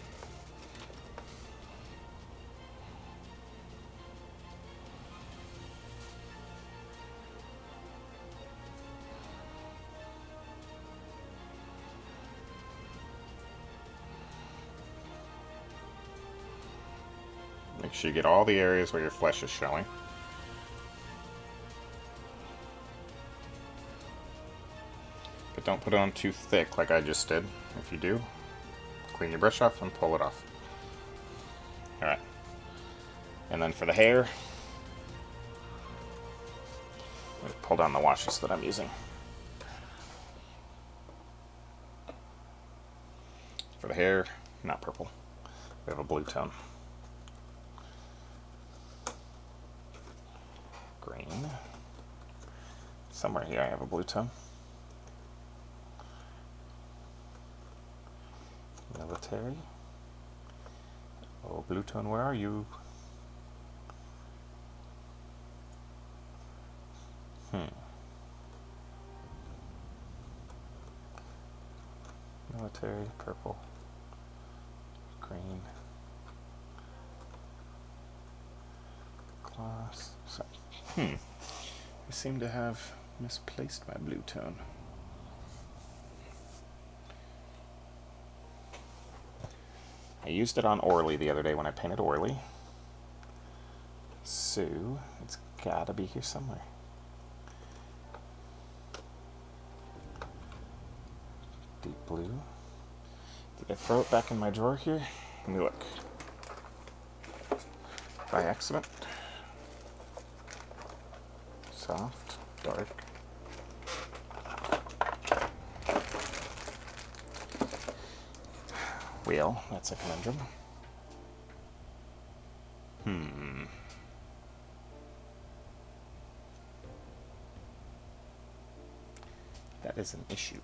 Make sure you get all the areas where your flesh is showing. But don't put it on too thick like I just did. If you do, clean your brush off and pull it off. Alright. And then for the hair, I'm going to pull down the washes that I'm using. For the hair, not purple. We have a blue tone. Green. Somewhere here I have a blue tone. Military. Oh, blue tone, where are you? Military, purple, green, gloss. So, I seem to have misplaced my blue tone. I used it on Orly the other day when I painted Orly. So, it's gotta be here somewhere. Deep blue. Did I throw it back in my drawer here? Let me look. By accident. Soft, dark. Wheel, that's a conundrum. that is an issue.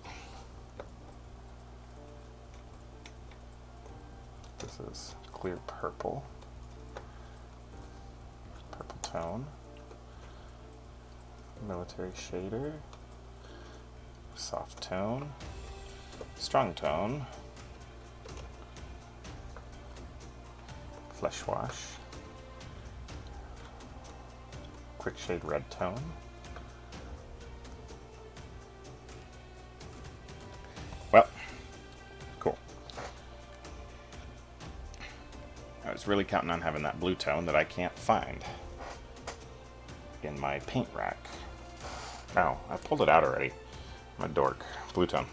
This is clear purple. Purple tone. Military shader. Soft tone. Strong tone. Flesh wash. Quick shade red tone. Well, cool. I was really counting on having that blue tone that I can't find in my paint rack. Oh, I pulled it out already. I'm a dork. Blue tone.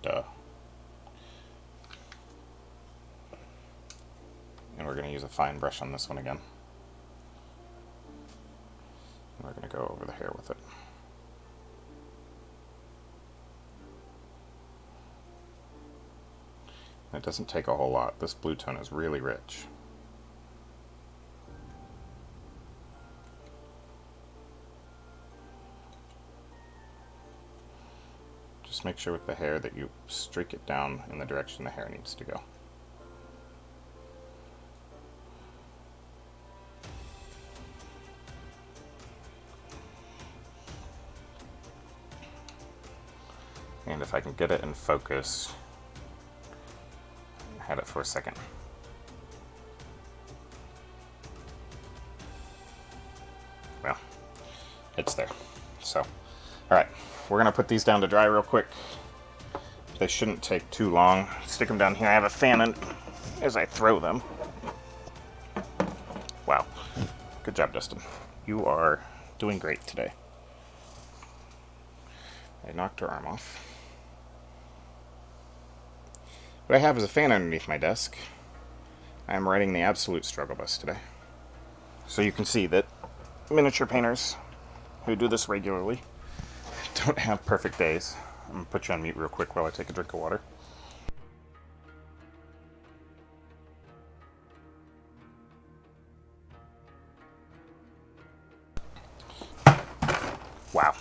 Duh. And we're going to use a fine brush on this one again. And we're going to go over the hair with it. It doesn't take a whole lot. This blue tone is really rich. Just make sure with the hair that you streak it down in the direction the hair needs to go. And if I can get it in focus, had it for a second. Well, it's there. So, alright, we're going to put these down to dry real quick. They shouldn't take too long. Stick them down here. I have a fan in as I throw them. Wow. Good job, Dustin. You are doing great today. I knocked her arm off. What I have is a fan underneath my desk. I am riding the absolute struggle bus today. So you can see that miniature painters who do this regularly don't have perfect days. I'm going to put you on mute real quick while I take a drink of water. Wow.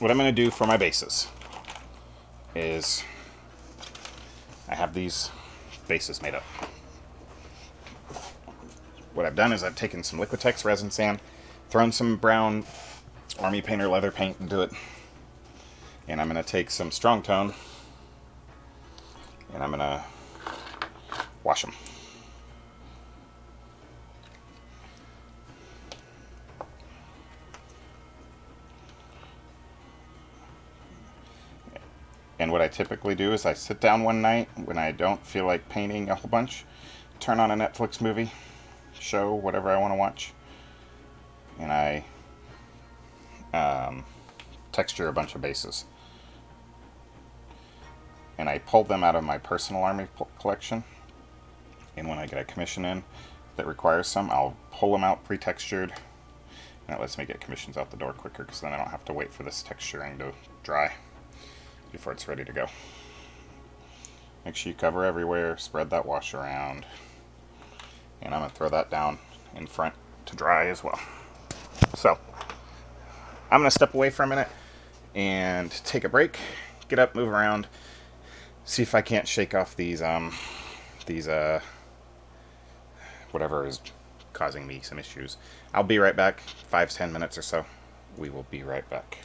What I'm going to do for my bases is I have these bases made up. What I've done is I've taken some Liquitex Resin Sand, thrown some brown Army Painter leather paint into it, and I'm going to take some Strong Tone and I'm going to wash them. And what I typically do is I sit down one night when I don't feel like painting a whole bunch, turn on a Netflix movie, show, whatever I want to watch, and I texture a bunch of bases. And I pull them out of my personal army collection, and when I get a commission in that requires some, I'll pull them out pre-textured, and it lets me get commissions out the door quicker, because then I don't have to wait for this texturing to dry before it's ready to go. Make sure you cover everywhere, spread that wash around, and I'm going to throw that down in front to dry as well. So, I'm going to step away for a minute and take a break, get up, move around, see if I can't shake off these whatever is causing me some issues. I'll be right back, 5-10 minutes or so. We will be right back.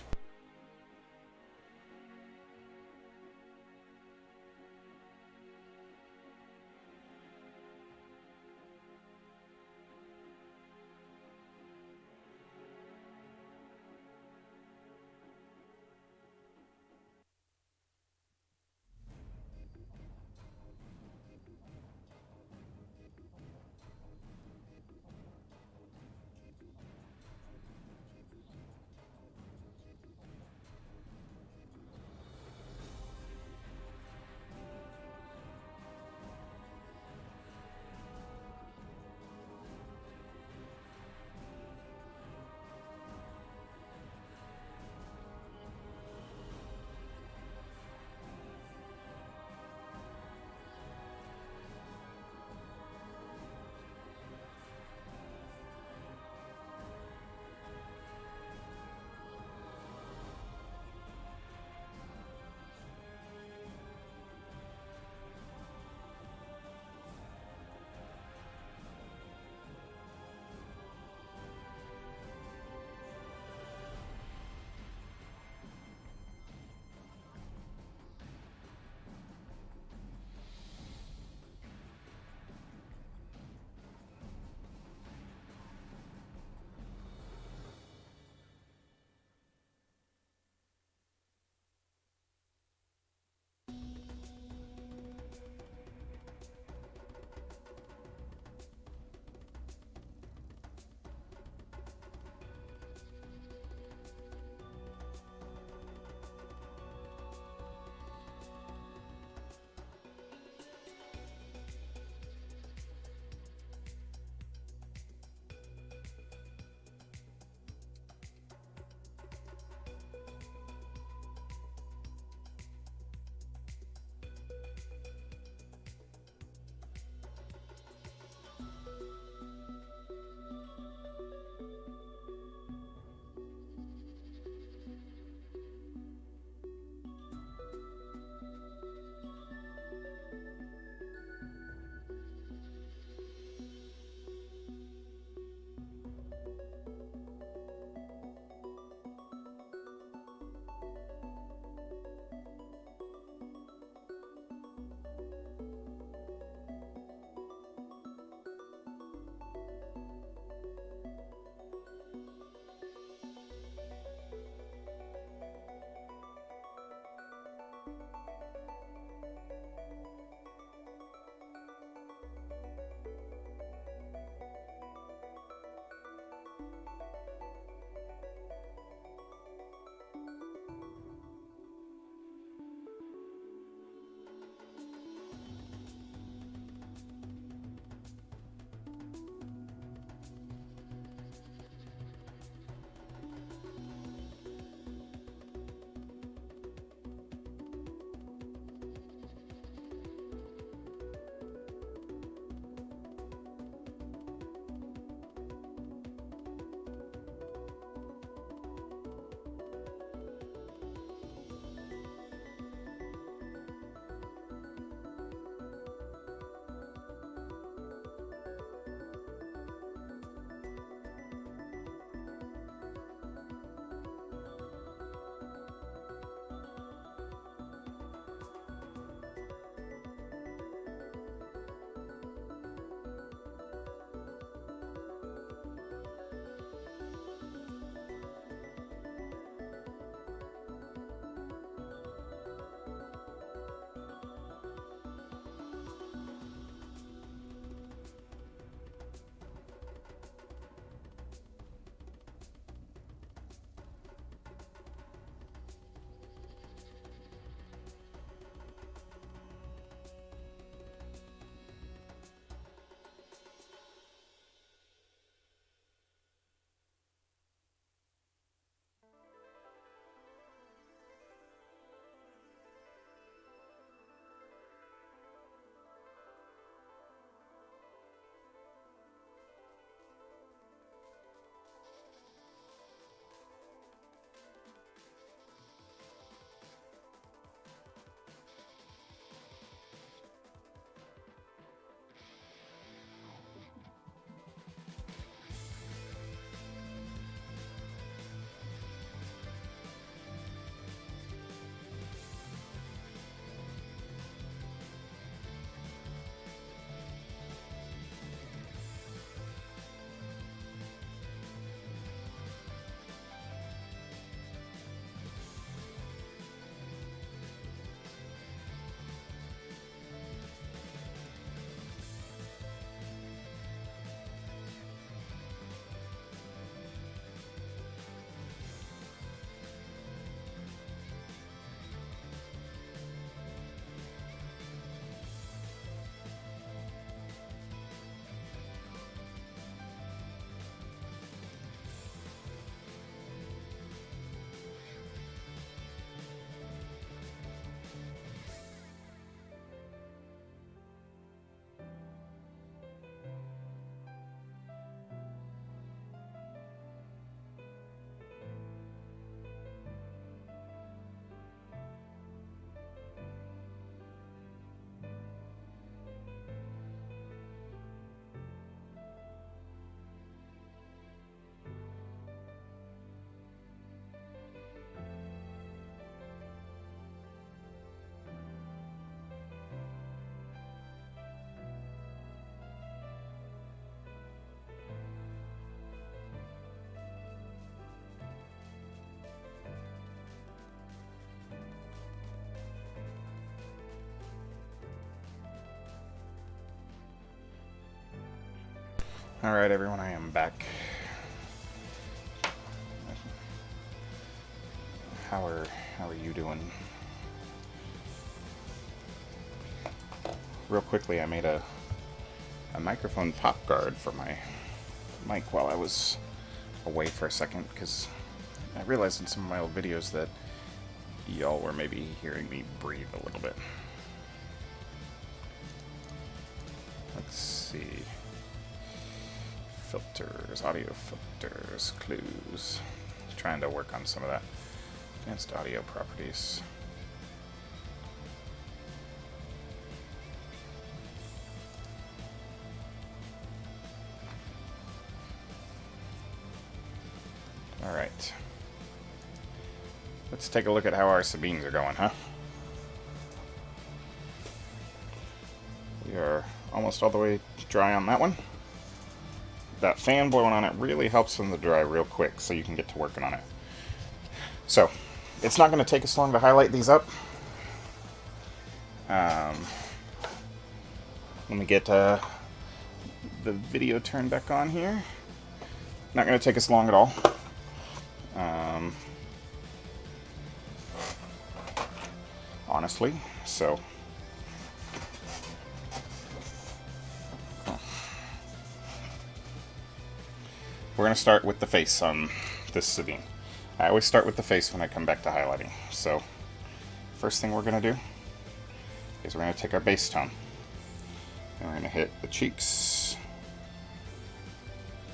Alright everyone, I am back. How are you doing? Real quickly, I made a microphone pop guard for my mic while I was away for a second, because I realized in some of my old videos that y'all were maybe hearing me breathe a little bit. Let's see. Filters, audio filters, clues. Trying to work on some of that. Advanced audio properties. Alright. Let's take a look at how our Sabines are going, huh? We are almost all the way dry on that one. That fan blowing on it really helps them to dry real quick, so you can get to working on it. So, it's not going to take us long to highlight these up. Let me get the video turned back on here. Not going to take us long at all. Honestly, so... We're going to start with the face on this Sabine. I always start with the face when I come back to highlighting. So, first thing we're going to do is we're going to take our base tone. And we're going to hit the cheeks.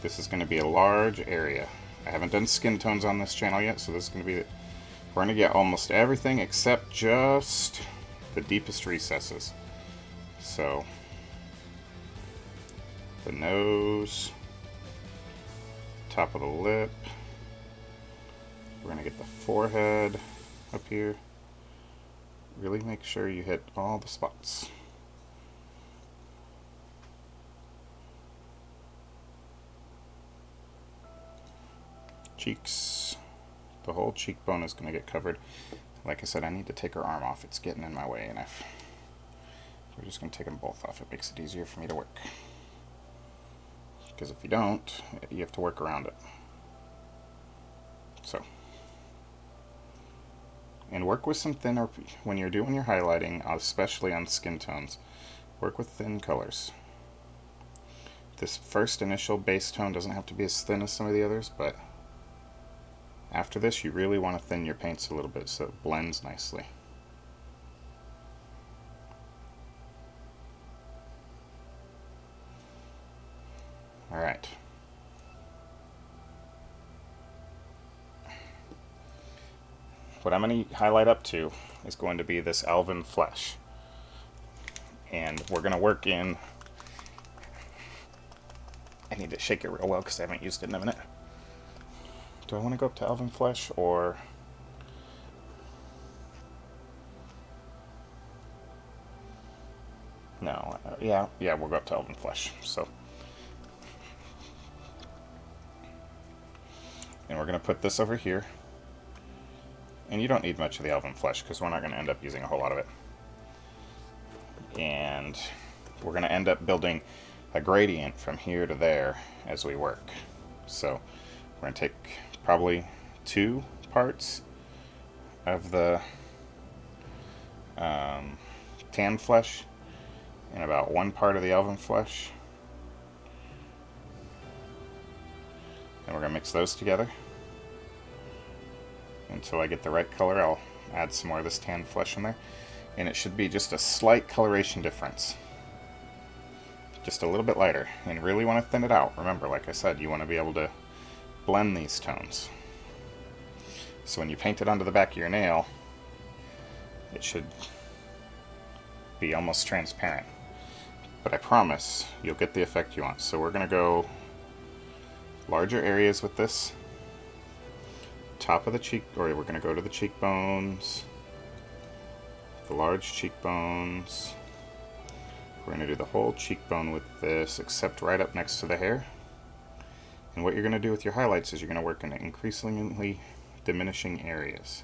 This is going to be a large area. I haven't done skin tones on this channel yet, so this is going to be... We're going to get almost everything except just the deepest recesses. So, the nose... top of the lip. We're going to get the forehead up here. Really make sure you hit all the spots. Cheeks. The whole cheekbone is going to get covered. Like I said, I need to take her arm off. It's getting in my way, and we're just going to take them both off. It makes it easier for me to work. Because if you don't, you have to work around it. So. And work with some thinner, when you're doing your highlighting, especially on skin tones, work with thin colors. This first initial base tone doesn't have to be as thin as some of the others, but after this you really want to thin your paints a little bit so it blends nicely. Alright. What I'm going to highlight up to is going to be this elven flesh. And we're going to work in... I need to shake it real well because I haven't used it in a minute. Do I want to go up to elven flesh or... No, yeah, we'll go up to elven flesh. So... And we're going to put this over here. And you don't need much of the elven flesh because we're not going to end up using a whole lot of it. And we're going to end up building a gradient from here to there as we work. So we're going to take probably 2 parts of the tan flesh and about 1 part of the elven flesh. And we're going to mix those together. Until I get the right color, I'll add some more of this tan flesh in there. And it should be just a slight coloration difference. Just a little bit lighter. And you really want to thin it out. Remember, like I said, you want to be able to blend these tones. So when you paint it onto the back of your nail, it should be almost transparent. But I promise you'll get the effect you want. So we're going to go larger areas with this. Top of the cheek, or we're going to go to the cheekbones, the large cheekbones. We're going to do the whole cheekbone with this, except right up next to the hair. And what you're going to do with your highlights is you're going to work in increasingly diminishing areas.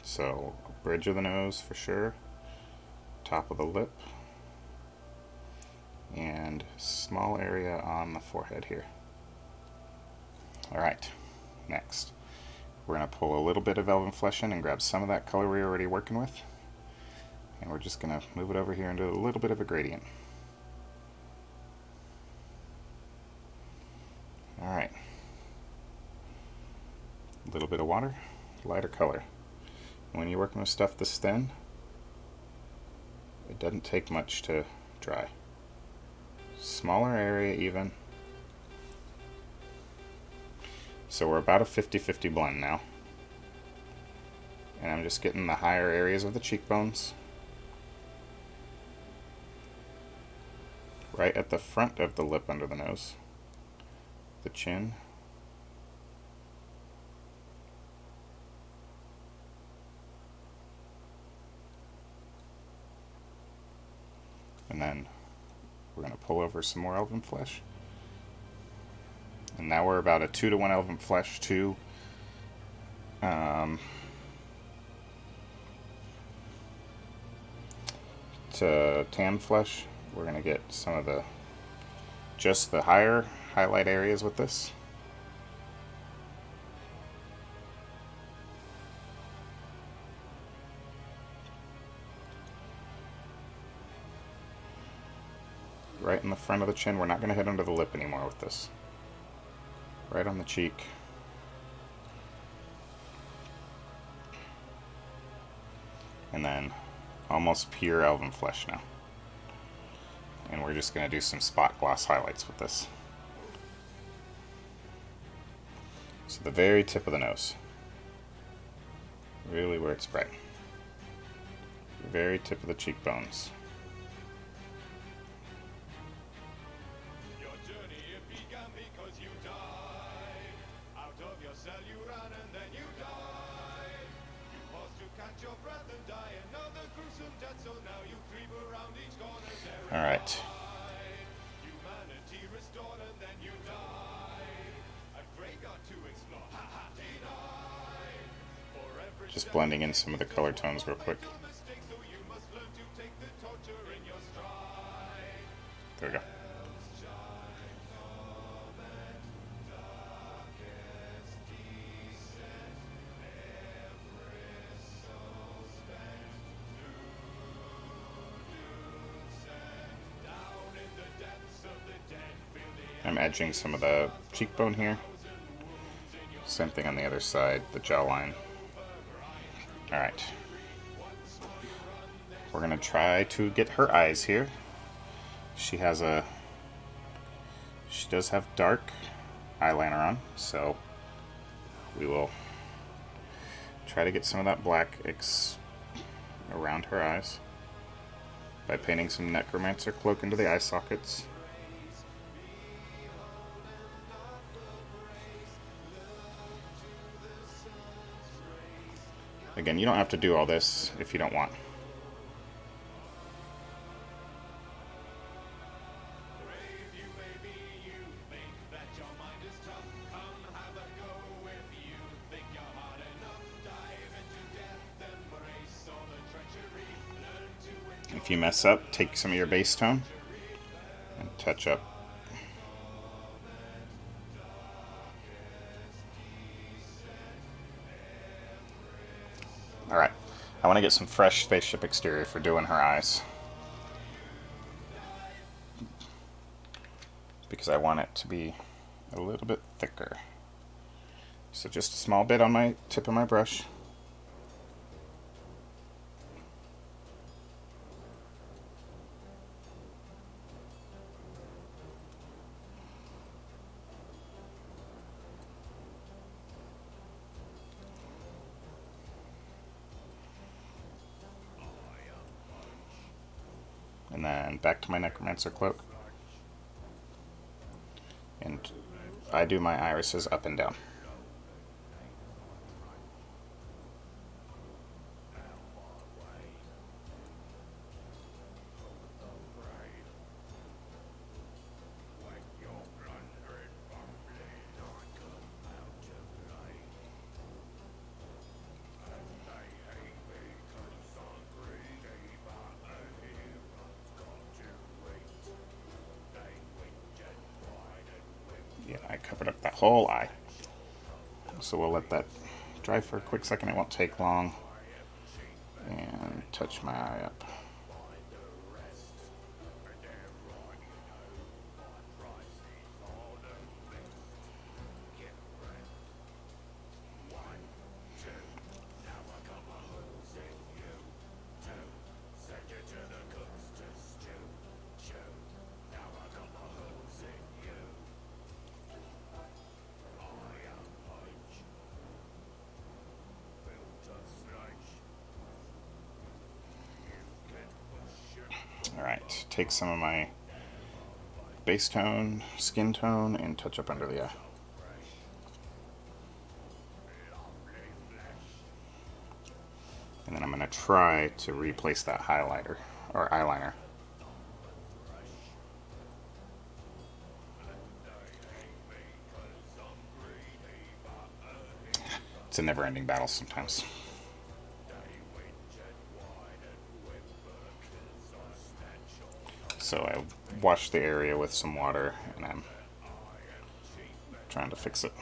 So, bridge of the nose for sure, top of the lip, and small area on the forehead here. Alright, next we're going to pull a little bit of Elven Flesh in and grab some of that color we were already working with, and we're just going to move it over here into a little bit of a gradient. Alright, a little bit of water, lighter color. When you're working with stuff this thin, it doesn't take much to dry. Smaller area even. So we're about a 50-50 blend now. And I'm just getting the higher areas of the cheekbones. Right at the front of the lip under the nose. The chin. And then we're going to pull over some more Elven Flesh. And now we're about a 2-to-1 Elven Flesh to tan flesh. We're going to get some of just the higher highlight areas with this. Right in the front of the chin. We're not going to hit under the lip anymore with this. Right on the cheek. And then almost pure Elven Flesh now. And we're just going to do some spot gloss highlights with this. So the very tip of the nose. Really where it's bright. The very tip of the cheekbones. Alright. Just blending in some of the color tones real quick. There we go. I'm edging some of the cheekbone here. Same thing on the other side, the jawline. Alright. We're going to try to get her eyes here. She does have dark eyeliner on, so we will try to get some of that black around her eyes by painting some Necromancer Cloak into the eye sockets. Again, you don't have to do all this if you don't want. If you mess up, take some of your base tone and touch up. Alright, I want to get some fresh Spaceship Exterior for doing her eyes. Because I want it to be a little bit thicker. So just a small bit on my tip of my brush. And then back to my Necromancer Cloak. And I do my irises up and down. Yeah, I covered up that whole eye. So we'll let that dry for a quick second. It won't take long. And touch my eye up. Alright, take some of my base tone, skin tone, and touch up under the eye. And then I'm going to try to replace that highlighter, or eyeliner. It's a never-ending battle sometimes. So I washed the area with some water, and I'm trying to fix it.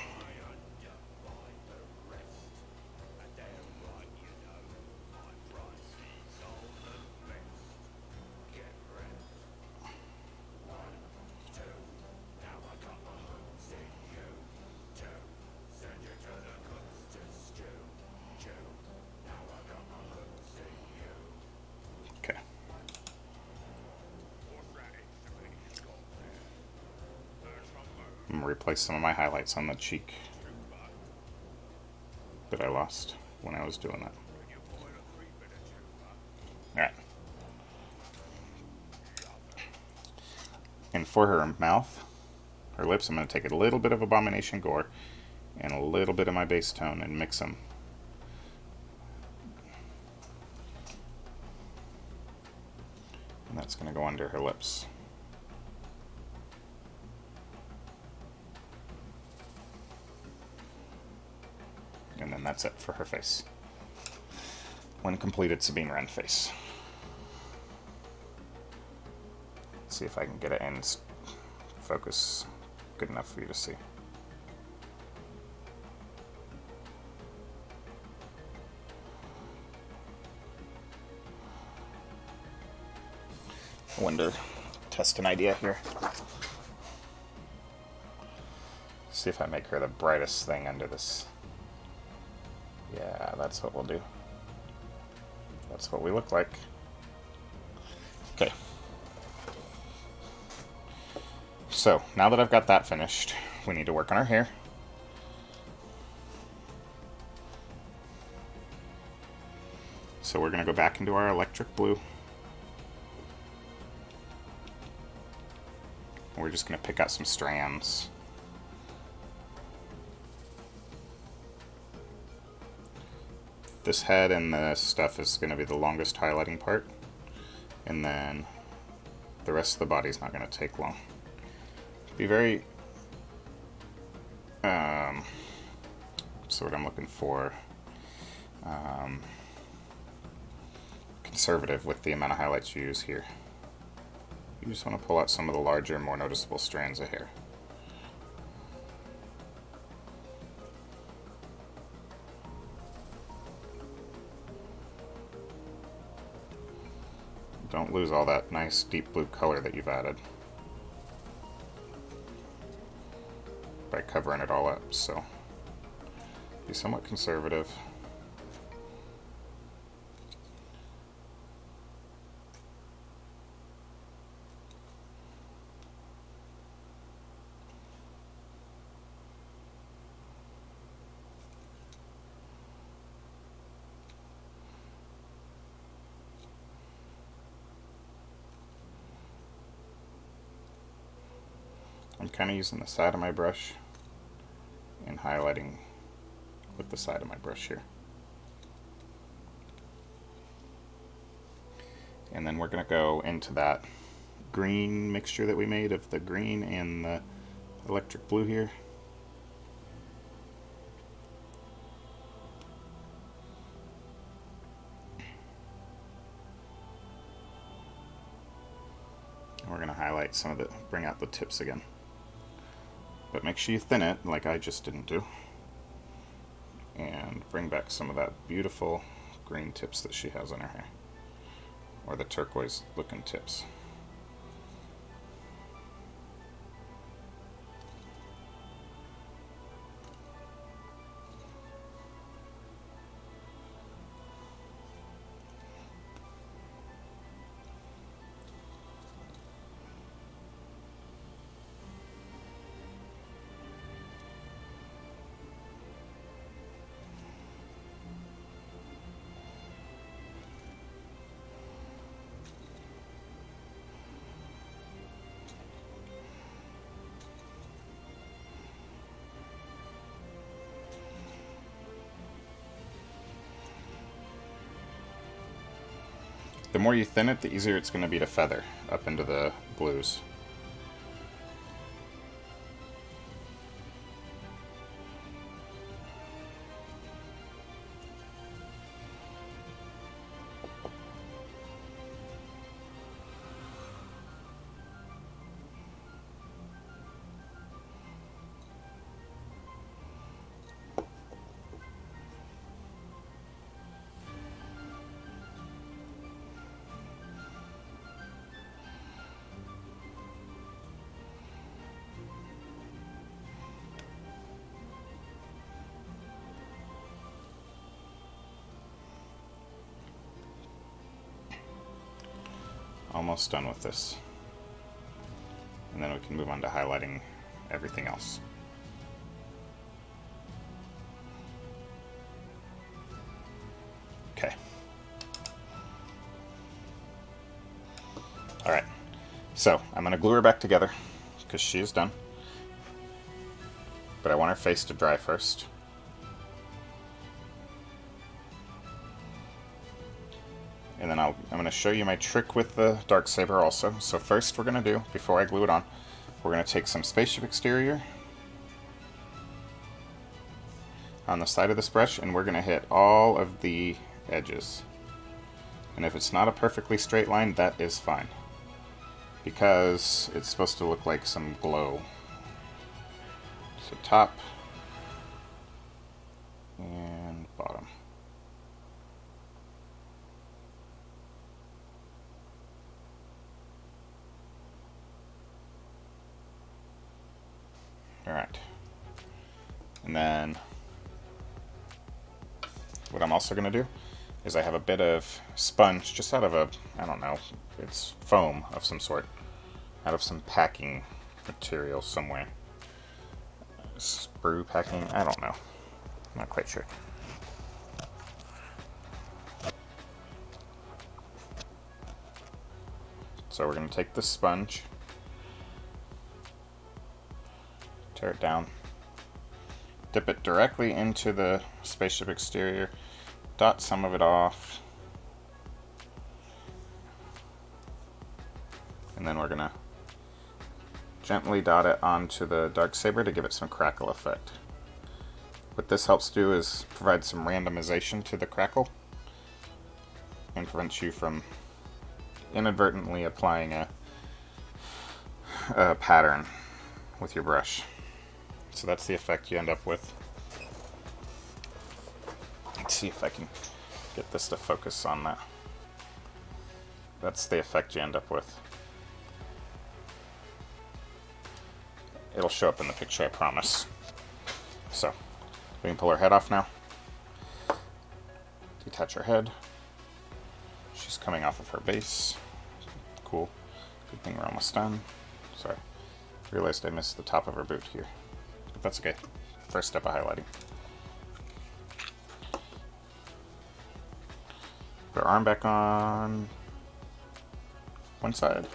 Okay. I'm going to replace some of my highlights on the cheek that I lost when I was doing that. Alright. And for her mouth, her lips, I'm going to take a little bit of Abomination Gore and a little bit of my base tone and mix them. And that's going to go under her lips. And then that's it for her face. When completed, Sabine Wren face. Let's see if I can get it in focus good enough for you to see. I wonder, test an idea here. See if I make her the brightest thing under this. Yeah, that's what we'll do. That's what we look like. Okay. So, now that I've got that finished, we need to work on our hair. So we're going to go back into our electric blue. And we're just going to pick out some strands. This head and this stuff is going to be the longest highlighting part, and then the rest of the body is not going to take long. Be very, so what I'm looking for, conservative with the amount of highlights you use here. You just want to pull out some of the larger, more noticeable strands of hair. Don't lose all that nice deep blue color that you've added by covering it all up, so be somewhat conservative. I'm kind of using the side of my brush and highlighting with the side of my brush here. And then we're going to go into that green mixture that we made of the green and the electric blue here. And we're going to highlight some of the, bring out the tips again. But make sure you thin it, like I just didn't do. And bring back some of that beautiful green tips that she has in her hair. Or the turquoise looking tips. The more you thin it, the easier it's going to be to feather up into the blues. Almost done with this. And then we can move on to highlighting everything else. Okay. Alright. So, I'm going to glue her back together, because she is done. But I want her face to dry first. And then I'm going to show you my trick with the Dark Saber also. So first we're going to do, before I glue it on, we're going to take some Spaceship Exterior on the side of this brush, and we're going to hit all of the edges. And if it's not a perfectly straight line, that is fine, because it's supposed to look like some glow. So top and bottom. Alright, and then what I'm also going to do is I have a bit of sponge, just out of a, I don't know, it's foam of some sort, out of some packing material somewhere. Sprue packing, I don't know, I'm not quite sure. So we're going to take this sponge, tear it down, dip it directly into the Spaceship Exterior, dot some of it off, and then we're going to gently dot it onto the Dark Saber to give it some crackle effect. What this helps do is provide some randomization to the crackle and prevents you from inadvertently applying a pattern with your brush. So that's the effect you end up with. Let's see if I can get this to focus on that. That's the effect you end up with. It'll show up in the picture, I promise. So, we can pull her head off now. Detach her head. She's coming off of her base. Cool. Good thing we're almost done. Sorry. Realized I missed the top of her boot here. But that's okay. First step of highlighting. Put her arm back on one side.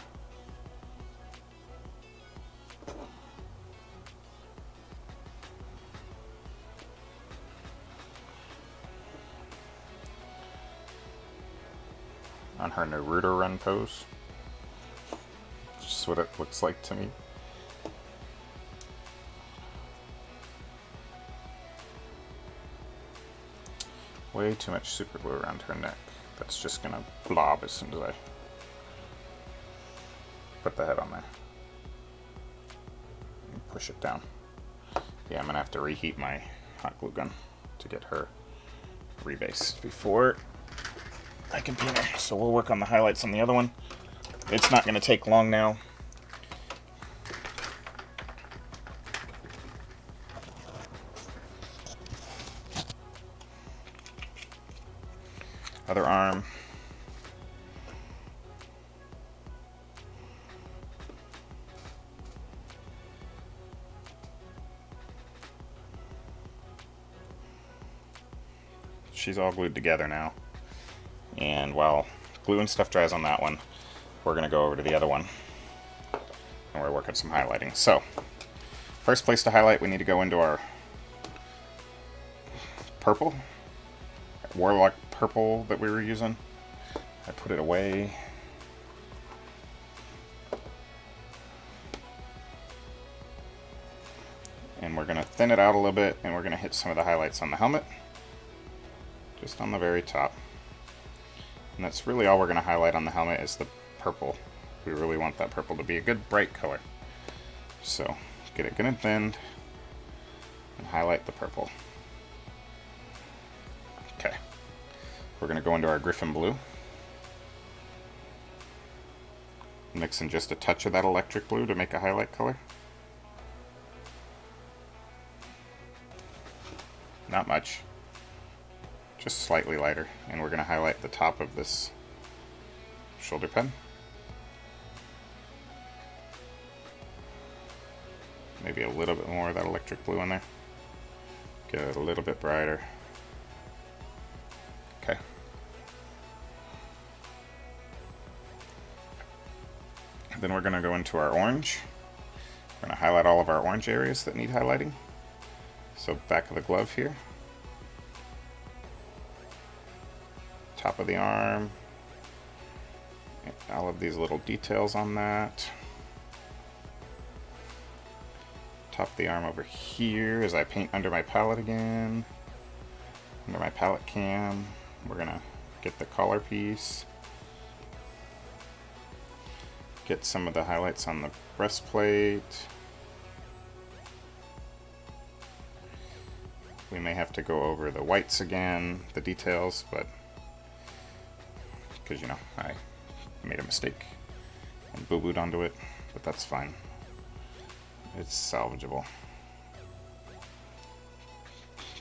On her Naruto run pose. Just what it looks like to me. Way too much super glue around her neck. That's just gonna blob as soon as I put the head on there. And push it down. Yeah, I'm going to have to reheat my hot glue gun to get her rebased before I can paint her. So we'll work on the highlights on the other one. It's not going to take long now. Other arm. She's all glued together now. And while glue and stuff dries on that one, we're going to go over to the other one. And we're working some highlighting. So, first place to highlight, we need to go into our purple. Warlock Purple that we were using. I put it away. And we're going to thin it out a little bit, and we're going to hit some of the highlights on the helmet. Just on the very top. And that's really all we're going to highlight on the helmet is the purple. We really want that purple to be a good bright color. So, get it good and thinned, and highlight the purple. Okay. We're going to go into our Griffin Blue. Mix in just a touch of that electric blue to make a highlight color. Not much. Just slightly lighter. And we're going to highlight the top of this shoulder pen. Maybe a little bit more of that electric blue in there. Get it a little bit brighter. Okay. Then we're going to go into our orange. We're going to highlight all of our orange areas that need highlighting. So back of the glove here. Top of the arm. All of these little details on that. Top of the arm over here as I paint under my palette again. Under my palette cam. We're going to get the collar piece. Get some of the highlights on the breastplate. We may have to go over the whites again, the details, but because, you know, I made a mistake and boo-booed onto it, but that's fine. It's salvageable.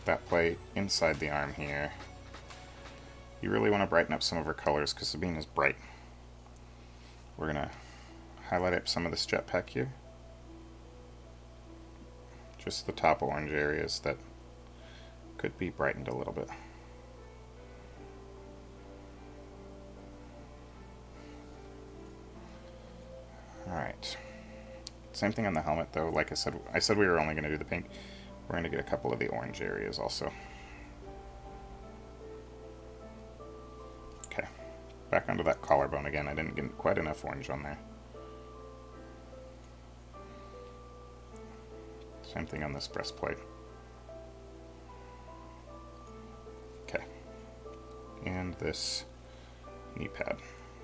That plate inside the arm here. You really want to brighten up some of her colors because Sabine is bright. We're going to highlight up some of this Jetpack here. Just the top orange areas that could be brightened a little bit. Alright. Same thing on the helmet though. Like I said we were only going to do the pink. We're going to get a couple of the orange areas also. Okay. Back onto that collarbone again. I didn't get quite enough orange on there. Same thing on this breastplate. Okay. And this knee pad.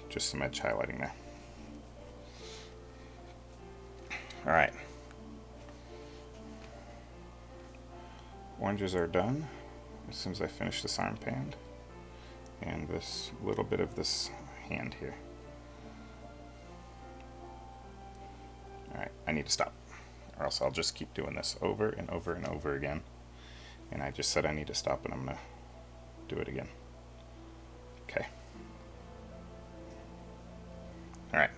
Just some edge highlighting there. Alright. Oranges are done as soon as I finish this arm band. And this little bit of this hand here. Alright, I need to stop. Or else I'll just keep doing this over and over and over again. And I just said I need to stop, and I'm going to do it again. Okay. Alright.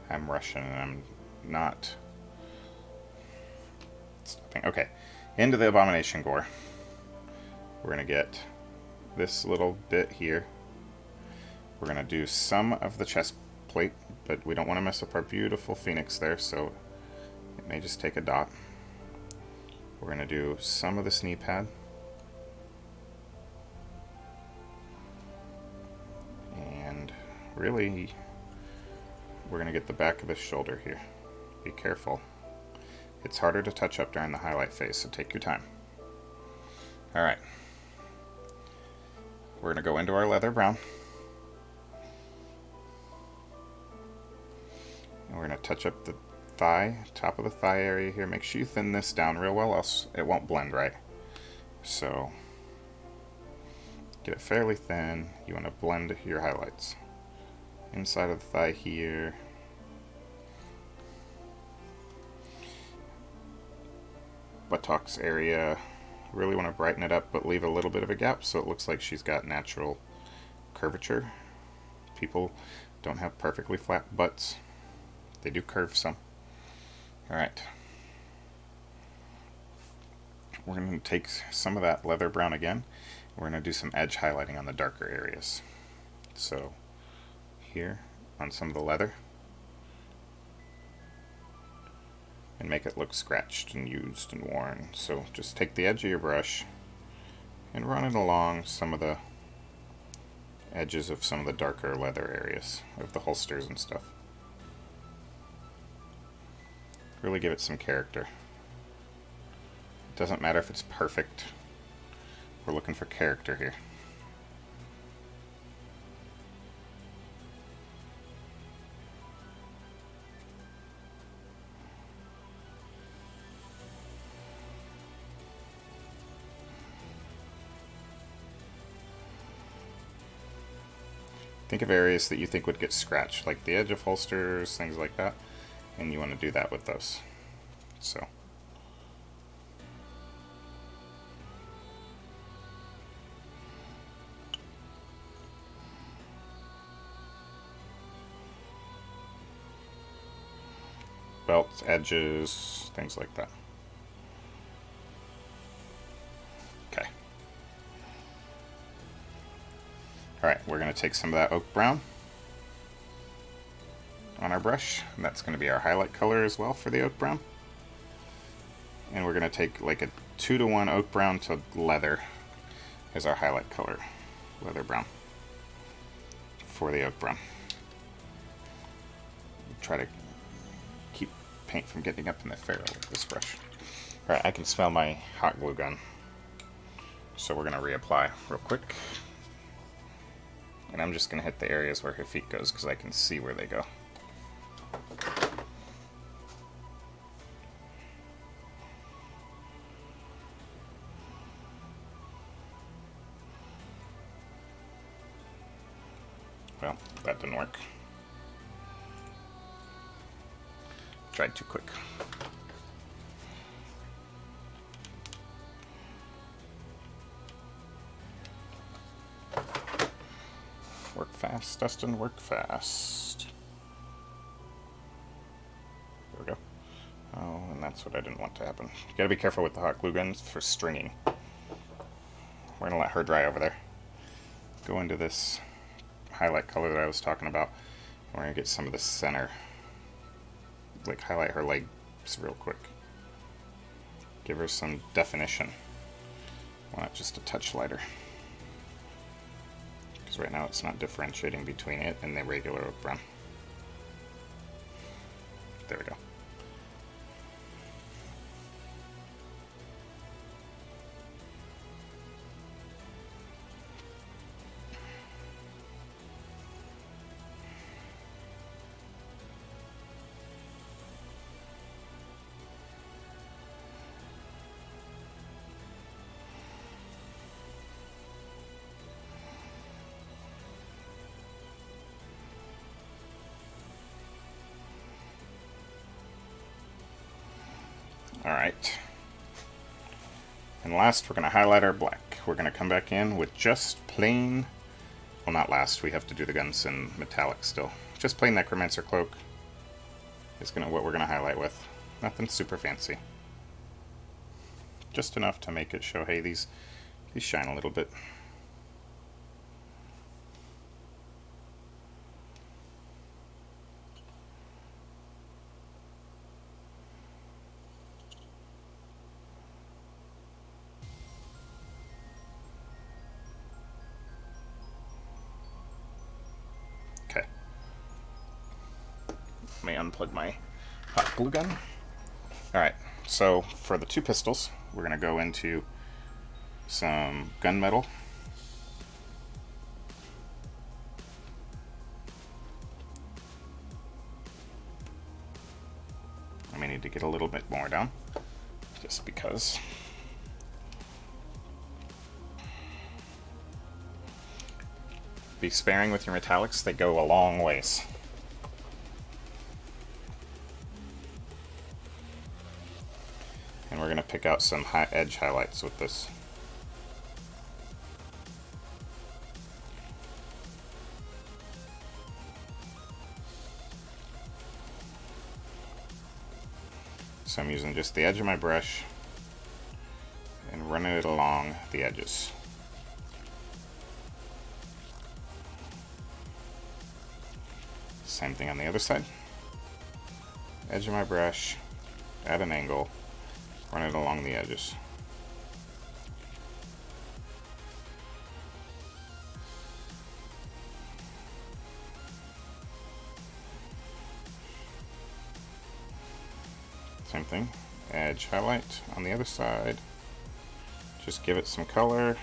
I'm rushing, and I'm not stopping. Okay. Into the Abomination Gore. We're going to get this little bit here. We're going to do some of the chest plate, but we don't want to mess up our beautiful phoenix there, so it may just take a dot. We're going to do some of this knee pad. And really, we're going to get the back of the shoulder here. Be careful. It's harder to touch up during the highlight phase, so take your time. Alright. We're going to go into our leather brown. And we're going to touch up the thigh, top of the thigh area here. Make sure you thin this down real well, else it won't blend right. So get it fairly thin. You want to blend your highlights. Inside of the thigh here. Buttocks area. Really want to brighten it up, but leave a little bit of a gap so it looks like she's got natural curvature. People don't have perfectly flat butts. They do curve some. Alright. We're going to take some of that leather brown again. We're going to do some edge highlighting on the darker areas. So here on some of the leather. And make it look scratched and used and worn. So just take the edge of your brush and run it along some of the edges of some of the darker leather areas of the holsters and stuff. Really give it some character. It doesn't matter if it's perfect. We're looking for character here. Think of areas that you think would get scratched, like the edge of holsters, things like that, and you want to do that with those. So. Belts, edges, things like that. Okay. Alright, we're going to take some of that oak brown on our brush, and that's going to be our highlight color as well for the oak brown. And we're going to take like a 2-to-1 oak brown to leather as our highlight color, leather brown, for the oak brown. Try to keep paint from getting up in the ferrule with this brush. Alright, I can smell my hot glue gun, so we're going to reapply real quick. And I'm just going to hit the areas where her feet goes because I can see where they go. Well, that didn't work. Tried too quick. Work fast, Dustin, work fast. There we go. Oh, and that's what I didn't want to happen. You gotta be careful with the hot glue guns for stringing. We're gonna let her dry over there. Go into this highlight color that I was talking about. We're gonna get some of the center. Like highlight her legs real quick. Give her some definition. Want it just a touch lighter. Because right now it's not differentiating between it and the regular oak brown. There we go. Alright. And last, we're going to highlight our black. We're going to come back in with just plain... Well, not last. We have to do the guns in metallic still. Just plain Necromancer Cloak is what we're going to highlight with. Nothing super fancy. Just enough to make it show, hey, these shine a little bit. Okay. Let me unplug my hot glue gun. Alright, so for the two pistols, we're going to go into some gunmetal. need to get a little bit more down, just because. Be sparing with your metallics, they go a long ways. And we're going to pick out some edge highlights with this. So I'm using just the edge of my brush and running it along the edges. Same thing on the other side. Edge of my brush at an angle, run it along the edges. Same thing, edge highlight on the other side. Just give it some color.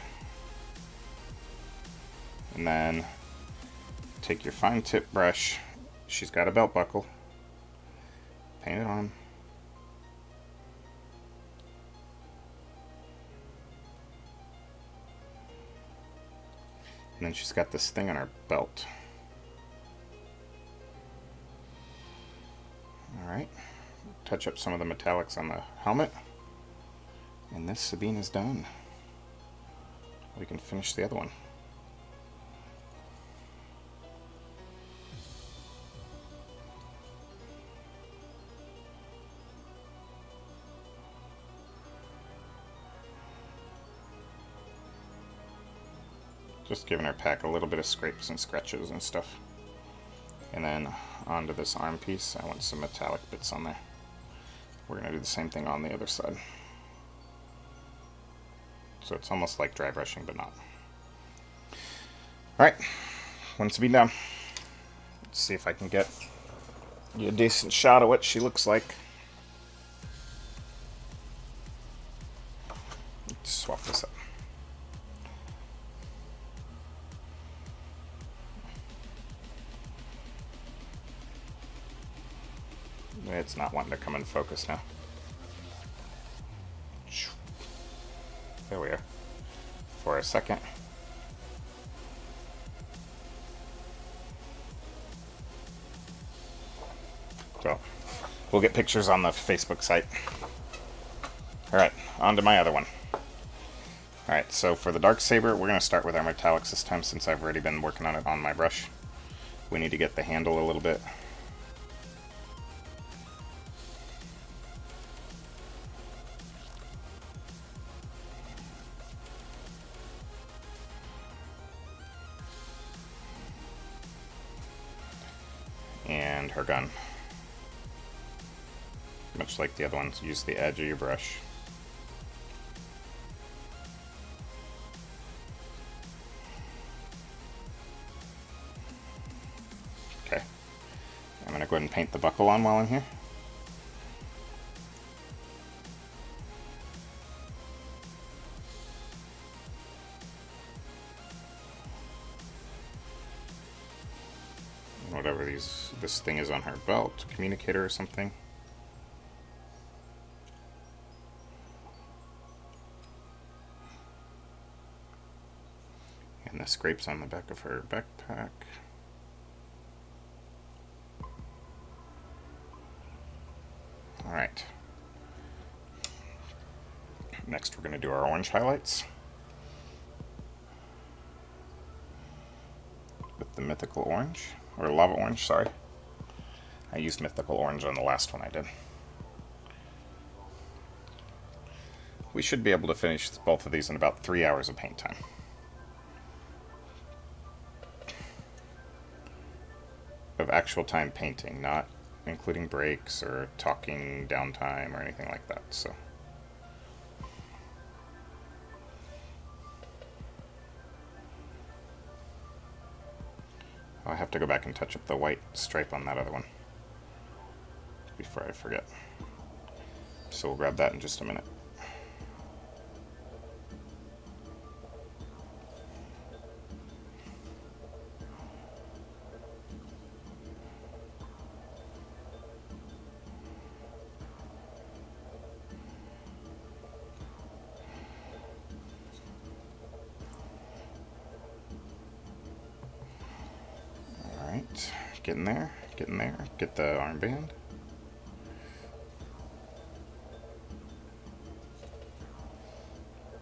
And then take your fine tip brush. She's got a belt buckle. Paint it on. And then she's got this thing on her belt. Alright. Touch up some of the metallics on the helmet. And this Sabine is done. We can finish the other one. Just giving her pack a little bit of scrapes and scratches and stuff. And then onto this arm piece, I want some metallic bits on there. We're going to do the same thing on the other side. So it's almost like dry brushing, but not. Alright, once to be done. Let's see if I can get you a decent shot of what she looks like. Let's swap this up. It's not wanting to come in focus now. There we are. For a second. So, we'll get pictures on the Facebook site. Alright, on to my other one. Alright, so for the Dark Saber, we're going to start with our metallics this time since I've already been working on it on my brush. We need to get the handle a little bit. And her gun. Much like the other ones, use the edge of your brush. Okay. I'm going to go ahead and paint the buckle on while I'm here. Whatever this thing is on her belt, communicator or something. And the scrapes on the back of her backpack. Alright. Next we're going to do our orange highlights. With the mythical orange. Or lava orange, sorry. I used mythical orange on the last one I did. We should be able to finish both of these in about 3 hours of paint time. Of actual time painting, not including breaks or talking downtime or anything like that, so. I have to go back and touch up the white stripe on that other one before I forget. So we'll grab that in just a minute. Getting there, getting there. Get the armband.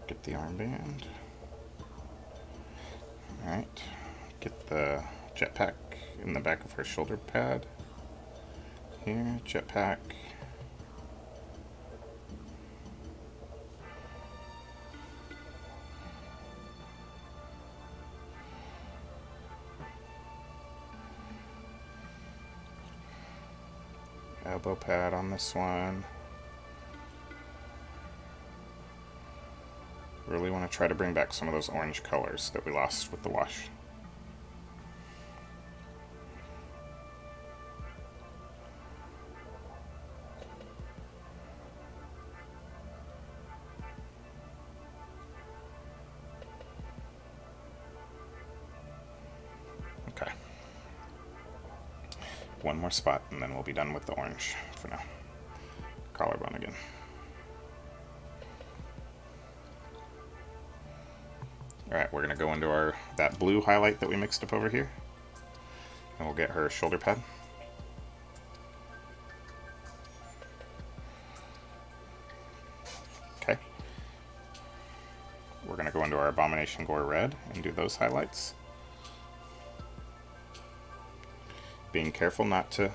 Get the armband. Alright. Get the jetpack in the back of her shoulder pad. Here, jetpack. Elbow pad on this one. Really want to try to bring back some of those orange colors that we lost with the wash. Okay. One more spot and then we'll be done with the orange for now. Collarbone again. Alright, we're going to go into that blue highlight that we mixed up over here. And we'll get her shoulder pad. Okay. We're going to go into our Abomination Gore red and do those highlights. Being careful not to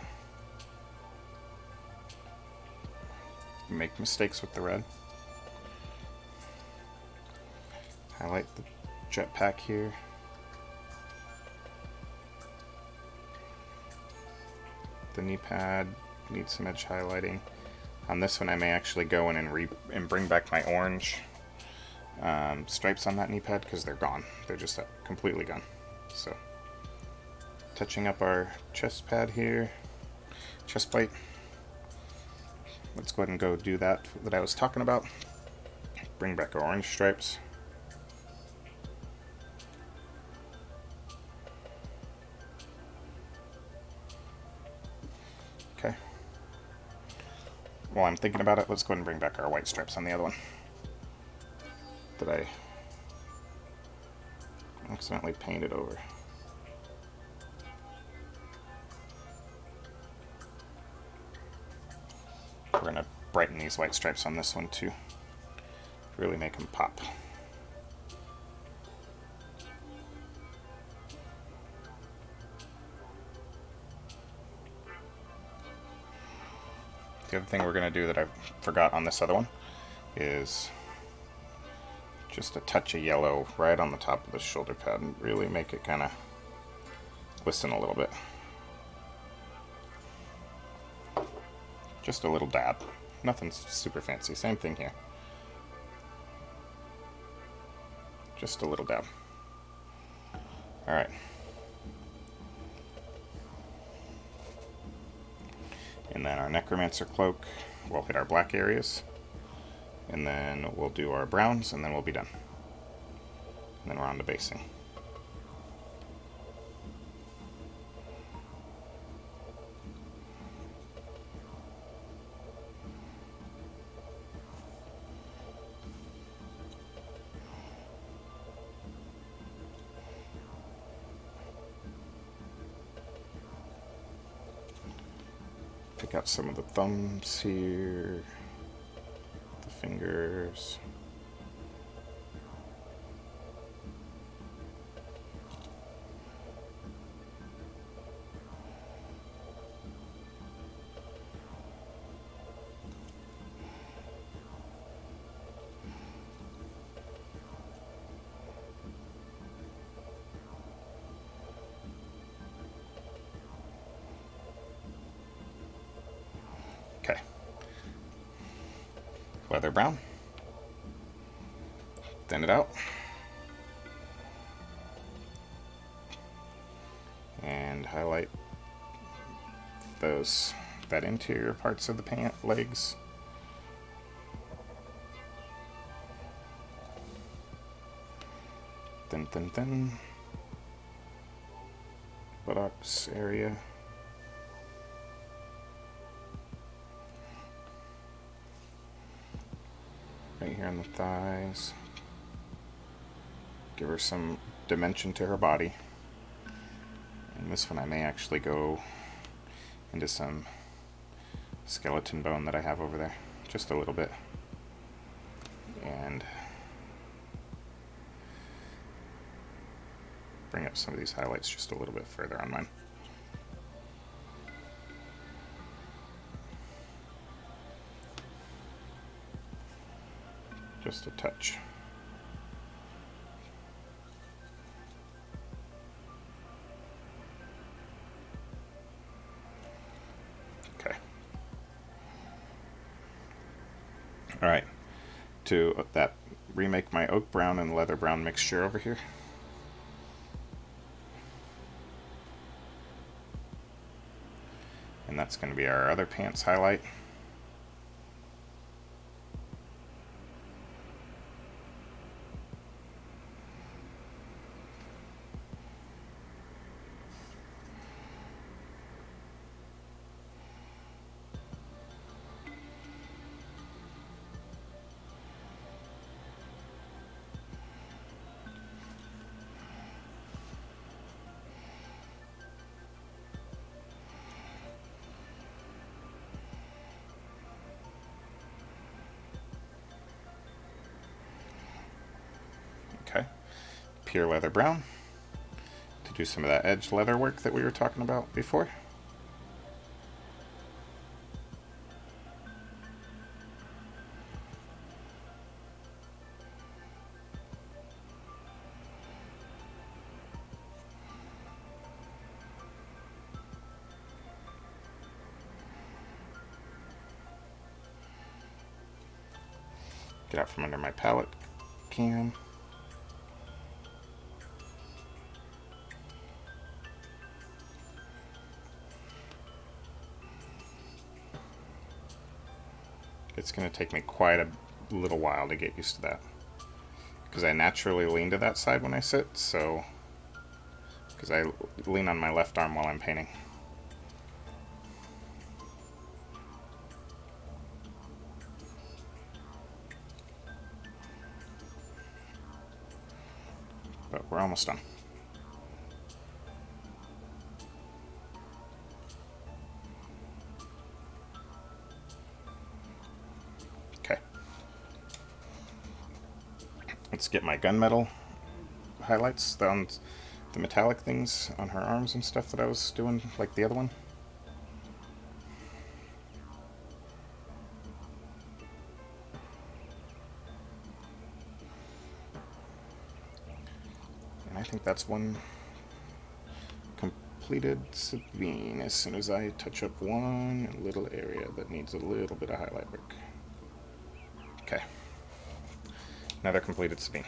make mistakes with the red. Highlight the jetpack here. The knee pad needs some edge highlighting. On this one I may actually go in and bring back my orange stripes on that knee pad because they're gone. They're just completely gone. So touching up our chest pad here, chest plate. Let's go ahead and go do that I was talking about. Bring back our orange stripes. Okay. While I'm thinking about it, let's go ahead and bring back our white stripes on the other one that I accidentally painted over. We're going to brighten these white stripes on this one too. Really make them pop. The other thing we're going to do that I forgot on this other one is just a touch of yellow right on the top of the shoulder pad and really make it kind of glisten a little bit. Just a little dab. Nothing super fancy. Same thing here. Just a little dab. Alright. And then our Necromancer Cloak, we'll hit our black areas. And then we'll do our browns, and then we'll be done. And then we're on to basing. Pick out some of the thumbs here, the fingers. Okay. Leather brown. Thin it out. And highlight that interior parts of the legs. Thin, thin, thin. Buttocks area. Right here on the thighs. Give her some dimension to her body. And this one I may actually go into some skeleton bone that I have over there, just a little bit. And bring up some of these highlights just a little bit further on mine. Just a touch. Okay. Alright. To that, remake my oak brown and leather brown mixture over here. And that's going to be our other pants highlight. Okay, pure leather brown to do some of that edge leather work that we were talking about before. Get out from under my palette cam. It's going to take me quite a little while to get used to that, because I naturally lean to that side when I sit, so because I lean on my left arm while I'm painting. But we're almost done. Let's get my gunmetal highlights down the metallic things on her arms and stuff that I was doing like the other one. And I think that's one completed Sabine as soon as I touch up one little area that needs a little bit of highlight work. Okay. Another completed Sabine.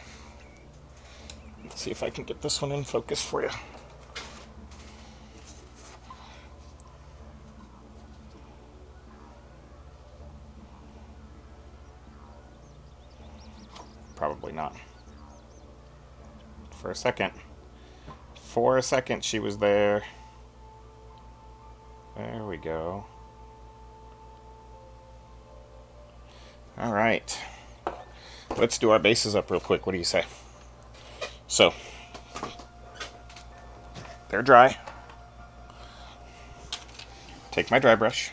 Let's see if I can get this one in focus for you. Probably not. For a second. For a second she was there. There we go. Alright. Let's do our bases up real quick. What do you say? So, they're dry. Take my dry brush.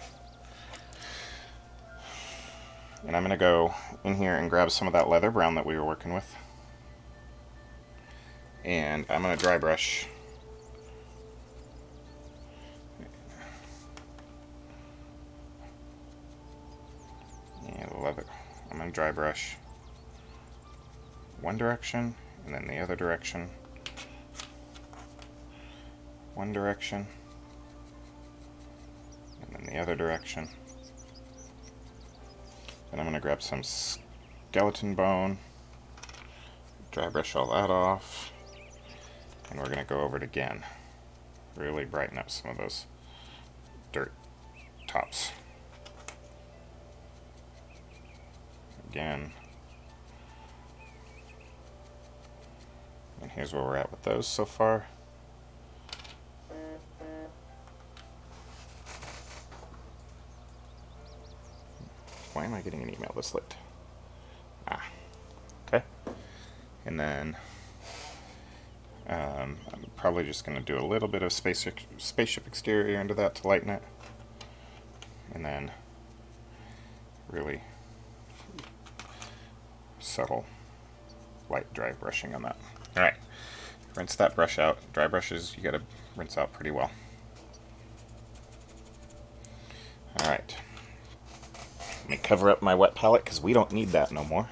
And I'm going to go in here and grab some of that leather brown that we were working with. And I'm going to dry brush. Yeah, the leather. I'm going to dry brush one direction, and then the other direction. One direction, and then the other direction. Then I'm going to grab some skeleton bone, dry brush all that off, and we're going to go over it again. Really brighten up some of those dirt tops. Again. And here's where we're at with those so far. Why am I getting an email this late? Okay. And then I'm probably just going to do a little bit of Spaceship Exterior into that to lighten it. And then really subtle light dry brushing on that. Alright, rinse that brush out. Dry brushes you gotta rinse out pretty well. Alright, let me cover up my wet palette because we don't need that no more.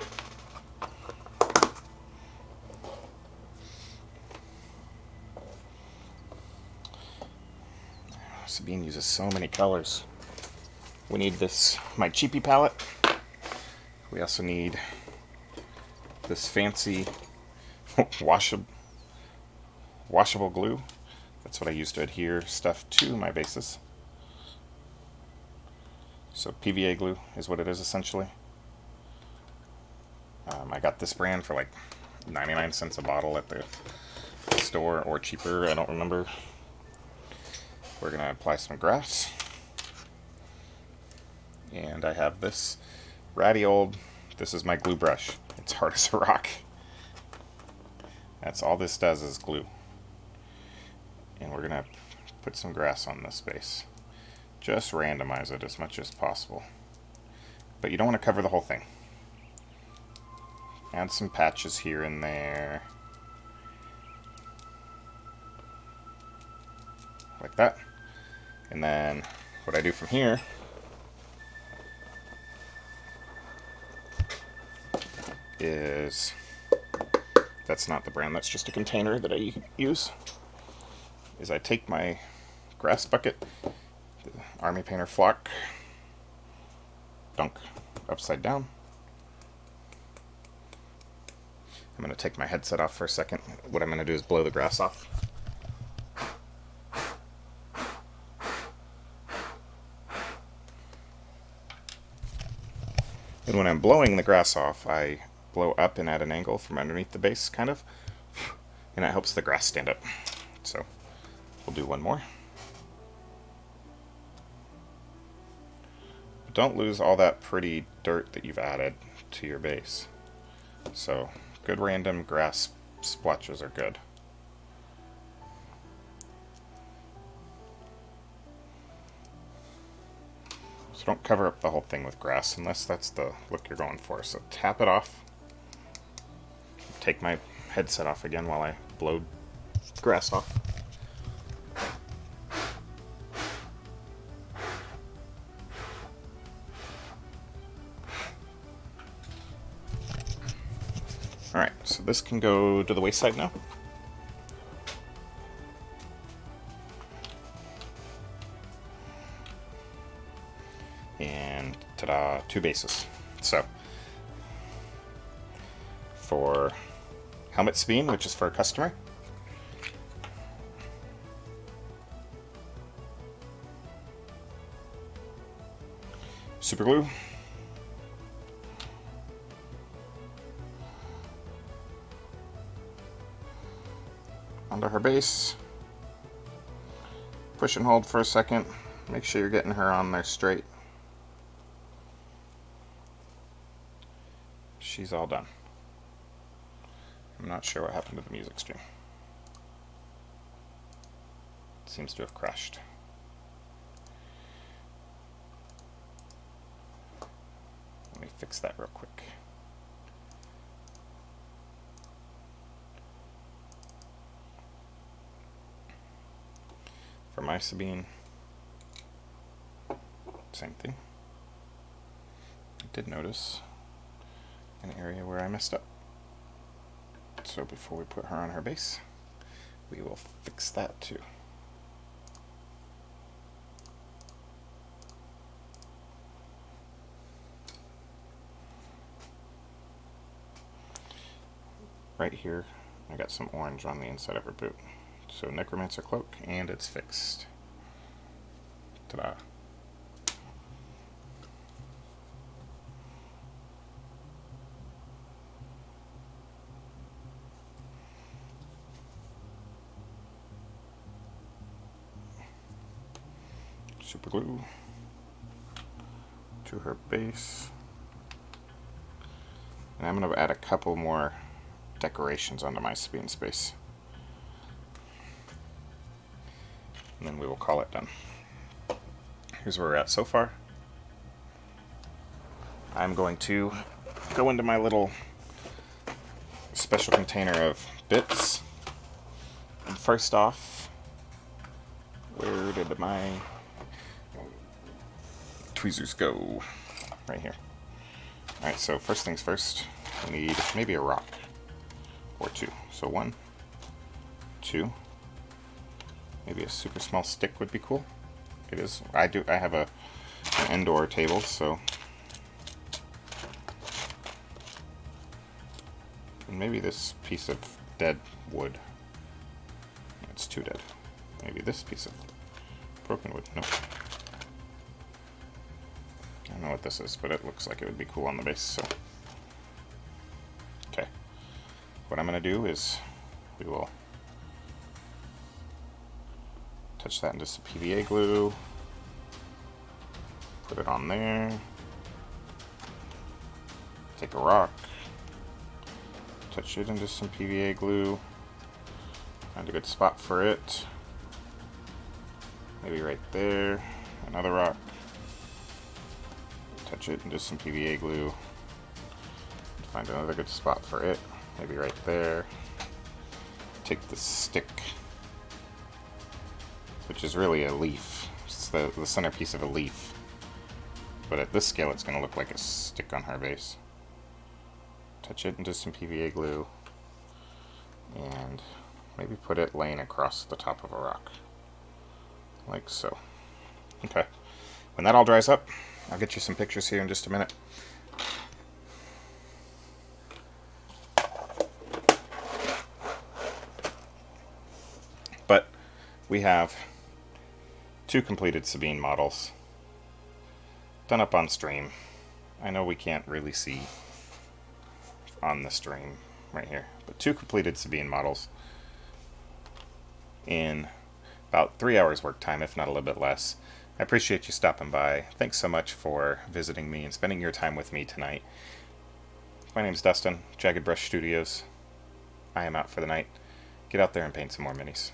Sabine uses so many colors. We need this, my cheapy palette. We also need this fancy washable glue. That's what I use to adhere stuff to my bases. So PVA glue is what it is essentially. I got this brand for like 99 cents a bottle at the store, or cheaper, I don't remember. We're going to apply some grass. And I have this ratty old, this is my glue brush. It's hard as a rock. That's all this does is glue. And we're going to put some grass on this base. Just randomize it as much as possible. But you don't want to cover the whole thing. Add some patches here and there. Like that. And then what I do from here is, that's not the brand, that's just a container that I use, is I take my grass bucket, the Army Painter flock, dunk upside down. I'm going to take my headset off for a second. What I'm going to do is blow the grass off. And when I'm blowing the grass off, I blow up and at an angle from underneath the base, kind of, and that helps the grass stand up. So we'll do one more. But don't lose all that pretty dirt that you've added to your base. So good random grass splotches are good. So don't cover up the whole thing with grass unless that's the look you're going for. So tap it off. Take my headset off again while I blow grass off. Alright, so this can go to the wayside now. And ta-da, 2 bases. So for helmet Sabine, which is for a customer, super glue, onto her base, push and hold for a second, make sure you're getting her on there straight. She's all done. I'm not sure what happened to the music stream. It seems to have crashed. Let me fix that real quick. For my Sabine, same thing. I did notice an area where I messed up. So before we put her on her base, we will fix that too. Right here, I got some orange on the inside of her boot. So Necromancer Cloak, and it's fixed. Ta-da. Super glue to her base. And I'm going to add a couple more decorations onto my Sabine space. and then we will call it done. Here's where we're at so far. I'm going to go into my little special container of bits. And first off, where did my tweezers go? Right here. Alright, so first things first, we need maybe a rock or two. So 1, 2, maybe a super small stick would be cool. It is. I have an indoor table, so. And maybe this piece of dead wood. It's too dead. Maybe this piece of broken wood. No. I don't know what this is, but it looks like it would be cool on the base, so. Okay. What I'm going to do is we will touch that into some PVA glue. Put it on there. Take a rock. Touch it into some PVA glue. Find a good spot for it. Maybe right there. Another rock. Touch it into some PVA glue. Find another good spot for it. Maybe right there. Take the stick, which is really a leaf. It's the centerpiece of a leaf. But at this scale, it's going to look like a stick on her base. Touch it into some PVA glue. And maybe put it laying across the top of a rock. Like so. Okay. When that all dries up, I'll get you some pictures here in just a minute. But we have 2 completed Sabine models done up on stream. I know we can't really see on the stream right here, but 2 completed Sabine models in about 3 hours work time, if not a little bit less. I appreciate you stopping by. Thanks so much for visiting me and spending your time with me tonight. My name's Dustin, Jagged Brush Studios. I am out for the night. Get out there and paint some more minis.